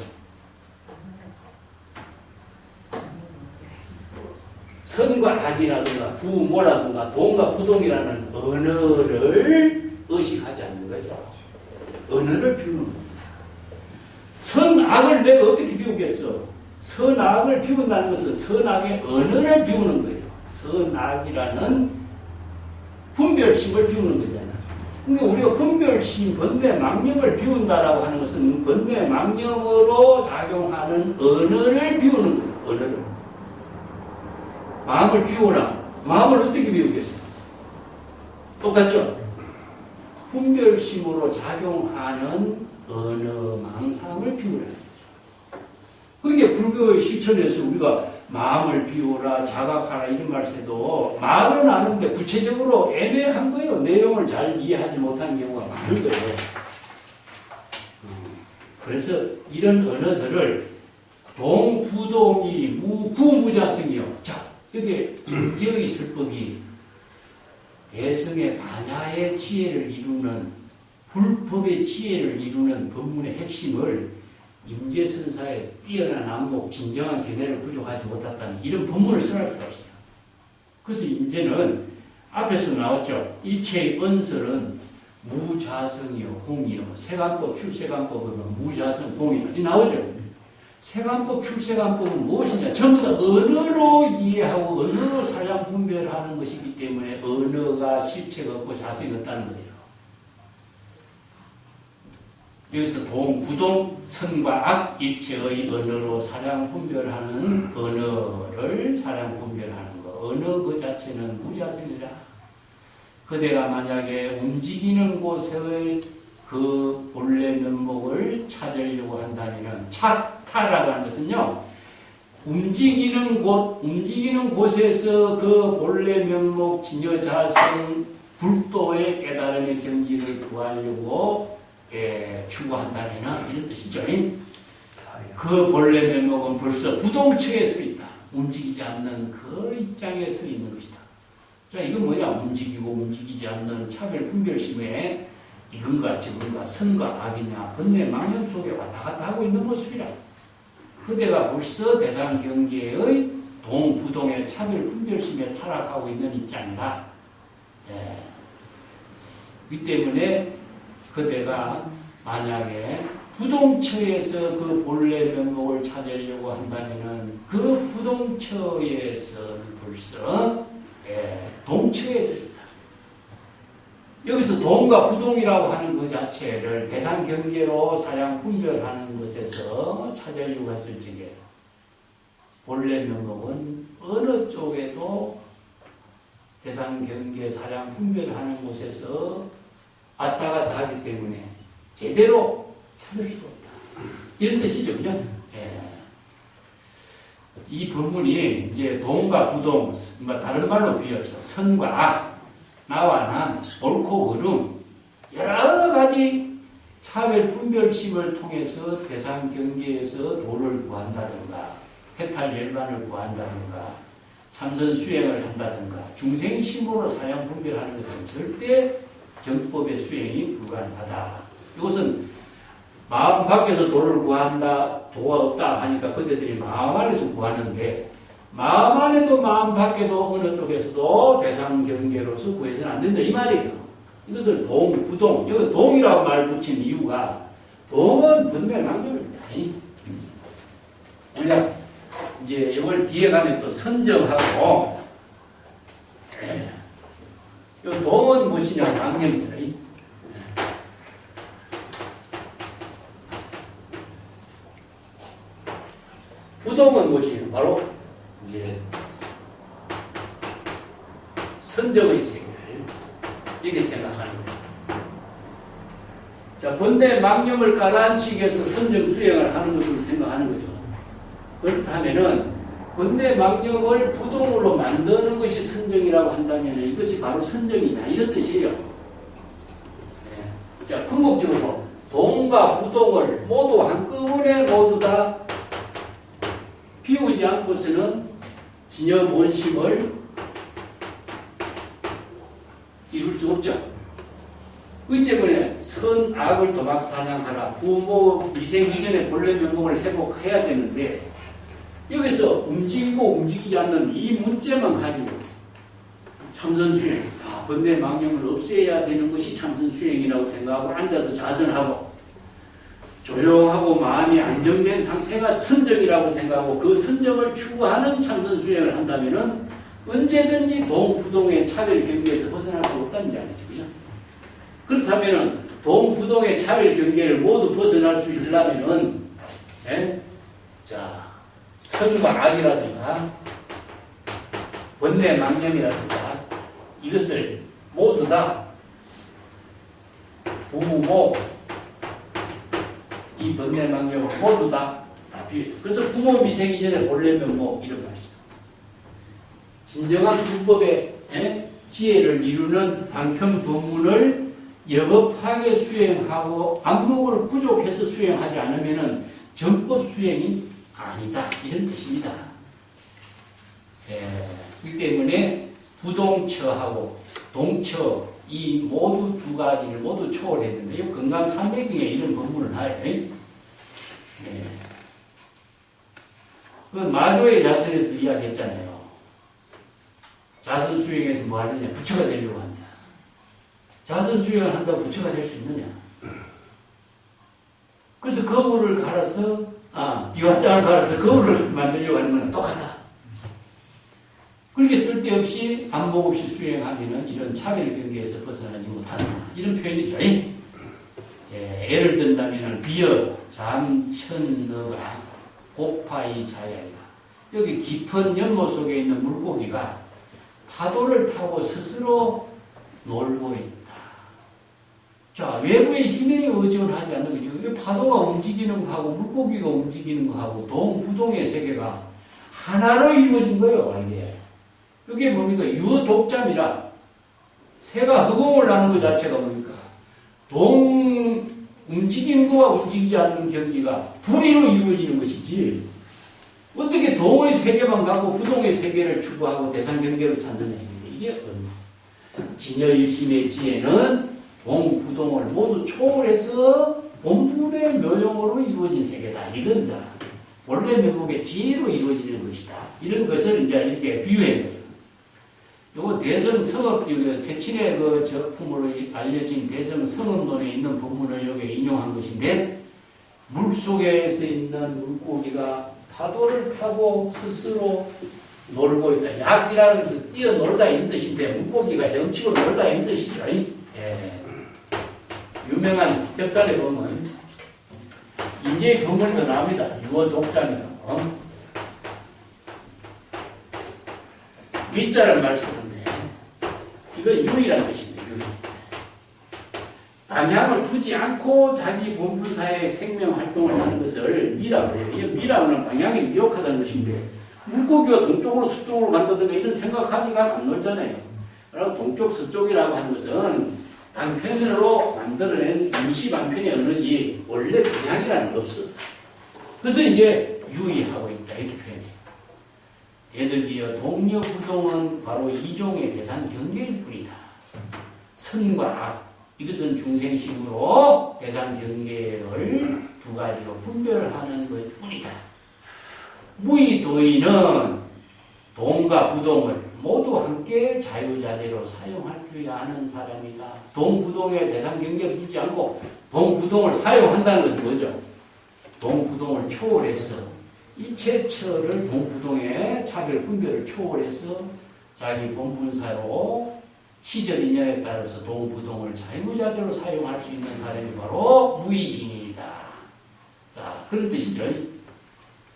선과 악이라든가 부모라든가 동과 부동이라는 언어를 의식하지 않는 거죠. 언어를 비우는 겁니다. 선악을 내가 어떻게 비우겠어? 선악을 비운다는 것은 선악의 언어를 비우는 거예요. 선악이라는 분별심을 비우는 거잖아요. 그러니까 우리가 분별심, 번뇌망념을 비운다라고 하는 것은 번뇌망념으로 작용하는 언어를 비우는 거예요. 언어를. 마음을 비우라. 마음을 어떻게 비우겠어? 똑같죠? 분별심으로 작용하는 언어 망상을 비우라. 그게 불교의 실천에서 우리가 마음을 비우라, 자각하라 이런 말해도 말은 아는데 구체적으로 애매한 거예요. 내용을 잘 이해하지 못한 경우가 많은 거예요. 그래서 이런 언어들을 동부동이 부무자성이요. 자, 여기 임재의 설법이 대성의 반야의 지혜를 이루는 불법의 지혜를 이루는 법문의 핵심을 임재선사의 뛰어난 안목, 진정한 견해를 부족하지 못했다는 이런 법문을 선할 수가 없어요. 그래서 임재는 앞에서 나왔죠. 일체의 언설은 무자성이요, 공이요. 세간법, 출세간법은 무자성, 공이다. 이 나오죠. 세간법, 출세간법은 무엇이냐? 전부 다 언어로 이해하고 언어로 사량 분별하는 것이기 때문에 언어가 실체가 없고 자성이 없다는 거예요. 여기서 동부동, 선과 악, 일체의 언어로 사량 분별하는 언어를 사량 분별하는 것. 언어 그 자체는 무자성이라. 그대가 만약에 움직이는 곳의 그 본래 면목을 찾으려고 한다면 타라고 하는 것은요. 움직이는 곳에서 그 본래 면목 진여자성 불도의 깨달음의 경지를 구하려고 추구한다면 이런 뜻이죠. 그 본래 면목은 벌써 부동층에 서 있다. 움직이지 않는 그 입장에 서 있는 것이다. 자, 이건 뭐냐? 움직이고 움직이지 않는 차별 분별심에 이건가 저건가 선과 악이냐 번뇌 망념 속에 왔다 갔다 하고 있는 모습이라. 그대가 벌써 대상 경계의 동부동의 차별 분별심에 타락하고 있는 입장이다. 이 때문에 그대가 만약에 부동처에서 그 본래 면목을 찾으려고 한다면은 그 부동처에서는 벌써 동처에서 있다. 여기서 동과 부동이라고 하는 그 자체를 대상 경계로 사량 분별하는 것에서 찾으려고 했을 적에 본래 면목은 어느 쪽에도 대상 경계 사량 분별하는 곳에서 왔다 갔다 하기 때문에 제대로 찾을 수가 없다. 이런 뜻이죠, 그죠? 이 본문이 이제 동과 부동, 뭐 다른 말로 비유해서 선과 악, 나와 남, 옳고 그름, 여러 가지 차별 분별심을 통해서 대상 경계에서 도를 구한다든가, 해탈 열반을 구한다든가, 참선 수행을 한다든가, 중생심으로 사량 분별하는 것은 절대 정법의 수행이 불가능하다. 이것은 마음 밖에서 도를 구한다, 도가 없다 하니까 그대들이 마음 안에서 구하는데, 마음 안에도 마음 밖에도 어느 쪽에서도 대상 경계로서 구해서는 안 된다 이 말이에요. 이것을 동, 부동, 여기 동이라고 말 붙인 이유가 동은 분별망정입니다. 우리가 이제 이걸 뒤에 가면 또 선정하고, 이 동은 무엇이냐 망념입니다. 부동은 무엇이냐 바로 이제 선정의 세계를 이렇게 생각하는 거예요. 자, 본래 망념을 가라앉히기 위해서 선정 수행을 하는 것으로 생각하는 거죠. 그렇다면은 본래 망념을 부동으로 만드는 것이 선정이라고 한다면 이것이 바로 선정이냐 이런 뜻이에요. 자, 궁극적으로 동과 부동을 모두 한꺼번에 모두 다 비우지 않고서는 진여 본심을 이룰 수 없죠. 그렇기 때문에 선, 악을 도막 사냥하라. 부모 미생 이전에 본래 면목을 회복해야 되는데 여기서 움직이고 움직이지 않는 이 문제만 가지고 참선 수행, 본래 망념을 없애야 되는 것이 참선 수행이라고 생각하고 앉아서 자선하고 조용하고 마음이 안정된 상태가 선정이라고 생각하고 그 선정을 추구하는 참선 수행을 한다면은 언제든지 동부동의 차별 경계에서 벗어날 수 없다는 이야기죠. 그죠? 그렇다면은 동부동의 차별 경계를 모두 벗어날 수 있려면은, 자, 선과 악이라든가, 번뇌 망념이라든가, 이것을 모두 다 부모, 이 번뇌 망념을 모두 다 비워. 그래서 부모 미생 이전에 본래 면목 이런 말씀. 진정한 불법의 지혜를 이루는 방편 법문을 여법하게 수행하고 안목을 부족해서 수행하지 않으면은 정법 수행이 아니다 이런 뜻입니다. 그렇기 때문에 부동처하고 동처 이 모두 두 가지를 모두 초월했는데요. 건강 300경에 이런 법문을 하요. 그 마조의 자선에서 이야기했잖아요. 자선 수행에서 뭐 하느냐? 부처가 되려고 한다. 자선 수행을 한다고 부처가 될 수 있느냐? 그래서 거울을 갈아서, 기와장을 갈아서 거울을 만들려고 하는 건 똑같다. 그렇게 쓸데없이 안목 없이 수행하기는 이런 차별 경계에서 벗어나지 못한다. 이런 표현이죠. 예를 든다면 비어 잠천너가 고파이 자야이다. 여기 깊은 연못 속에 있는 물고기가 파도를 타고 스스로 놀고 있다. 자, 외부의 힘에 의존하지 않는 거죠. 이게 파도가 움직이는 거하고 물고기가 움직이는 거하고 동부동의 세계가 하나로 이루어진 거예요. 이게 뭡니까? 유독잠이라 새가 허공을 나는 것 자체가 뭡니까? 동 움직이는 거와 움직이지 않는 경지가 분리로 이루어지는 것이지 어떻게 동의 세계만 갖고 부동의 세계를 추구하고 대상 경계를 찾느냐. 이게 진여일심의 지혜는 동부동을 모두 초월해서 본분의 묘용으로 이루어진 세계다. 이건 원래 면목의 지혜로 이루어지는 것이다. 이런 것을 이제 이렇게 비유한 거예요. 요거 대성 성업, 세친의 그 작품으로 알려진 대성 성업론에 있는 본문을 여기 인용한 것인데, 물속에서 있는 물고기가 파도를 타고 스스로 놀고 있다. 약이라는 것은 뛰어놀다 있는 뜻인데 물고기가 헤엄치고 놀다 있는 뜻이죠. 예. 유명한 협찬에 보면 인제의 경문에서 나옵니다. 유어독자이라고. 미자를 말 쓰는데 이건 유의란 뜻입니다. 유의. 방향을 두지 않고 자기 본분사의 생명활동을 하는 것을 미라고 해요. 이 미라는 방향이 미혹하다는 것인데 물고기가 동쪽으로 서쪽으로 간다든가 이런 생각하지가 안 놀잖아요. 그리고 동쪽 서쪽이라고 하는 것은 방편으로 만들어낸 임시 방편의 언어지 원래 방향이라는 게 없어. 그래서 이제 유의하고 있다 이렇게 표현해요. 대득이여 동료부동은 바로 이종의 대상 경계일 뿐이다. 선과 악 이것은 중생심으로 대상 경계를 두 가지로 분별하는 것 뿐이다. 무의도의는 동과 부동을 모두 함께 자유자재로 사용할 줄 아는 사람이다. 동부동의 대상 경계를 두지 않고 동부동을 사용한다는 것은 뭐죠? 동부동을 초월해서 이체처를 동부동의 차별 분별을 초월해서 자기 본분사로 시절 인연에 따라서 동부동을 자유자재로 사용할 수 있는 사람이 바로 무의징이다. 자, 그런 뜻이죠.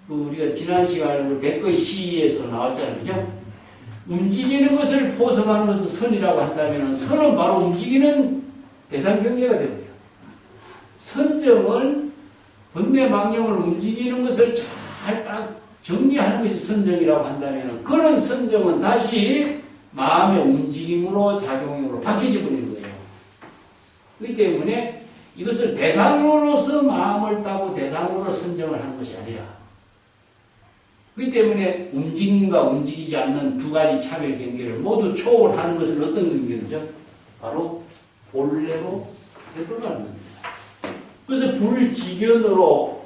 우리가 지난 시간에 백거의 시에서 나왔잖아요. 그죠? 움직이는 것을 포섭하는 것을 선이라고 한다면 선은 바로 움직이는 대상 경계가 됩니다. 선정을 번뇌망령을 움직이는 것을 잘 딱 정리하는 것이 선정이라고 한다면 그런 선정은 다시 마음의 움직임으로 작용으로 바뀌어져 버리는 거예요. 그렇기 때문에 이것을 대상으로서 마음을 따고 대상으로 선정을 하는 것이 아니라 그렇기 때문에 움직임과 움직이지 않는 두 가지 차별 경계를 모두 초월하는 것은 어떤 경계죠? 바로 본래로 되돌아가는 겁니다. 그래서 불지견으로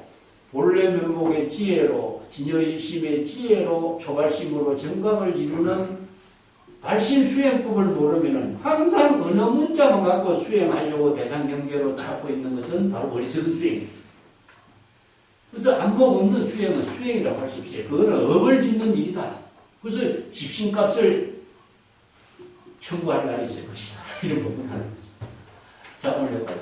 본래 면목의 지혜로 진여일심의 지혜로 초발심으로 정각을 이루는 발심 수행법을 모르면 항상 어느 문자만 갖고 수행하려고 대상 경계로 찾고 있는 것은 바로 어리석은 수행입니다. 그래서 안목 없는 수행은 수행이라고 할 수 없어요. 그거는 업을 짓는 일이다. 그래서 집신값을 청구할 날이 있을 것이다. 이런 부분을 하는 거죠. 자, 오늘 여기까지.